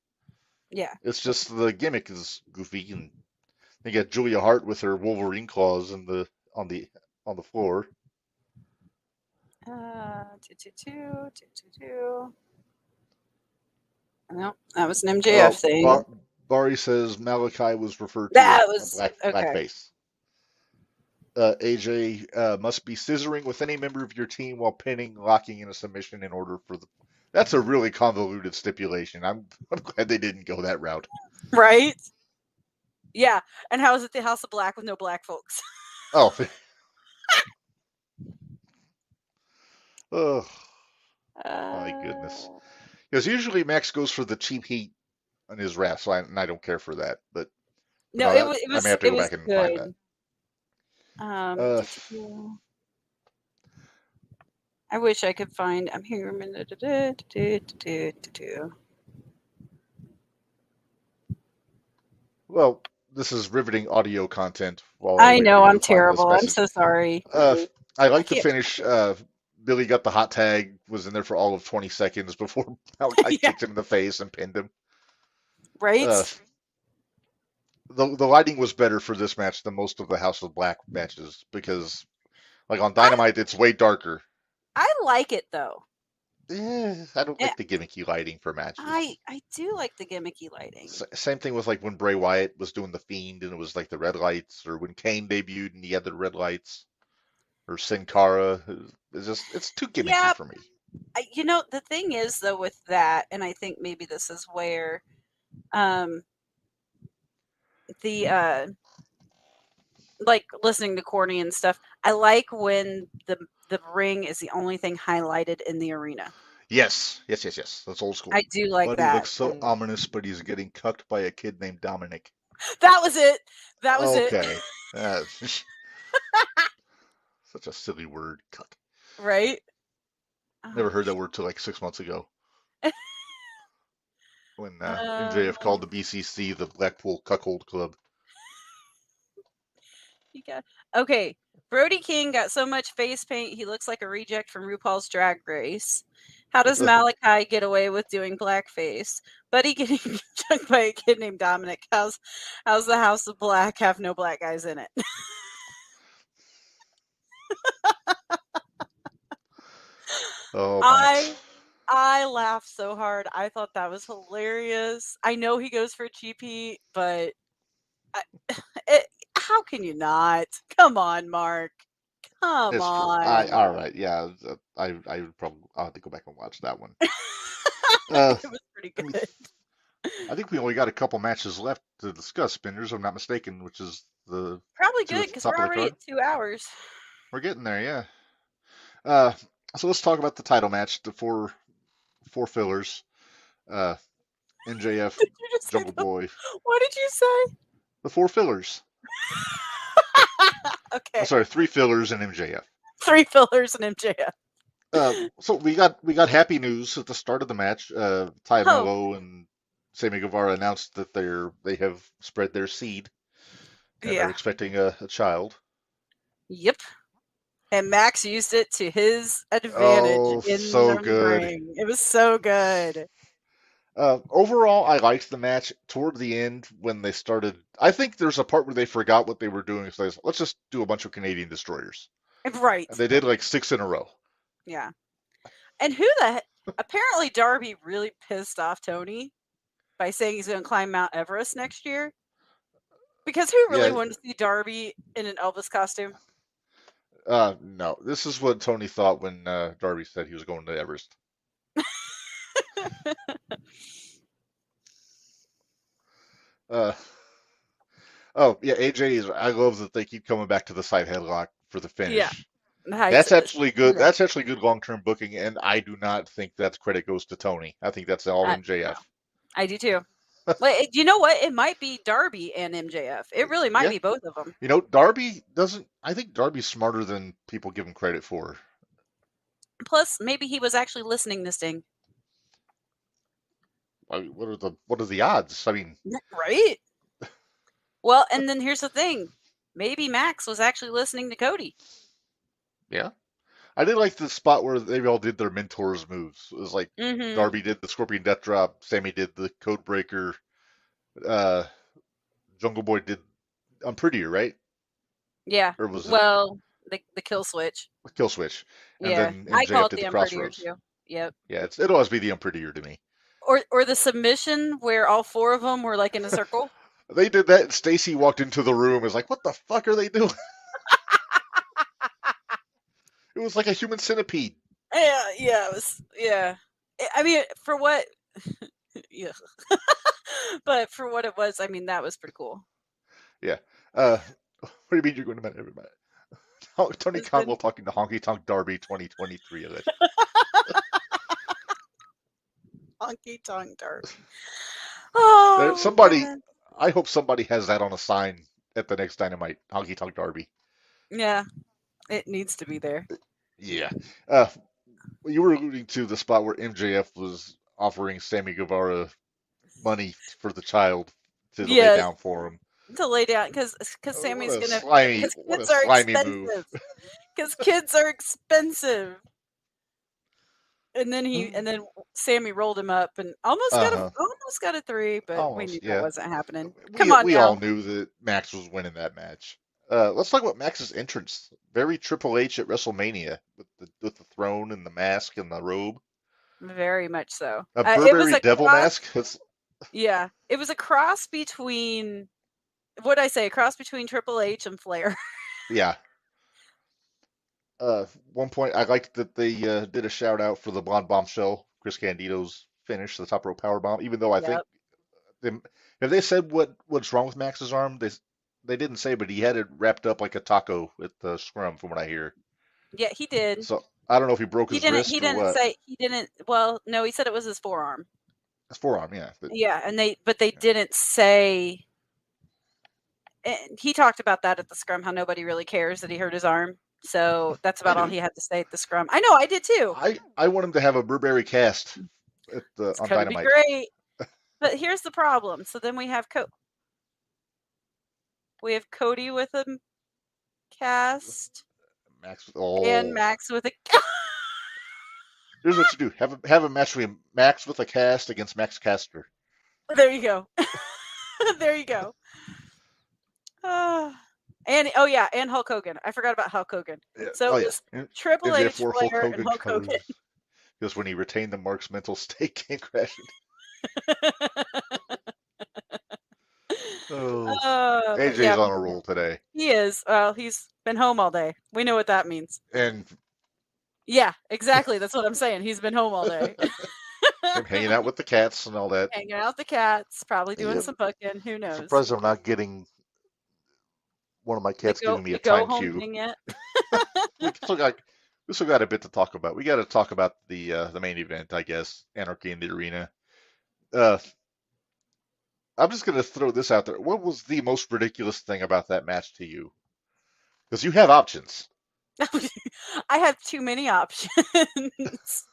Yeah. It's just the gimmick is goofy, and they got Julia Hart with her Wolverine claws in the on the on the floor. 222. No, that was an MJF Oh, thing. Bari says Malachi was referred to as That a was okay. blackface. AJ must be scissoring with any member of your team while pinning, locking in a submission in order for the. That's a really convoluted stipulation. I'm glad they didn't go that route. Right? Yeah. And how is it the House of Black with no black folks? Oh, oh my goodness. Because usually Max goes for the cheap heat on his rap, and I don't care for that. But No, no, it was it I may was have to it go was back and find that. good. Uh, I wish I could find. I'm here. well, this is riveting audio content while I I wait for know you I'm to find this terrible. I'm message. so sorry. I I like to can't. finish. Billy got the hot tag, was in there for all of 20 seconds before Malachi Yeah. kicked him in the face and pinned him. Right. Uh, the lighting was better for this match than most of the House of Black matches because, like on I Dynamite, it's way darker. I like it though. I don't Eh, like the gimmicky lighting for matches. I do like the gimmicky lighting. Same thing with like when Bray Wyatt was doing the Fiend and it was like the red lights, or when Kane debuted and he had the red lights, or Sin Cara. It's too gimmicky Yeah. for me. The thing is though with that, and I think maybe this is where um the like listening to Corny and stuff. I like when the ring is the only thing highlighted in the arena. Yes, yes, yes, yes. That's old school. I do like Buddy that. looks so ominous, but he's getting cucked by a kid named Dominic. That was it. That was it. Okay. Such a silly word. Cuck. Right? Never Oh, heard that word till like 6 months ago when uh, MJF called the BCC the Blackpool Cuckold Club. okay. Brody King got so much face paint he looks like a reject from RuPaul's Drag Race. How does Malachi get away with doing blackface? Buddy getting chucked by a kid named Dominic. How's the House of Black have no black guys in it? Oh, Max. I laughed so hard. I thought that was hilarious. I know he goes for cheap heat, but how can you not? Come on, Mark. Come It's true. on. All right, yeah. I would probably I'll have to go back and watch that one. Uh, It was pretty I mean, good. only got a couple matches left to discuss, Minderz, if I'm not mistaken, which is the Probably two good at the because top we're of the already card. at 2 hours. We're getting there, yeah. Uh, so let's talk about the title match, the four fillers. Uh, MJF, Did you just say Jungle Boy, what did you say? the four fillers. I'm Okay, sorry, three fillers and MJF. 3 fillers and MJF. So we got happy news at the start of the match. Ty Oh, Mello and Sammy Guevara announced that they have spread their seed and are yeah. expecting a child. Yep. And Max used it to his advantage Oh, in so the good. ring. It was so good. Overall, I liked the match. Toward the end, when they started, I think there's a part where they forgot what they were doing. So they said, let's just do a bunch of Canadian destroyers, Right. and they did like 6 in a row. Yeah. And who the apparently Darby really pissed off Tony by saying he's going to climb Mount Everest next year. Because who really Yeah, wanted to see Darby in an Elvis costume? no, this is what Tony thought when Darby said he was going to Everest. Uh, oh yeah, AJ is. I love that they keep coming back to the side headlock for the Yeah. finish. Nice. That's actually good. Yeah. That's actually good long-term booking, and I do not think that credit goes to Tony. I think that's all No, MJF. I do too. Like, you know what? It might be Darby and MJF. It really might Yeah, be both of them. you know, Darby doesn't. I think Darby's smarter than people give him credit for. Plus, maybe he was actually listening to Sting. I mean, what are the odds? I mean, Right? Well, and then here's the thing. Maybe Max was actually listening to Cody. yeah. I did like the spot where they all did their mentors moves. It was like Mm-hmm. Darby did the Scorpion Death Drop, Sammy did the Code Breaker, uh, Jungle Boy did I'm Prettier, right? Yeah. Or was it Well, the kill switch. Kill Switch? And Yeah. then I MJF call it did the the Unprettier Crossroads. too. Yep. Yeah, it'll always be the Unprettier to me. Or the submission where all 4 of them were like in a circle. They did that, and Stacy walked into the room. Was like, "What the fuck are they doing?" It was like a human centipede. Yeah, it was. Yeah. I mean, for what? Yeah. But for what it was, I mean, that was pretty cool. Yeah. What do you mean you're going to everybody? Tony It's Conwell been talking to Honky Tonk Darby 2023 allegedly. honky tonk Darby. Oh Somebody, man. I hope somebody has that on a sign at the next Dynamite. Honky Tonk Darby. Yeah, it needs to be there. Yeah. You were alluding to the spot where MJF was offering Sammy Guevara money for the child to lay Yeah, down for him. to lay down because Sammy's What a gonna slimy, because what a kids are slimy move. expensive. Because kids are expensive. And then Sammy rolled him up and almost got a 3, but we knew Almost, that yeah. wasn't happening. Come on We now. all knew that Max was winning that match. Let's talk about Max's entrance. Very Triple H at WrestleMania with the throne and the mask and the robe. Very much so. A It was Burberry a devil cross, mask. yeah. It was a cross between what'd I say? A cross between Triple H and Flair. Yeah. One point I liked that they did a shout out for the Blonde Bombshell, Chris Candido's finish, the top rope power bomb. Even though I think Yep. have they said what's wrong with Max's arm? They didn't say, but he had it wrapped up like a taco at the scrum, from what I hear. Yeah, he did. So I don't know if he broke his wrist He or didn't what. say he didn't well, no, he said it was his forearm. His forearm, yeah. Yeah, and they didn't say and he talked about that at the scrum, how nobody really cares that he hurt his arm. So that's about all he had to say at the scrum. I know, I did too. I want him to have a Burberry cast It's on gonna be Dynamite. great. But here's the problem. So then we have Cody with a cast Max, and Max with a Here's what you do: have a match between Max with a cast against Max Caster. There you go. There you go. And and Hulk Hogan. I forgot about Hulk Hogan. Yeah. So it was Triple H, Flair, and Hulk Hogan. Because when he retained the Mark's mental state, came crashing. AJ's on a roll today. He is. Well, he's been home all day. We know what that means. And yeah, exactly. That's what I'm saying. He's been home all day. Him hanging out with the cats and all that. Hanging out with the cats, probably doing Yep. some booking. Who knows? Surprised I'm not getting one of my The cats go giving me the a go time home cue. thing yet? We still got we still got a bit to talk about. We got to talk about the main event, I guess, Anarchy in the Arena. Uh, I'm just gonna throw this out there. What was the most ridiculous thing about that match to you? Because you have options. I have too many options.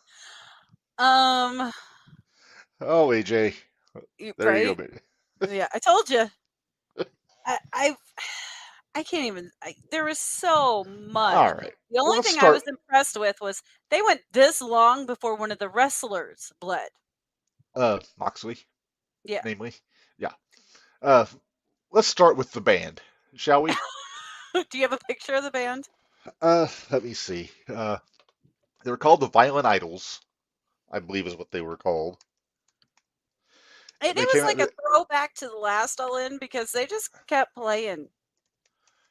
um, Oh, AJ, there you go, right? baby. Yeah, I told you. I I can't even. There was so much. All right. The Well, only let's thing I start. was impressed with was they went this long before one of the wrestlers bled. Moxley, Yeah. namely. Yeah. Uh, let's start with the band, shall we? Do you have a picture of the band? Let me see. They were called the Violent Idols, I believe is what they were called. And it They was came out. like a throwback to the last All In because they just kept playing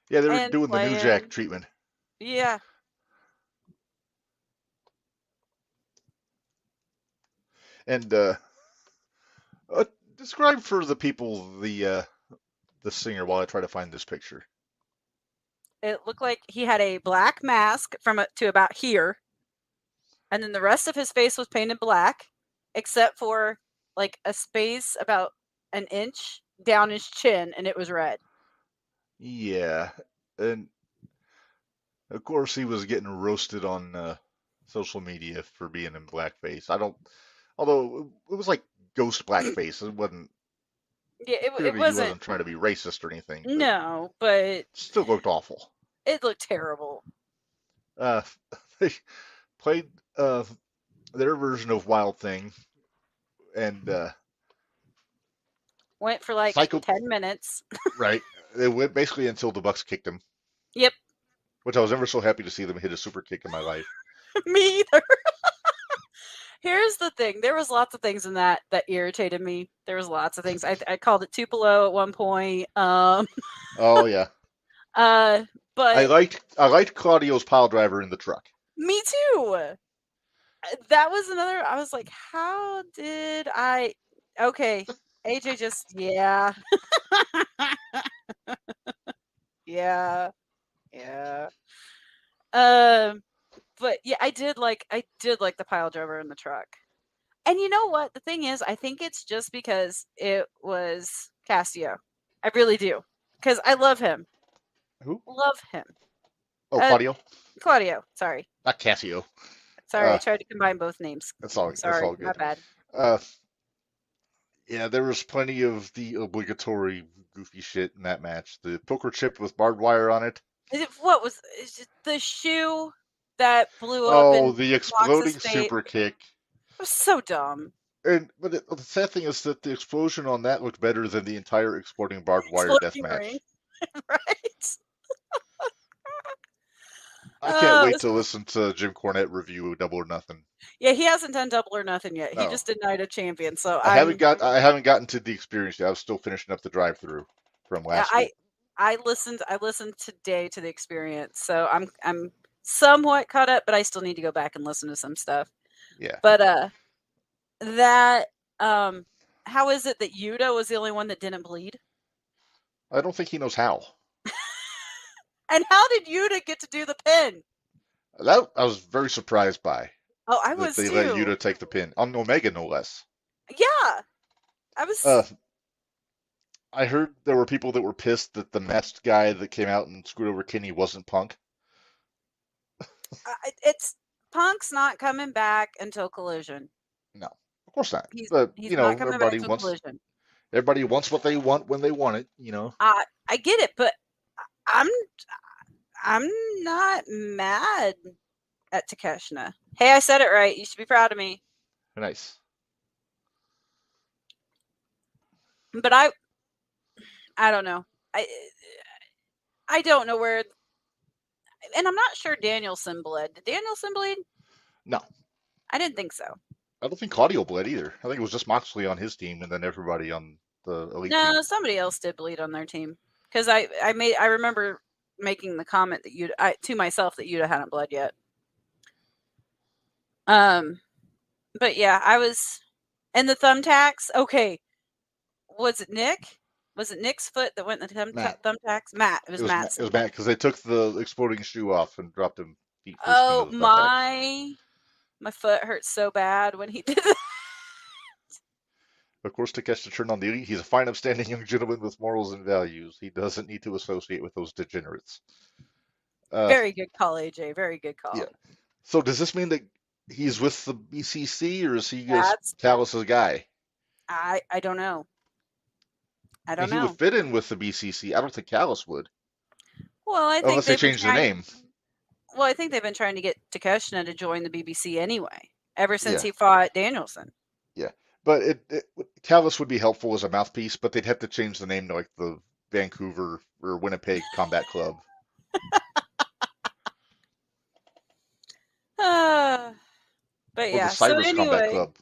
Yeah, they were and doing the New Jack playing. treatment. Yeah. And uh, describe for the people the singer while I try to find this picture. It looked like he had a black mask to about here, and then the rest of his face was painted black, except for like a space about an inch down his chin, and it was red. Yeah, and of course he was getting roasted on social media for being in blackface. I don't, although it was like ghost blackface. It wasn't Yeah, it clearly he wasn't. wasn't trying to be racist or anything, but No, but still looked awful. it looked terrible. Uh, they played their version of Wild Thing, and Went for like Psycho. 10 minutes. Right, it went basically until the Bucks kicked him, Yep, which I was ever so happy to see them hit a super kick in my life. me either. Here's the thing. There was lots of things in that irritated me. There was lots of things. I called it Tupelo at one point. Oh yeah, Uh, but I liked Claudio's pile driver in the truck. me too. That was another. I was like, how did I? Okay, AJ just yeah, yeah, yeah. Um, but yeah, I did like the pile driver in the truck. And you know what? The thing is, I think it's just because it was Cassio. I really do. Because I love him. Who? Love him. Oh, Uh, Claudio, Claudio. Sorry. not Cassio. Sorry. I Uh, tried to combine both names. that's Sorry. all My good. bad. Uh, yeah, there was plenty of the obligatory goofy shit in that match. The poker chip with barbed wire on it. What was is it the shoe that blew up Oh, in the Mox's exploding face? super kick. It was so dumb. The sad thing is that the explosion on that looked better than the entire exploding barbed wire death Exploding ring. match. Right? I can't It wait was to listen to Jim Cornette review Double or Nothing. Yeah, he hasn't done Double or Nothing yet. He No, just did Night of Champions. So I haven't gotten to the experience yet. I was still finishing up the drive through from last I week. I listened today to the experience. So I'm somewhat caught up, but I still need to go back and listen to some stuff. Yeah, But that how is it that Yuta was the only one that didn't bleed? I don't think he knows how. And how did Yuta get to do the pin? That I was very surprised by Oh, I that was they let too. Yuta take the pin on Omega, no less. Yeah. I Uh, was I heard there were people that were pissed that the masked guy that came out and screwed over Kenny wasn't Punk. it's Punk's not coming back until Collision. No, of course not. He's But he's not coming back until Collision. everybody wants what they want when they want it. You know. I get it, but I'm I'm not mad at Takeshna. Hey, I said it right. You should be proud of me. Nice. But I don't know. I don't know where, and I'm not sure Danielson bled. Did Danielson bleed? No, I didn't think so. I don't think Claudio bled either. I think it was just Moxley on his team and then everybody on the elite team. No, somebody else did bleed on their team because I remember making the comment that to myself that Yuta hadn't bled yet. But yeah, I was And the thumbtacks. Okay, was it Nick? Was it Nick's foot that went in the Matt. thumbtacks? Matt. It It was was Matt. Matt's. It was Matt because they took the exploding shoe off and dropped him feet first into Oh the thumbtacks. my foot hurt so bad when he did that. Of course, to catch the turn on the elite, he's a fine, upstanding young gentleman with morals and values. He doesn't need to associate with those degenerates. Uh, Very good call, AJ. Very good yeah. call. So does this mean that he's with the BCC, or is he just That's Callis' guy? I don't know. I I mean, don't he would know. fit in with the BCC. I don't think Callis would, Well, I think unless they they've been change the trying. name. Well, I think they've been trying to get Takeshita to join the BBC anyway, ever since Yeah, he fought Danielson. yeah. But Callis would be helpful as a mouthpiece, but they'd have to change the name to like the Vancouver or Winnipeg Combat Club. But Or the yeah. So Cyrus Combat anyway, Club.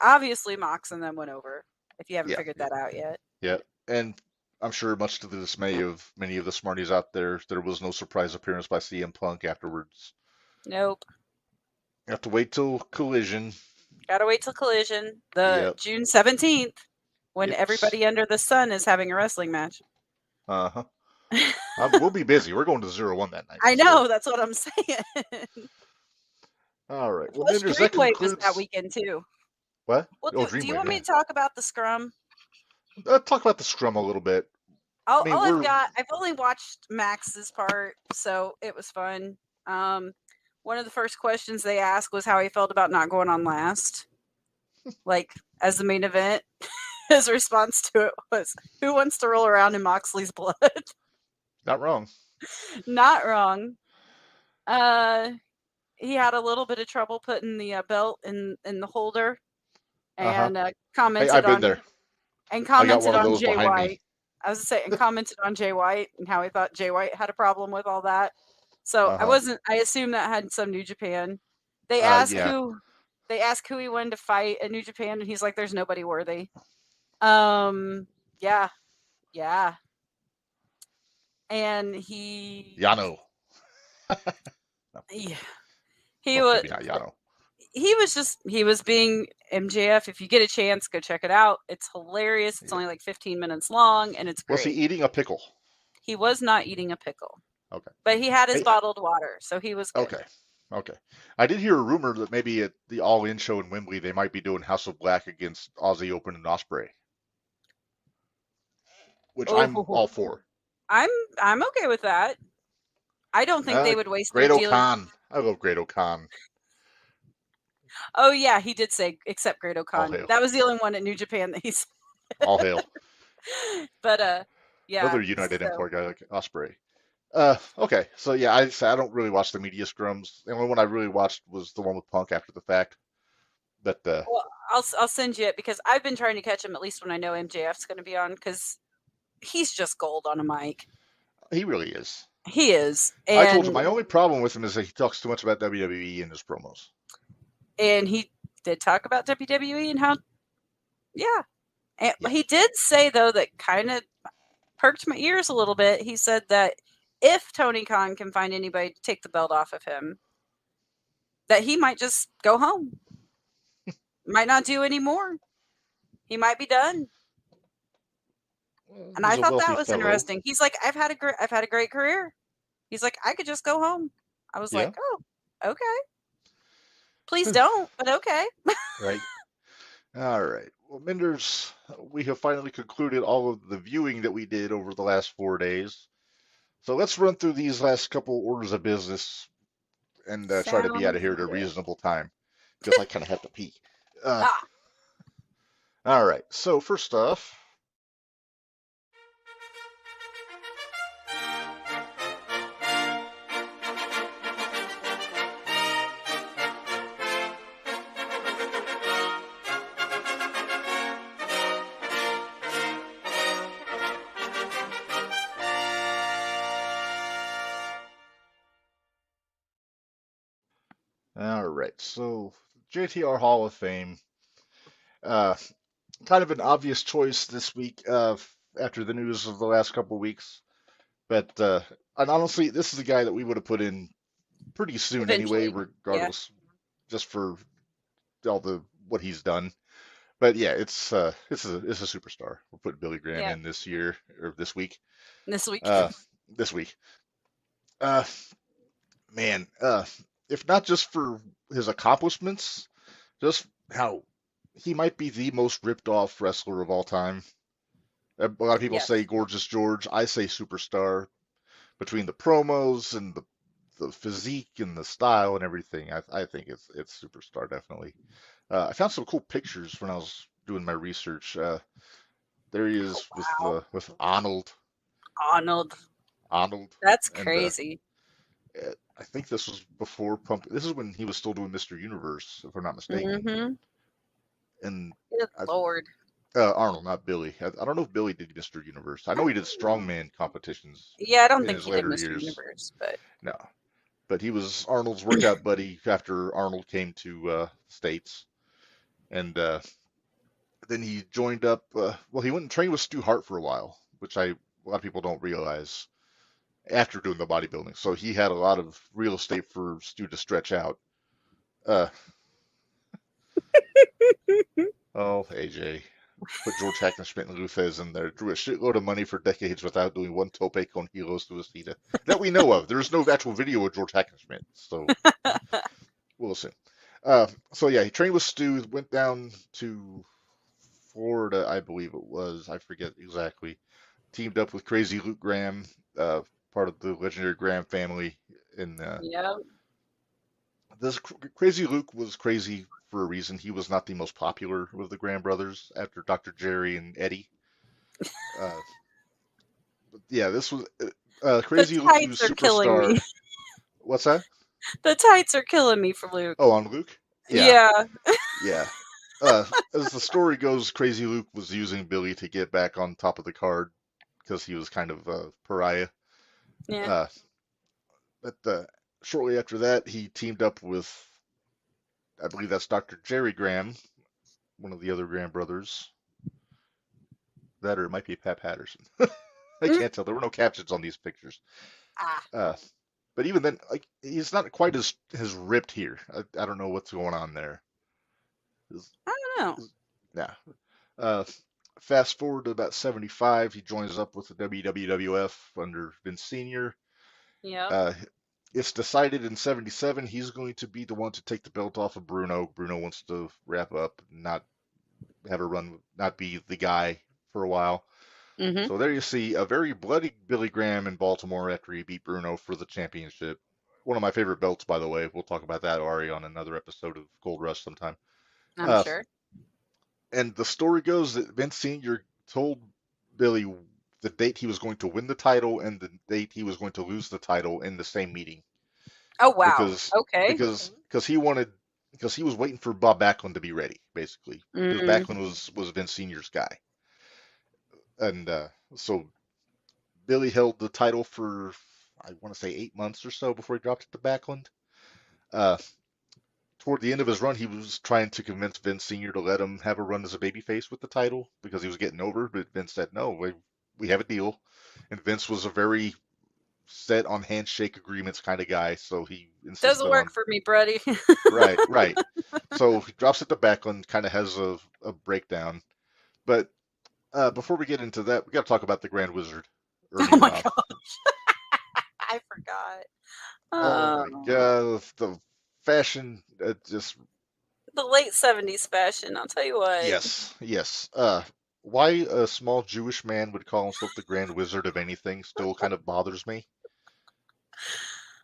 obviously Mox and them went over. If you haven't Yeah, figured yeah, that out yet. yeah. And I'm sure, much to the dismay of many of the smarties out there, there was no surprise appearance by CM Punk afterwards. Nope. You have to wait till Collision. Gotta wait till Collision, the Yep, June 17th, when yep. everybody under the sun is having a wrestling match. Uh-huh. We'll be busy. We're going to 0-1 that night. I So. know, that's what I'm saying. All right. Well, Plus, Minderz, that Dreamwave was that concludes. weekend too. What? Well, Oh, do you Dreamwave, want me yeah. to talk about the scrum? Talk about the scrum a little bit. I All, mean, all we're I've only watched Max's part, so it was fun. One of the first questions they asked was how he felt about not going on last, like as the main event. His response to it was, "Who wants to roll around in Moxley's blood?" not wrong. Not wrong. He had a little bit of trouble putting the belt in the holder, Uh-huh. and Hey, I've been commented there. I got one of on those Jay behind me. White. I was saying, and commented on Jay White and how he thought Jay White had a problem with all that. So Uh-huh. I assumed that had some New Japan. They asked Yeah. who he wanted to fight at New Japan, and he's like, "There's nobody worthy." Yeah, yeah. And Yano. yeah, he Well, was maybe not Yano. he was being MJF. If you get a chance, go check it out. It's hilarious. It's Yeah. only like 15 minutes long, and it's Was he great. eating a pickle? He was not eating a pickle, Okay. but he had his Hey, bottled water, so he was good. okay. Okay. I did hear a rumor that maybe at the All In show in Wembley they might be doing House of Black against Aussie Open and Osprey, which I'm all Oh, for. I'm okay with that. I don't think they would waste their Great dealer. Khan. I love Great Khan. Oh yeah, he did say except Great All Khan. hail. That was the only one at New Japan that he's. All hail. But yeah. Another United So, Empire guy like Osprey. Okay, so yeah, I don't really watch the media scrums. The only one I really watched was the one with Punk after the fact. But well, I'll send you it because I've been trying to catch him at least when I know MJF's going to be on because he's just gold on a mic. he really is. He is, I told you and my only problem with him is that he talks too much about WWE in his promos. he did talk about WWE and how, yeah, and Yeah. he did say though that kind of perked my ears a little bit. He said that if Tony Khan can find anybody to take the belt off of him, that he might just go home. Might not do any more. He might be done. Well, And he's I a thought wealthy that was fellow. interesting. He's like, I've had a great career. He's like, I could just go home. I was like, oh, okay. Please don't, but okay. Right. All right. Well, Minderz, we have finally concluded all of the viewing that we did over the last 4 days. So let's run through these last couple orders of business and try to be out of here at a reasonable time because I kind of have to pee. All right. So first off, so JTR Hall of Fame, kind of an obvious choice this week after the news of the last couple of weeks. But and honestly, this is a guy that we would have put in pretty soon anyway, Eventually. regardless, just for all the what he's done. But yeah, it's a superstar. We're putting Billy Graham Yeah, in this year or this week. this week. Uh, this week. Uh, man. If not just for his accomplishments, just how he might be the most ripped off wrestler of all time. A lot of people say Yes. Gorgeous George. I say superstar. Between the promos and the physique and the style and everything, I think it's superstar definitely. I found some cool pictures when I was doing my research. There he Oh, is wow. with Arnold. Arnold. Arnold, That's and crazy. I think this was before Pump. This is when he was still doing Mr. Universe, if I'm not mistaken. Mm-hmm. And Good I, Lord. Arnold, not Billy. I don't know if Billy did Mr. Universe. I I know he did don't know. strongman competitions Yeah, I don't in think his he did later Mr. years. Universe, but No, but he was Arnold's workout buddy after Arnold came to States, and then he joined up. Well, he went and trained with Stu Hart for a while, which a lot of people don't realize after doing the bodybuilding. So he had a lot of real estate for Stu to stretch out. Uh, oh, AJ. Put George Hackenschmidt and Luthez in there, drew a shitload of money for decades without doing one tope con helos to Aceta. That we know of. There's no actual video of George Hackenschmidt, so we'll see. So yeah, he trained with Stu, went down to Florida, I believe it was. I forget exactly. Teamed up with Crazy Luke Graham, uh, part of the legendary Graham family. And yeah. this Crazy Luke was crazy for a reason. He was not the most popular of the Graham brothers after Dr. Jerry and Eddie. Uh, but yeah, this was The Crazy Luke. He was tights are killing me. superstar. What's that? The tights are killing me for Luke. Oh, on Luke? Yeah, Yeah. yeah. As the story goes, Crazy Luke was using Billy to get back on top of the card because he was kind of a pariah. Yeah. Uh, but shortly after that, he teamed up with, I believe that's Dr. Jerry Graham, one of the other Graham brothers. That or it might be Pat Patterson. I Mm. can't tell. There were no captions on these pictures. Ah. Uh, but even then, like he's not quite as ripped here. I don't know what's going on there. His- I don't know. yeah. Uh, Fast forward to about 75, he joins up with the WWF under Vince Sr. Yep. Uh, it's decided in 77 he's going to be the one to take the belt off of Bruno. Bruno wants to wrap up, not have a run, not be the guy for a while. Mm-hmm. So there you see a very bloody Billy Graham in Baltimore after he beat Bruno for the championship. One of my favorite belts, by the way. We'll talk about that, Ari, on another episode of Gold Rush sometime. I'm Uh, sure. and the story goes that Vince Sr. told Billy the date he was going to win the title and the date he was going to lose the title in the same meeting Oh wow. because Okay. because he wanted because he was waiting for Bob Backlund to be ready, basically, because Mm. Backlund was Vince Sr.'s guy, and so Billy held the title for I want to say 8 months or so before he dropped it to Backlund. Uh, Toward the end of his run, he was trying to convince Vince Sr. to let him have a run as a babyface with the title because he was getting over, but Vince said, no, we have a deal. And Vince was a very set on handshake agreements kind of guy, so he Doesn't insisted work on, for me, buddy. right, right. So he drops it to Backlund, kind of has a breakdown. But before we get into that, we got to talk about the Grand Wizard, Ernie Oh my Roth. god. I forgot. Oh my Oh, God, the fashion, just the late '70s fashion. I'll tell you what. yes, yes. Why a small Jewish man would call himself the Grand Wizard of anything still kind of bothers me.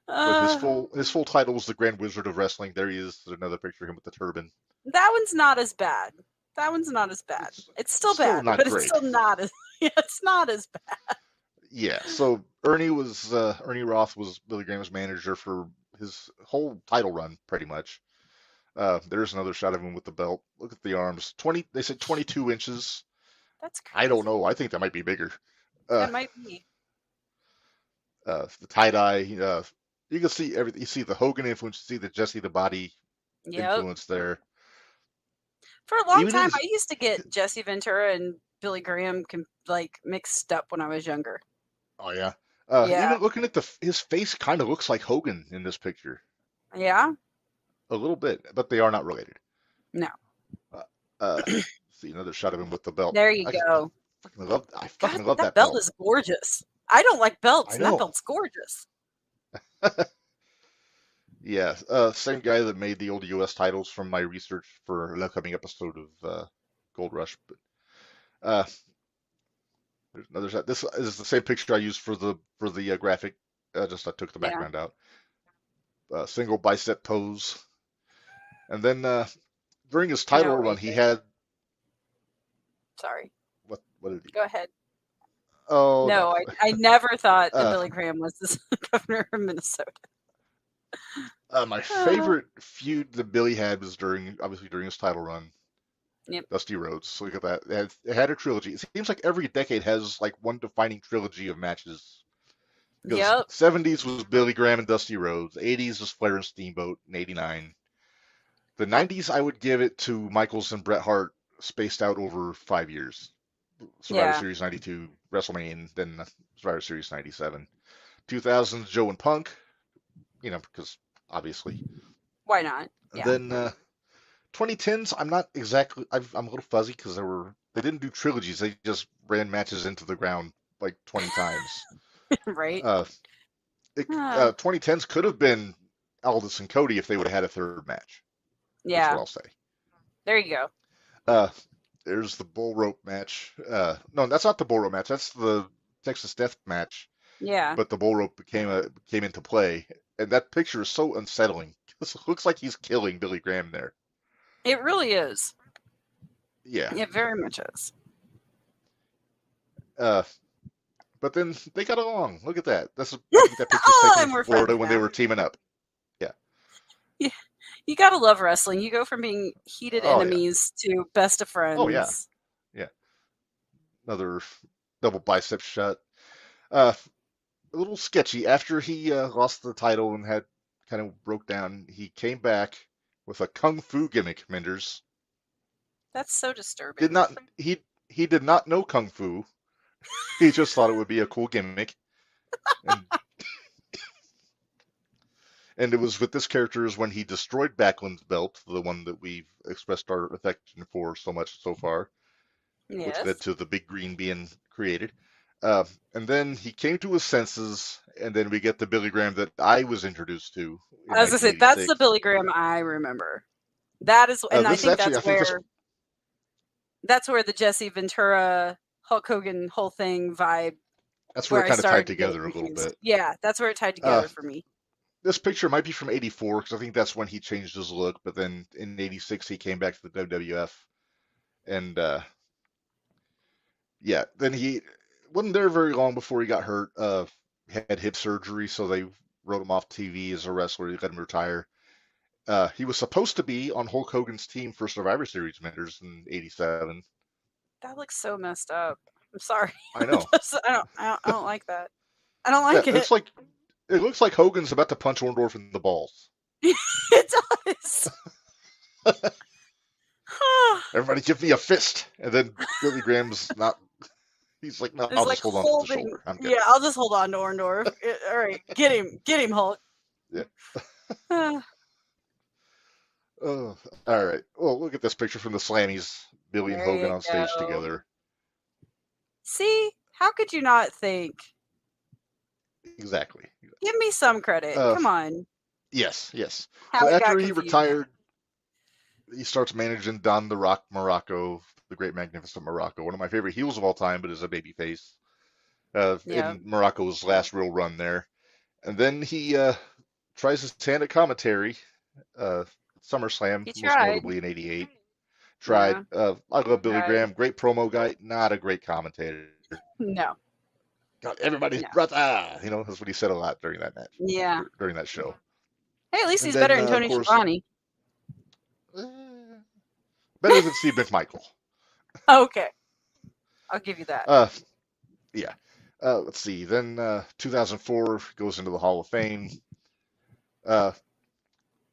But Uh, his full title was the Grand Wizard of Wrestling. There he is, another picture of him with the turban. that one's not as bad. That one's not as bad. It's It's still still bad, not but it's great. still not as. Yeah, it's not as bad. Yeah. So Ernie Roth was Billy Graham's manager for his whole title run, pretty much. There's another shot of him with the belt. Look at the arms. 20. They said 22 inches. That's I don't crazy. know. I think that might be bigger. Uh, That might be. the tie dye. You can see everything. You see the Hogan influence. You see the Jesse the Body Yep. influence there. For a long Even time, I his. used to get Jesse Ventura and Billy Graham like mixed up when I was younger. Oh yeah. Yeah. Even looking at his face, kind of looks like Hogan in this picture Yeah. a little bit, but they are not related. No. Uh, uh, See another shot of him with the belt. There you I go. I God, fucking love that that belt belt. is gorgeous. I don't like belts, I and that know. belt's gorgeous. Yeah, same guy that made the old U.S. titles from my research for an upcoming episode of Gold Rush. But uh, there's another shot. This is the same picture I used for the graphic. Just I took the Yeah. background out. Single bicep pose, and then during his title No, run, he AJ. had Sorry. what did he? Go ahead. Oh No, no. I never thought that Uh, Billy Graham was the governor of Minnesota. my Uh, favorite feud that Billy had was obviously during his title run. yep. Dusty Rhodes. Look at that. It had a trilogy. It seems like every decade has like one defining trilogy of matches. Because Yep. 70s was Billy Graham and Dusty Rhodes, 80s was Flair and Steamboat in 89. The 90s I would give it to Michaels and Bret Hart spaced out over 5 years. Survivor Yeah. Series 92, WrestleMania, and then Survivor Series 97. 2000s Joe and Punk, because obviously. Why not? And Yeah. then 2010s, I'm not exactly. I'm a little fuzzy because they didn't do trilogies. They just ran matches into the ground like 20 times. Right. Uh, 2010s could have been Aldis and Cody if they would have had a third match. Is what Yeah. I'll say. There you go. Uh, there's the bull rope match. No, that's not the bull rope match. That's the Texas Death match. Yeah. But the bull rope came into play, and that picture is so unsettling. It looks like he's killing Billy Graham there. It really is. Yeah. It very much is. Uh, but then they got along. Look at that. I think that picture's Oh, taken in and we're friends Florida when they now. were teaming up. Yeah. Yeah. You gotta love wrestling. You go from being heated Oh yeah. enemies to best of Oh yeah. friends. Yeah. Another double bicep shot. Uh, a little sketchy. After he lost the title and had kind of broke down, he came back with a kung fu gimmick. Minderz That's so did disturbing. not he did not know kung fu. He just thought it would be a cool gimmick, and and it was with this character is when he destroyed Backlund's belt, the one that we've expressed our affection for so much so far, which led Yes. to the big green being created. Uh, and then he came to his senses, and then we get the Billy Graham that I was introduced to in I was gonna say that's the 1986. Billy Graham I remember. That is, and I This is think actually, I think this, that's where the Jesse Ventura Hulk Hogan whole thing vibe, that's where where it I kind of tied started to get it together a little confused. bit. Yeah, that's where it tied Uh, together for me. this picture might be from '84 because I think that's when he changed his look. But then in '86 he came back to the WWF, and yeah, then he wasn't there very long before he got hurt. Had hip surgery, so they wrote him off TV as a wrestler. They let him retire. He was supposed to be on Hulk Hogan's team for Survivor Series Minderz in '87. That looks so messed up. I'm sorry. I know. I don't like that. I don't Yeah, like it. it looks like Hogan's about to punch Orndorff in the balls. It does. Everybody give me a fist. And then Billy Graham's not, he's like, no, It's I'll like just hold on to the holding. shoulder. I'm good. Yeah, I'll just hold on to Orndorff. All right, get him, Hulk. Yeah. Oh, all right. Well, look at this picture from the Slammies. Billy and There Hogan you on stage go. together. See, how could you not think? Exactly. Give me some credit. Uh, Come on. yes, yes. How So he after got he confused. retired, he starts managing Don the Rock Morocco, the Great Magnificent Morocco, one of my favorite heels of all time, but is a babyface. Yeah. In Morocco's last real run there. And then he tries his hand at commentary, uh, SummerSlam, He most tried. notably in '88. Tried. Yeah. I love Billy Tried. Graham, great promo guy, not a great commentator. No. Got everybody's No. brother. That's what he said a lot during that match, Yeah. during that show. Hey, at least And he's better then, than of Tony course, Schiavone. uh, better than Steve McMichael. Okay. I'll give you that. Yeah. Let's see. Then 2004 goes into the Hall of Fame. Uh,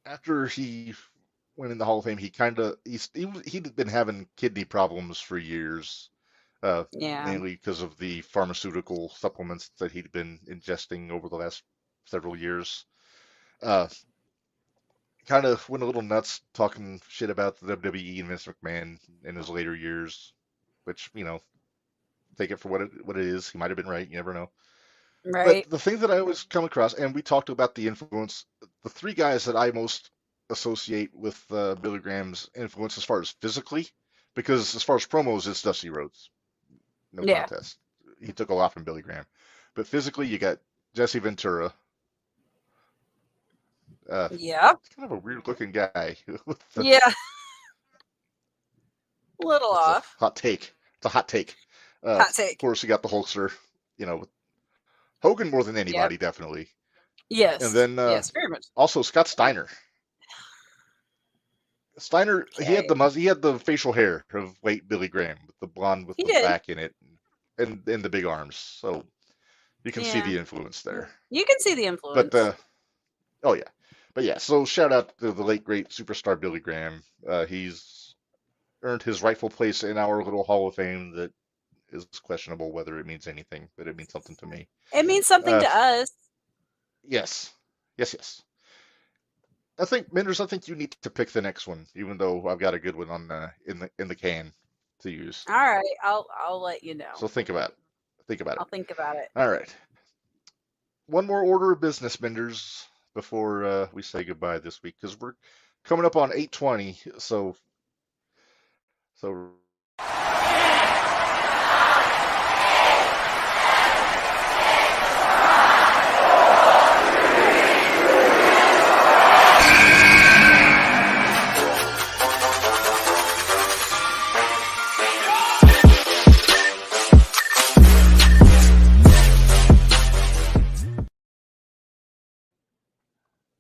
After he went in the Hall of Fame, he'd been having kidney problems for years, Yeah. mainly because of the pharmaceutical supplements that he'd been ingesting over the last several years. Uh, kind of went a little nuts talking shit about the WWE and Vince McMahon in his later years, which, take it for what it is. He might have been right. You never know. But Right. the thing that I always come across, and we talked about the influence, the three guys that I most associate with Billy Graham's influence as far as physically, because as far as promos, it's Dusty Rhodes, no Yeah. contest. He took a lot from Billy Graham. But physically, you got Jesse Ventura. Yeah. Kind of a weird looking guy. Yeah. A little That's a off. hot take. It's a hot take. Hot Of take. course, you got the Hulkster. Hogan more than Yep. anybody, definitely. And Yes. then Yes. Very much. also Scott Steiner. Steiner, Okay. he had the facial hair of late Billy Graham, with the blonde with He the did. black in it, and the big arms. So you can see Yeah. the influence there. You can see the But influence. oh yeah, but yeah. So shout out to the late great superstar Billy Graham. He's earned his rightful place in our little Hall of Fame that is questionable whether it means anything, but it means something to me. It means something Uh, to us. yes, yes. Minders, I think you need to pick the next one, even though I've got a good one on in the can to use. All right. I'll let you know. So think about it. Think about it. I'll think about it. All right. One more order of business, Minders, before we say goodbye this week, because we're coming up on 8:20. So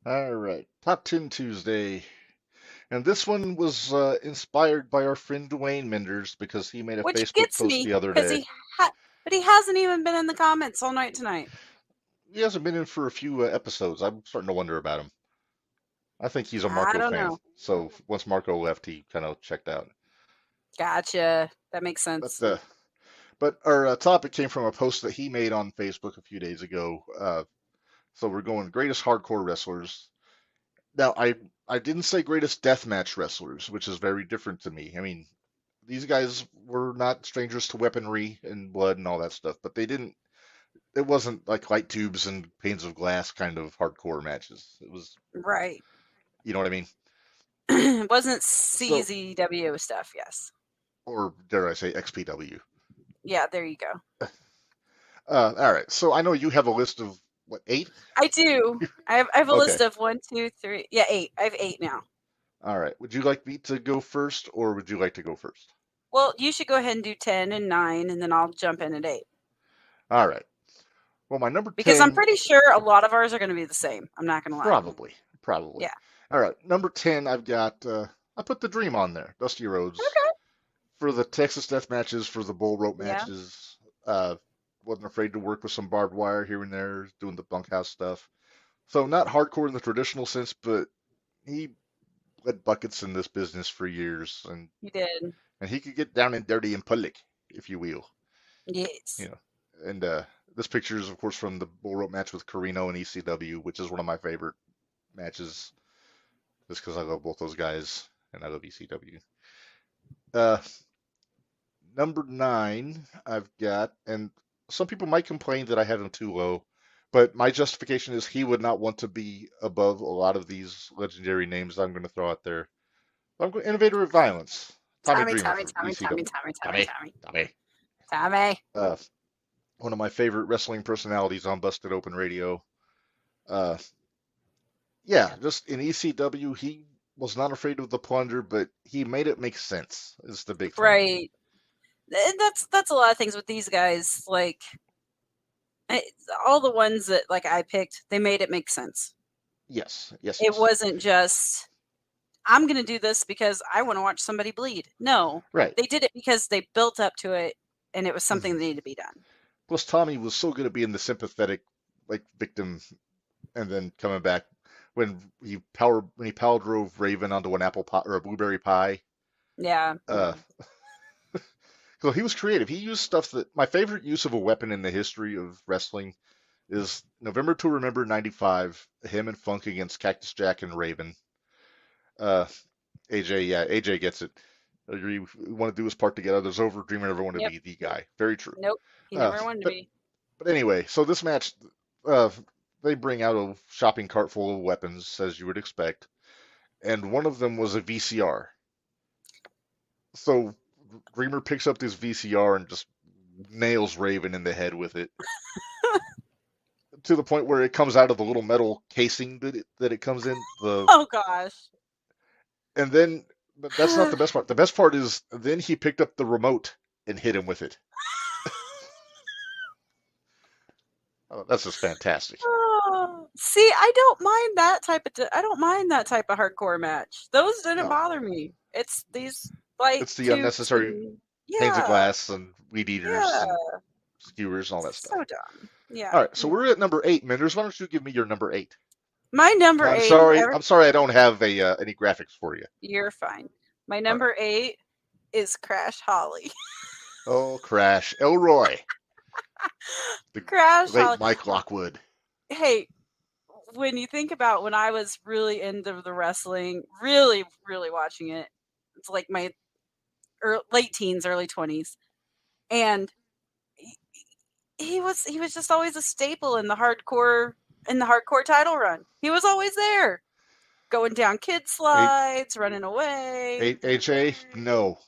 all right, Top 10 Tuesday. And this one was inspired by our friend Dwayne Minders because he made a Which Facebook gets post me the other because day. but he hasn't even been in the comments all night tonight. He hasn't been in for a few episodes. I'm starting to wonder about him. I think he's a I Marco don't fan. know. So once Marco left, he kind of checked out. Gotcha. That makes But sense. uh, but our topic came from a post that he made on Facebook a few days ago. So we're going greatest hardcore wrestlers. Now I didn't say greatest deathmatch wrestlers, which is very different to me. I mean, these guys were not strangers to weaponry and blood and all that stuff, but they didn't. It wasn't like light tubes and panes of glass kind of hardcore matches. It was, Right. you know what I mean? It wasn't So, CZW stuff, yes. or dare I say XPW. Yeah, there you go. All right. So I know you have a list of what, eight? I do. I have a Okay. list of 1, 2, 3. Yeah, 8. I have 8 now. All right. Would you like me to go first, or would you like to go first? Well, you should go ahead and do 10 and 9, and then I'll jump in at 8. All right. Well, my number Because I'm 10, pretty sure a lot of ours are going to be the same. I'm not going to lie. probably. Yeah. All right. Number 10, I've got, I put the Dream on there, Dusty Rhodes, Okay. for the Texas death matches, for the bull rope Yeah. matches. Wasn't afraid to work with some barbed wire here and there, doing the bunkhouse stuff. So not hardcore in the traditional sense, but he led buckets in this business for years, You did. and he could get down and dirty in public, if you will. Yes. You know, and this picture is, of course, from the bull rope match with Carino and ECW, which is one of my favorite matches, just because I love both those guys and I love ECW. Uh, Number 9, I've got, and some people might complain that I have him too low, but my justification is he would not want to be above a lot of these legendary names I'm going to throw out there. I'm going Innovator of Violence, Tommy Tommy, Dreamer Tommy, for Tommy, Tommy, ECW. Tommy, Tommy, Tommy, Tommy. Tommy. Tommy. One of my favorite wrestling personalities on Busted Open Radio. Uh, yeah, just in ECW, he was not afraid of the plunger, but he made it make sense, is the big thing. Right. And that's a lot of things with these guys. Like all the ones that like I picked, they made it make sense. Yes. It wasn't just I'm going to do this because I want to watch somebody bleed. No, Right. they did it because they built up to it, and it was something that needed to be done. Plus, Tommy was so good at being the sympathetic, like victim, and then coming back when he power drove Raven onto an apple pie or a blueberry pie. Yeah. So he was creative. He used stuff that my favorite use of a weapon in the history of wrestling is November to Remember '95. Him and Funk against Cactus Jack and Raven. Uh, AJ gets it. You want to do his part to get others over. Dreamer never wanted to Yep. be the guy. Very true. Nope. He Uh, never wanted to but be. but anyway, so this match, uh, they bring out a shopping cart full of weapons, as you would expect, and one of them was a VCR. So Dreamer picks up this VCR and just nails Raven in the head with it, to the point where it comes out of the little metal casing that it comes in. Oh gosh. And then, but that's not the best part. The best part is then he picked up the remote and hit him with it. Oh, that's just fantastic. Oh, see, I don't mind that type of. I don't mind that type of hardcore match. Those didn't No, bother me. It's these light it's the tubes unnecessary and panes of yeah, glass and weed eaters yeah. and skewers and all that So stuff. dumb. Yeah, All right, so yeah. we're at number 8, Minders. Why don't you give me your number 8? My number I'm 8. sorry. I'm sorry. I don't have any graphics for you. You're fine. My All right. number 8 is Crash Holly. Oh, Crash Elroy, the Crash late Holly. Mike Lockwood. Hey, when you think about when I was really into the wrestling, really, really watching it, it's like my late teens, early 20s, and he was just always a staple in the hardcore title run. He was always there, going down kid A- slides, running away. AJ, no.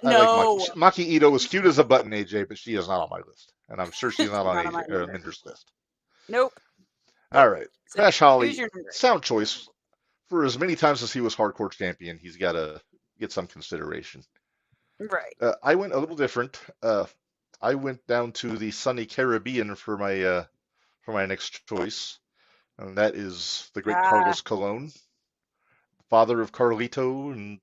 I like No, Maki Ito, as cute as a button, AJ, but she is not on my list, and I'm sure she's not she's on not on AJ my number. Minder's list. Nope. All right, So Crash who's Holly, your number? sound choice. For as many times as he was hardcore champion, he's got to get some consideration. Right. I went a little different. I went down to the sunny Caribbean for my next choice, and that is the great Ah, Carlos Colon, father of Carlito and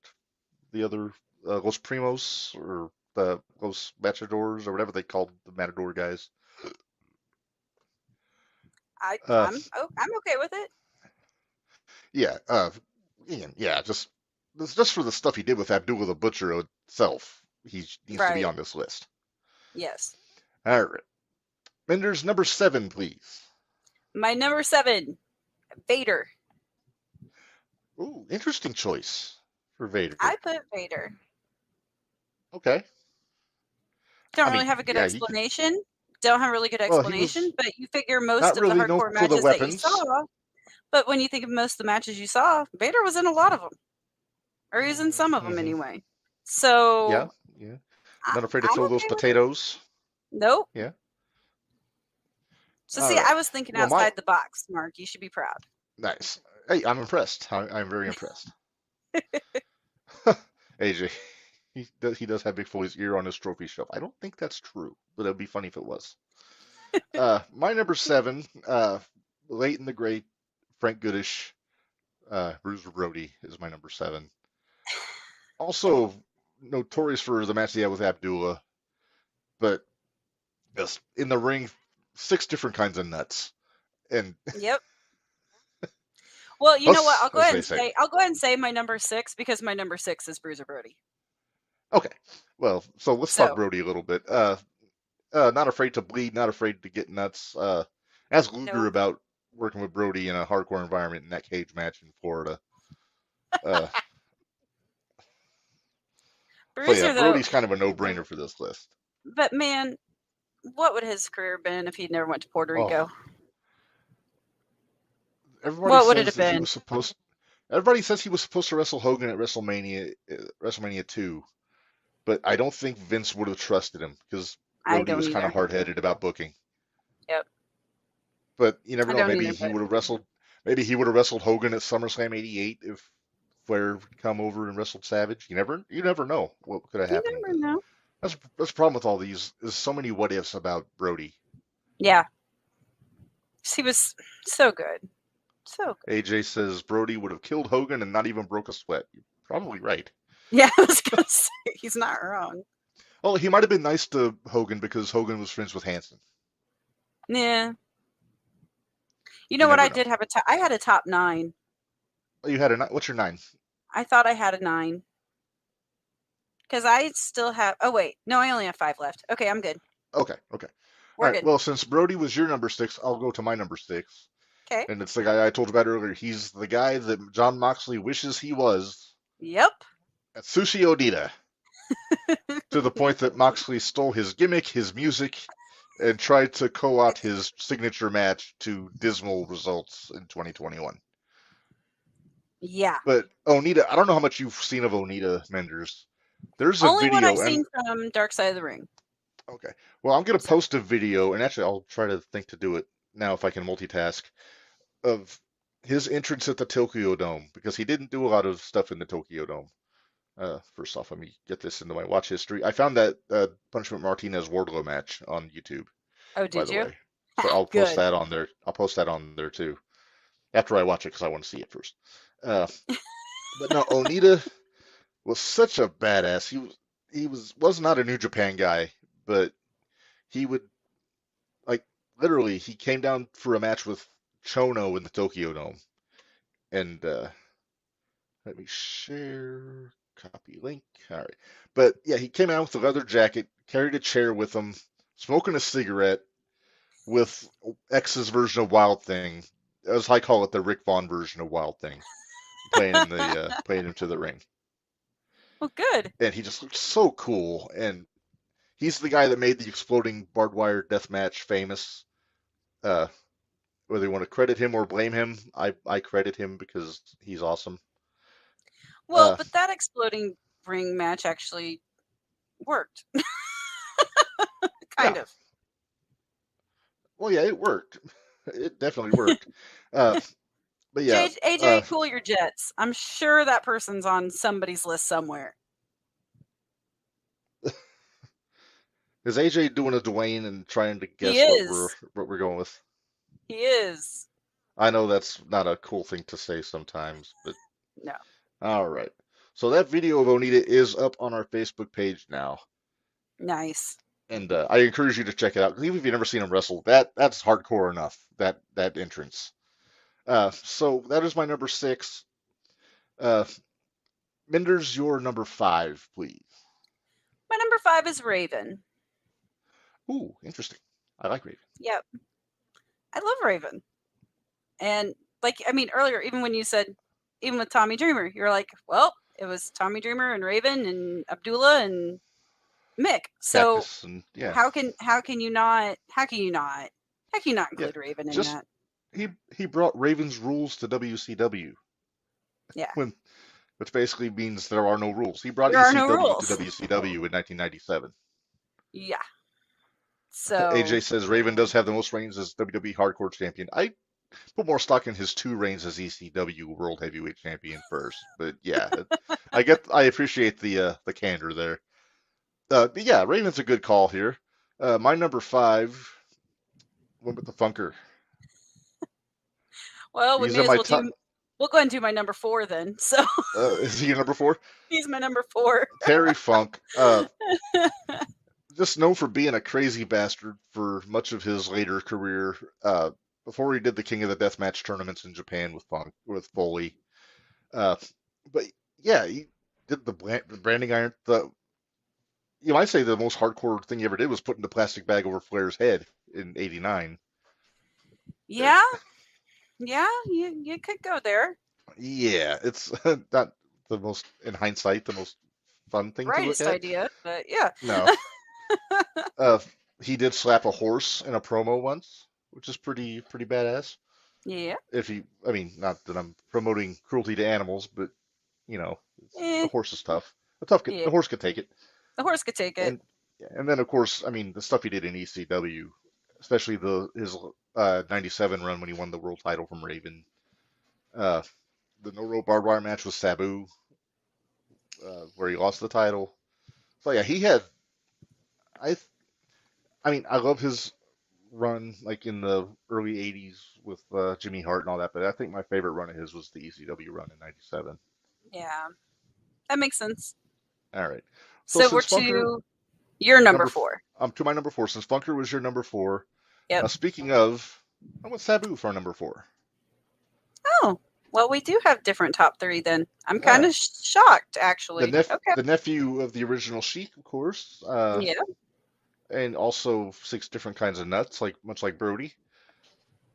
the other Los Primos, or the Los Matadors, or whatever they called the Matador guys. Uh, I'm okay with it. yeah, Ian, yeah, just for the stuff he did with Abdullah the Butcher itself, he needs to be Right. on this list. Yes. All right, Minder's number 7, please. My number 7, Vader. Ooh, interesting choice for Vader. I put Vader. Okay. Don't I really mean, have a good yeah, he could. explanation. Don't have a really good Well, he was explanation, but you figure most not of the really known hardcore for the matches that you weapons. saw. But when you think of most of the matches you saw, Vader was in a lot of them, or he's in some of them Mm-hmm. anyway. Yeah, So yeah. I, Not afraid to I'm throw those okay with it. potatoes. Nope. Yeah. So All see, right. I was thinking Well, my outside the box, Mark. You should be proud. nice. Hey, I'm impressed. I'm very impressed. AJ, he does have Big Foley's ear on his trophy shelf. I don't think that's true, but it'd be funny if it was. My number 7, late in the great Frank Goodish, Bruiser Brody is my number 7. Also notorious for the match he had with Abdullah, but just in the ring, 6 different kinds of nuts. And Yep. Well, you know what? us, as they say. I'll go ahead and say my number 6 because my number 6 is Bruiser Brody. Okay. Well, so let's talk So Brody a little bit. Not afraid to bleed, not afraid to get nuts. Ask Luger nope. about working with Brody in a hardcore environment in that cage match in Florida. Uh, so yeah, Bruiser though, Brody's kind of a no-brainer for this list. but man, what would his career been if he'd never went to Puerto Rico? Oh, everybody What would it says have that he been? was supposed. Everybody says he was supposed to wrestle Hogan at WrestleMania 2, but I don't think Vince would have trusted him because I Brody don't was kind of either. hard-headed about booking. Yep. But you never I know. don't Maybe either, he but would have wrestled. Maybe he would have wrestled Hogan at SummerSlam '88 if Flair would come over and wrestled Savage. You never know what could have you happened. never know. That's the problem with all these. Is so many what ifs about Brody. Yeah. He was so good. So good. AJ says Brody would have killed Hogan and not even broke a sweat. You're probably right. Yeah, I was gonna say he's not wrong. Oh, he might have been nice to Hogan because Hogan was friends with Hanson. Yeah. You know You what? never I know. did have I had a top 9. Oh, you had a what's your 9? I thought I had a 9 because I still have. Oh wait, no, I only have 5 left. Okay, I'm good. Okay. All We're right. good. Well, since Brody was your number 6, I'll go to my number 6. Okay. And it's the guy I told you about earlier. He's the guy that John Moxley wishes he was. Yep. Atsushi Onita. To the point that Moxley stole his gimmick, his music, and tried to co-opt his signature match to dismal results in 2021. Yeah. But Onita, I don't know how much you've seen of Onita, Minderz. There's a Only what I've video, and seen from Dark Side of the Ring. okay, well, I'm gonna So, post a video, and actually, I'll try to think to do it now if I can multitask, of his entrance at the Tokyo Dome because he didn't do a lot of stuff in the Tokyo Dome. First off, let me get this into my watch history. I found that Punishment Martinez Wardlow match on YouTube, oh, by did the you? way. So I'll post Good. that on there. I'll post that on there too after I watch it because I want to see it first. Uh, but no, Onita was such a badass. He was not a New Japan guy, but he would like literally he came down for a match with Chono in the Tokyo Dome, and let me share copy link. All right, but yeah, he came out with a leather jacket, carried a chair with him, smoking a cigarette with X's version of Wild Thing, as I call it, the Rick Vaughn version of Wild Thing, playing him to the ring, Well, good. and he just looked so cool. And he's the guy that made the exploding barbed wire death match famous. Uh, Whether you want to credit him or blame him, I credit him because he's awesome. Well, Uh, but that exploding ring match actually worked. yeah, Kind of. well, yeah, it worked. It definitely worked. Uh, but yeah, AJ, cool your jets. I'm sure that person's on somebody's list somewhere. is AJ doing a Dwayne and trying to He guess is. what we're going with? He is. I know that's not a cool thing to say sometimes, but No. all right. So that video of Onita is up on our Facebook page now, Nice. and I encourage you to check it out. 'Cause even if you've never seen him wrestle, that's hardcore enough. That entrance. So that is my number 6. Uh, Minder's your number 5, please. My number 5 is Raven. Ooh, interesting. I like Raven. Yep. I love Raven. And earlier, even when you said, even with Tommy Dreamer, you're like, well, it was Tommy Dreamer and Raven and Abdullah and Mick. So Cactus and yeah, how can you not yeah. include Raven in Just that? he brought Raven's rules to WCW Yeah. when which basically means there are no rules. He brought There are no ECW to rules. WCW in 1997. Yeah. So AJ says Raven does have the most reigns as WWE Hardcore Champion. I put more stock in his 2 reigns as ECW World Heavyweight Champion first, but yeah, I appreciate the candor there. But yeah, Raven's a good call here. My number 5 went with the Funker. well, we He's may in as my well top. do we'll go ahead and do my number 4 then. So Is he your number 4? he's my number 4. Terry Funk. Just known for being a crazy bastard for much of his later career. Before he did the King of the Deathmatch tournaments in Japan with Foley. But yeah, he did the branding iron. You might say the most hardcore thing he ever did was putting the plastic bag over Flair's head in '89. Yeah. Yeah, you could go there. Yeah, it's not the most, in hindsight, the most fun thing to look Brightest at. idea, but yeah. No. Uh, he did slap a horse in a promo once, which is pretty badass. Yeah. I mean, not that I'm promoting cruelty to animals, but you know, Eh, a horse is tough. yeah. The horse could take it. The horse could take it. And and then of course, I mean, the stuff he did in ECW, especially his '97 run when he won the world title from Raven. Uh, the no rope barbed wire match with Sabu, where he lost the title. So yeah, he had. I I mean, I love his run like in the early '80s with Jimmy Hart and all that, but I think my favorite run of his was the ECW run in '97. Yeah. That makes sense. All right. So So we're since Funker to your number number 4. to my number 4, since Funker was your number 4. Yep. Speaking of, I went Sabu for our number 4. Oh, well, we do have different top 3 then. I'm kind of shocked, actually. Okay. The nephew of the original Sheik, of course. Yeah. And also 6 different kinds of nuts, much like Brody.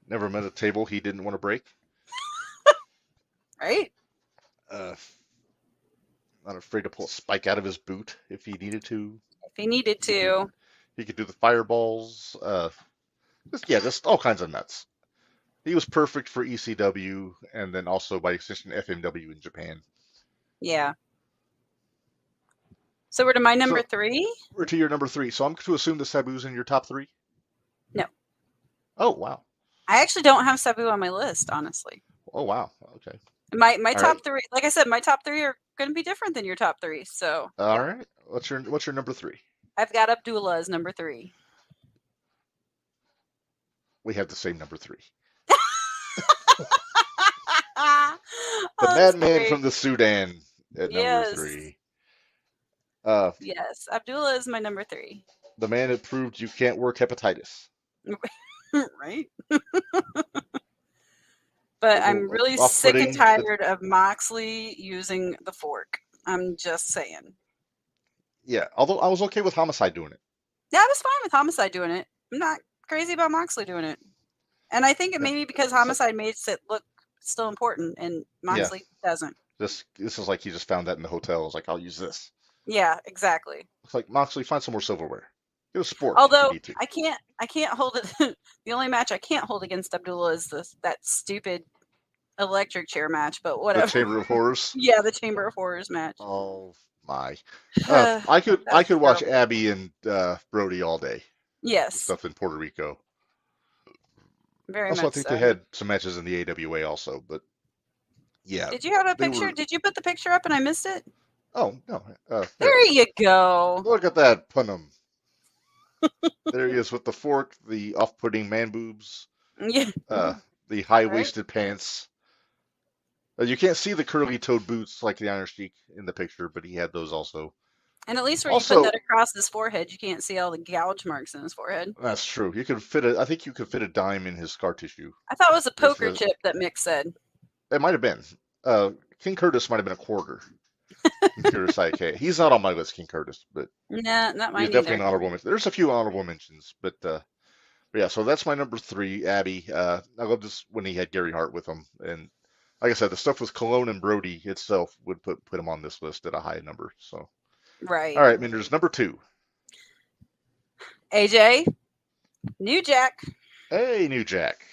Never met a table he didn't want to break. Right? Uh, Not afraid to pull a spike out of his boot if he needed to. If he needed He could do to. he could do the fireballs. Just all kinds of nuts. He was perfect for ECW and then also by extension FMW in Japan. Yeah. So we're to my number So 3? we're to your number 3. So I'm to assume the Sabu's in your top 3. No. Oh wow. I actually don't have Sabu on my list, honestly. Oh wow. Okay. My All top right. 3, like I said, my top 3 are going to be different than your top 3. So, All yeah. right. What's your number 3? I've got Abdullah as number 3. We have the same number 3. Oh, The that's Madman great. from the Sudan at number Yes. 3. Yes. Abdullah is my number 3. The man that proved you can't work hepatitis. Right? But I'm really sick and Off-putting. tired of Moxley using the fork. I'm just saying. Yeah. Although I was okay with Homicide doing it. Yeah, I was fine with Homicide doing it. I'm not crazy about Moxley doing it. And I think it Yeah. may be because It's like, Homicide makes it look still important and yeah. Moxley doesn't. This is like he just found that in the hotel. It's like I'll use this. Yeah, exactly. It's like Moxley, find some more silverware. Get a sport if you Although need to. I can't hold it. The only match I can't hold against Abdullah is that stupid electric chair match. But The whatever. Chamber of Horrors. Yeah, the Chamber of Horrors match. Oh my. That I was could watch terrible. Abby and Brody all day. The Yes, stuff in Puerto Rico. very Also, I much think so. they had some matches in the AWA also, but yeah, Did you have a they picture? were. Did you put the picture up and I missed it? Oh no, There you go. look at that punum. There he is with the fork, the off-putting man boobs, Yeah, the right. high-waisted pants. You can't see the curly-toed boots like the Iron Sheik in the picture, but he had those also. And at least where you put that Also, across his forehead, you can't see all the gouge marks in his forehead. that's true. You could I think you could fit a dime in his scar tissue. I thought it was a If poker chip that Mick said. it might have been. King Curtis might have been a quarter. Curious IK. He's not on my list, King Curtis, but Nah, not he's mine definitely either. an honorable mention. There's a few honorable mentions, but yeah. So that's my number 3, Abby. I love this when he had Gary Hart with him, and like I said, the stuff with Cologne and Brody itself would put him on this list at a high number. So, Right. all right, Minderz, number 2. AJ, New Jack. Hey, New Jack.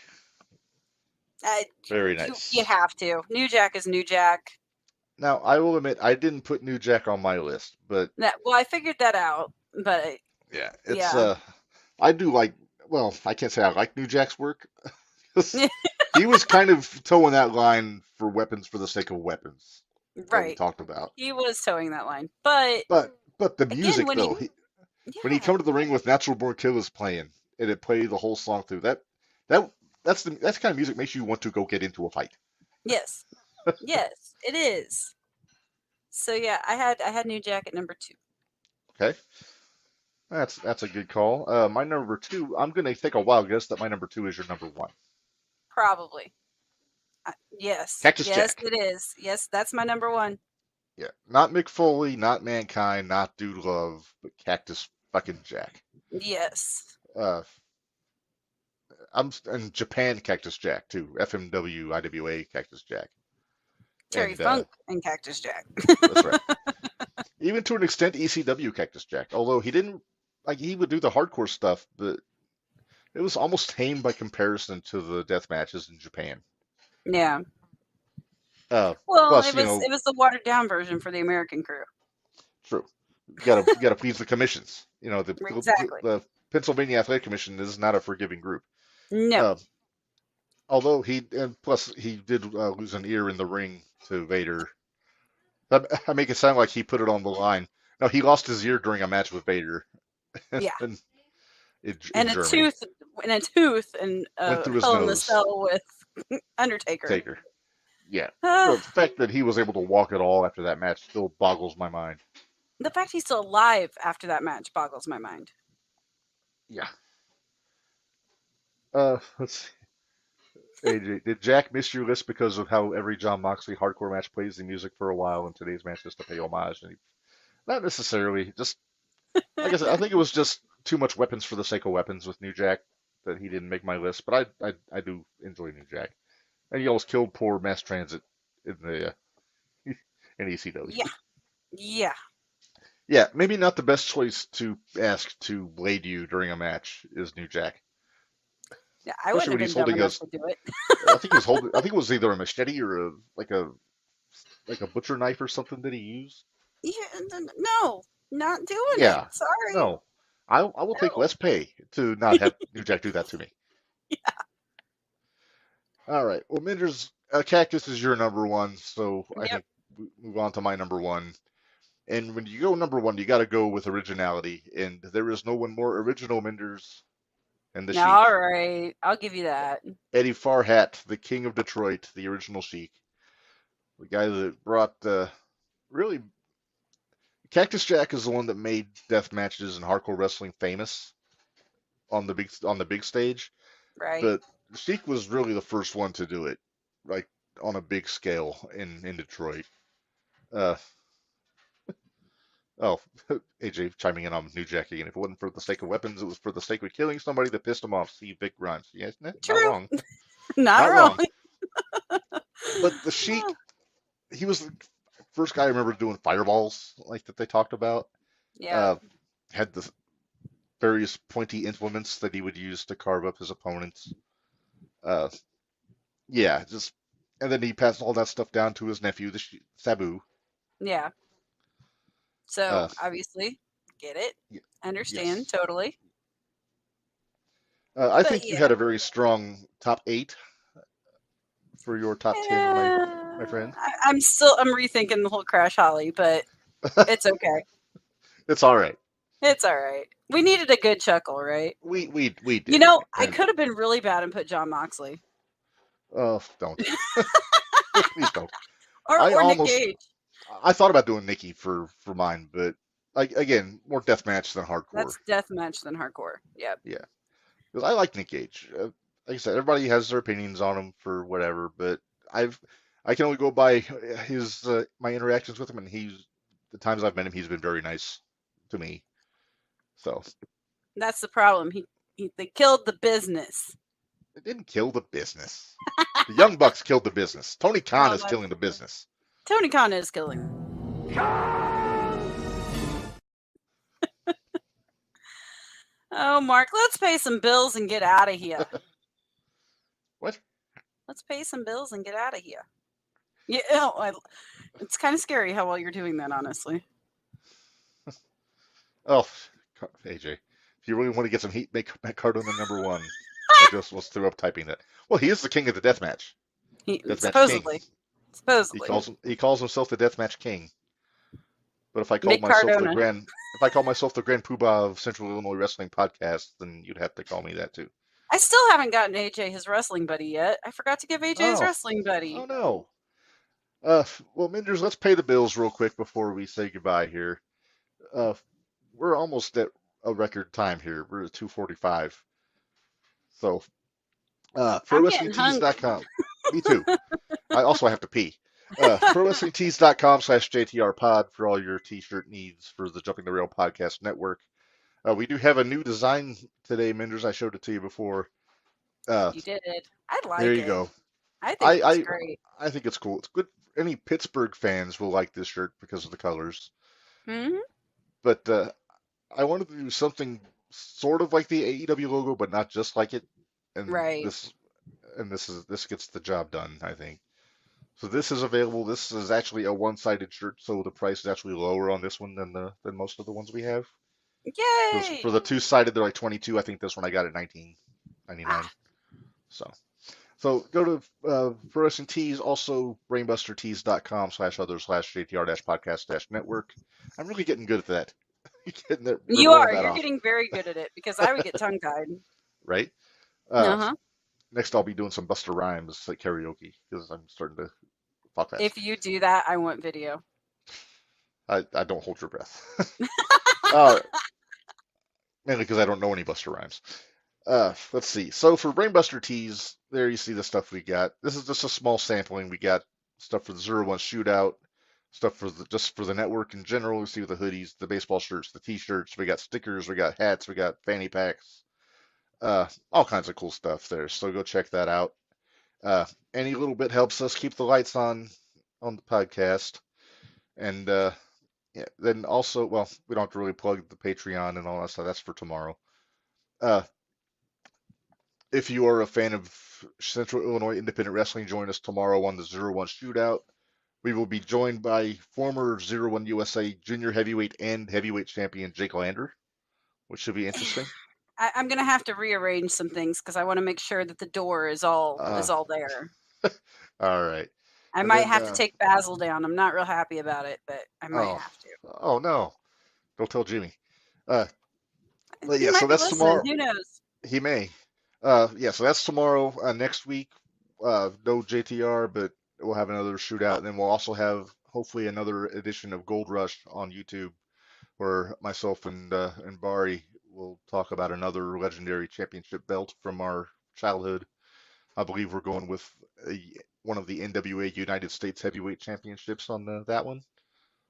Very You nice. have to. New Jack is New Jack. Now, I will admit, I didn't put New Jack on my list, but Well, I figured that out, but yeah, it's yeah. I do like. Well, I can't say I like New Jack's work. He was kind of towing that line for weapons for the sake of weapons that we Right. talked about. He was towing that line. But But the again, music when though, he when he yeah. come to the ring with Natural Born Killers playing, and it played the whole song through, that's the kind of music makes you want to go get into a fight. Yes. Yes, it is. So yeah, I had New Jack at number 2. Okay, that's a good call. My number 2, I'm gonna take a wild guess that my number 2 is your number 1. Probably. Yes. Cactus Yes, Jack. it is. Yes, that's my number 1. Yeah, not Mick Foley, not Mankind, not Dude Love, but Cactus fucking Jack. Yes. Uh, I'm in Japan Cactus Jack too. FMW IWA Cactus Jack. Terry And Funk and Cactus Jack. that's right. Even to an extent, ECW Cactus Jack. Although he didn't like he would do the hardcore stuff, but it was almost tame by comparison to the death matches in Japan. Yeah. Uh, Well, Plus, it was the watered down version for the American crew. true. You gotta please the commissions. Exactly. The Pennsylvania Athletic Commission is not a forgiving group. No. Uh, Although plus he did lose an ear in the ring to Vader. I make it sound like he put it on the line. No, he lost his ear during a match with Vader. Yeah. in, And a Germany. tooth and Went through his Hell in the nose. Cell with Undertaker. Taker. Yeah. The fact that he was able to walk at all after that match still boggles my mind. The fact he's still alive after that match boggles my mind. Yeah. Let's see. AJ, did Jack miss your list because of how every John Moxley hardcore match plays the music for a while and today's match just to pay homage? Not necessarily. Just like I said, I think it was just too much weapons for the sake of weapons with New Jack. that he didn't make my list, but I do enjoy New Jack. And he almost killed poor Mass Transit in the in ECW. Yeah. Yeah. Yeah, maybe not the best choice to ask to blade you during a match is New Jack, Yeah. I especially wouldn't have when he's been dumb holding a. enough to do it. I think he was holding. I think it was either a machete or a butcher knife or something that he used. Yeah, no, not doing it. Yeah, Sorry. no, I will take No. less pay to not have New Jack do that to me. All right. Well, Minder's Cactus is your number one, so I Yep. think we move on to my number one. And when you go number one, you got to go with originality, and there is no one more original, Minderz, than the Sheik. All right. I'll give you that. Eddie Farhat, the King of Detroit, the original Sheik, the guy that brought really Cactus Jack is the one that made death matches and hardcore wrestling famous on the big stage, Right. but Sheik was really the first one to do it, like on a big scale in Detroit. Uh, oh, AJ chiming in on New Jack again. If it wasn't for the sake of weapons, it was for the sake of killing somebody that pissed him off. See Vic Grimes. Yes, not True. wrong, Not not wrong. wrong. But the Sheik, he was the first guy I remember doing fireballs like that they talked about. Yeah. Uh, had the various pointy implements that he would use to carve up his opponents. Uh, yeah, just and then he passed all that stuff down to his nephew, Sabu. Yeah. So Uh, obviously, get it. y- Understand yes, totally. I But think you yeah. had a very strong top eight for your top 10, my friend. I'm rethinking the whole Crash Holly, but it's okay. It's all right. It's all right. We needed a good chuckle, right? We You did, know, I and could have been really bad and put John Moxley don't please don't. I or Nick almost Gage. I thought about doing Nikki for mine, but again, more deathmatch than hardcore. That's death match than hardcore. Yep. Yeah, because I like Nick Gage. Like I said, everybody has their opinions on him for whatever, but I've I can only go by his my interactions with him, and he's the times I've met him, he's been very nice to me. So That's the problem. They killed the business. it didn't kill the business. The Young Bucks killed the business. Tony Khan Well, is killing the business. Tony Khan is killing. Oh, Mark, let's pay some bills and get out of here. What? Let's pay some bills and get out of here. Yeah, it's kind of scary how well you're doing that, honestly. Oh, AJ, if you really want to get some heat, make Matt Cardona number one. I just was through up typing that. Well, he is the king of the deathmatch. Deathmatch king. Supposedly. Supposedly. He calls himself the deathmatch king. But if I called Mick myself Cardona. if I call myself the Grand Poobah of Central Illinois Wrestling Podcast, then you'd have to call me that too. I still haven't gotten AJ his wrestling buddy yet. I forgot to give AJ his Oh, wrestling buddy. oh no. Well, Minderz, let's pay the bills real quick before we say goodbye here. Uh, we're almost at a record time here. We're at 2:45. So, I'm getting hungry. ProWrestlingTees.com. Me too. I also have to pee. ProWrestlingTees.com/JTR Pod for all your t-shirt needs for the Jumping the Rail Podcast Network. We do have a new design today, Minderz. I showed it to you before. You did. I like There it. you go. I think it looks I great. I think it's cool. It's good. Any Pittsburgh fans will like this shirt because of the colors. Hmm. But I wanted to do something sort of like the AEW logo, but not just like it. And Right. this gets the job done, I think. So this is available. This is actually a one-sided shirt, so the price is actually lower on this one than most of the ones we have. Because Yay! for the two-sided, they're like 22. I think this one I got at 19.99. Ah, So go to Pro Wrestling Tees, also brainbustertees.com/other/JTR-podcast-network. I'm really getting good at that. you rolling are. that You're off, getting very good at it because I would get tongue-tied. right? Uh huh. Next, I'll be doing some Buster Rhymes like karaoke because I'm starting to talk fast. If you do that, I want video. I don't hold your breath. uh, Mainly because I don't know any Buster Rhymes. Let's see. So for Brainbuster Tees, there you see the stuff we got. This is just a small sampling. We got stuff for the 01 Shootout, stuff for just for the network in general. We see the hoodies, the baseball shirts, the T-shirts. We got stickers. We got hats. We got fanny packs. All kinds of cool stuff there. So go check that out. Uh, any little bit helps us keep the lights on the podcast. And yeah, then also, well, we don't have to really plug the Patreon and all that stuff. That's for tomorrow. Uh, if you are a fan of Central Illinois Independent Wrestling, join us tomorrow on the Zero One Shootout. We will be joined by former Zero One USA Junior Heavyweight and Heavyweight Champion Jake Lander, which should be interesting. I'm gonna have to rearrange some things because I want to make sure that the door is all Uh, there. all right. I And might then, have to take Basil down. I'm not real happy about it, but I might oh, have to. oh no, don't tell Jimmy. Uh, but He yeah, so might be that's listening. tomorrow. Who knows? He may. Yeah, so that's tomorrow. Next week, no JTR, but we'll have another shootout, and then we'll also have hopefully another edition of Gold Rush on YouTube, where myself and Bari will talk about another legendary championship belt from our childhood. I believe we're going with one of the NWA United States Heavyweight Championships on that one,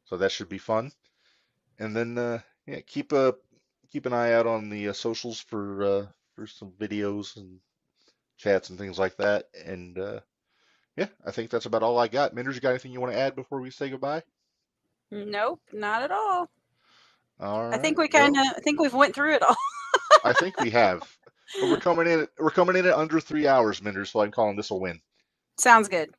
so that should be fun. And then yeah, keep an eye out on the socials for some videos and chats and things like that. And yeah, I think that's about all I got. Minders, you got anything you want to add before we say goodbye? Nope, not at all. All I think right. we kind Well, of. I think we've went through it all. I think we have. But we're coming in at under 3 hours, Minders, so I'm calling this a win. Sounds good.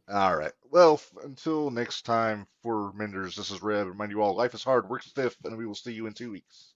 All right. Well, until next time for Minders, this is Reb. Remind you all, life is hard, work stiff, and we will see you in 2 weeks.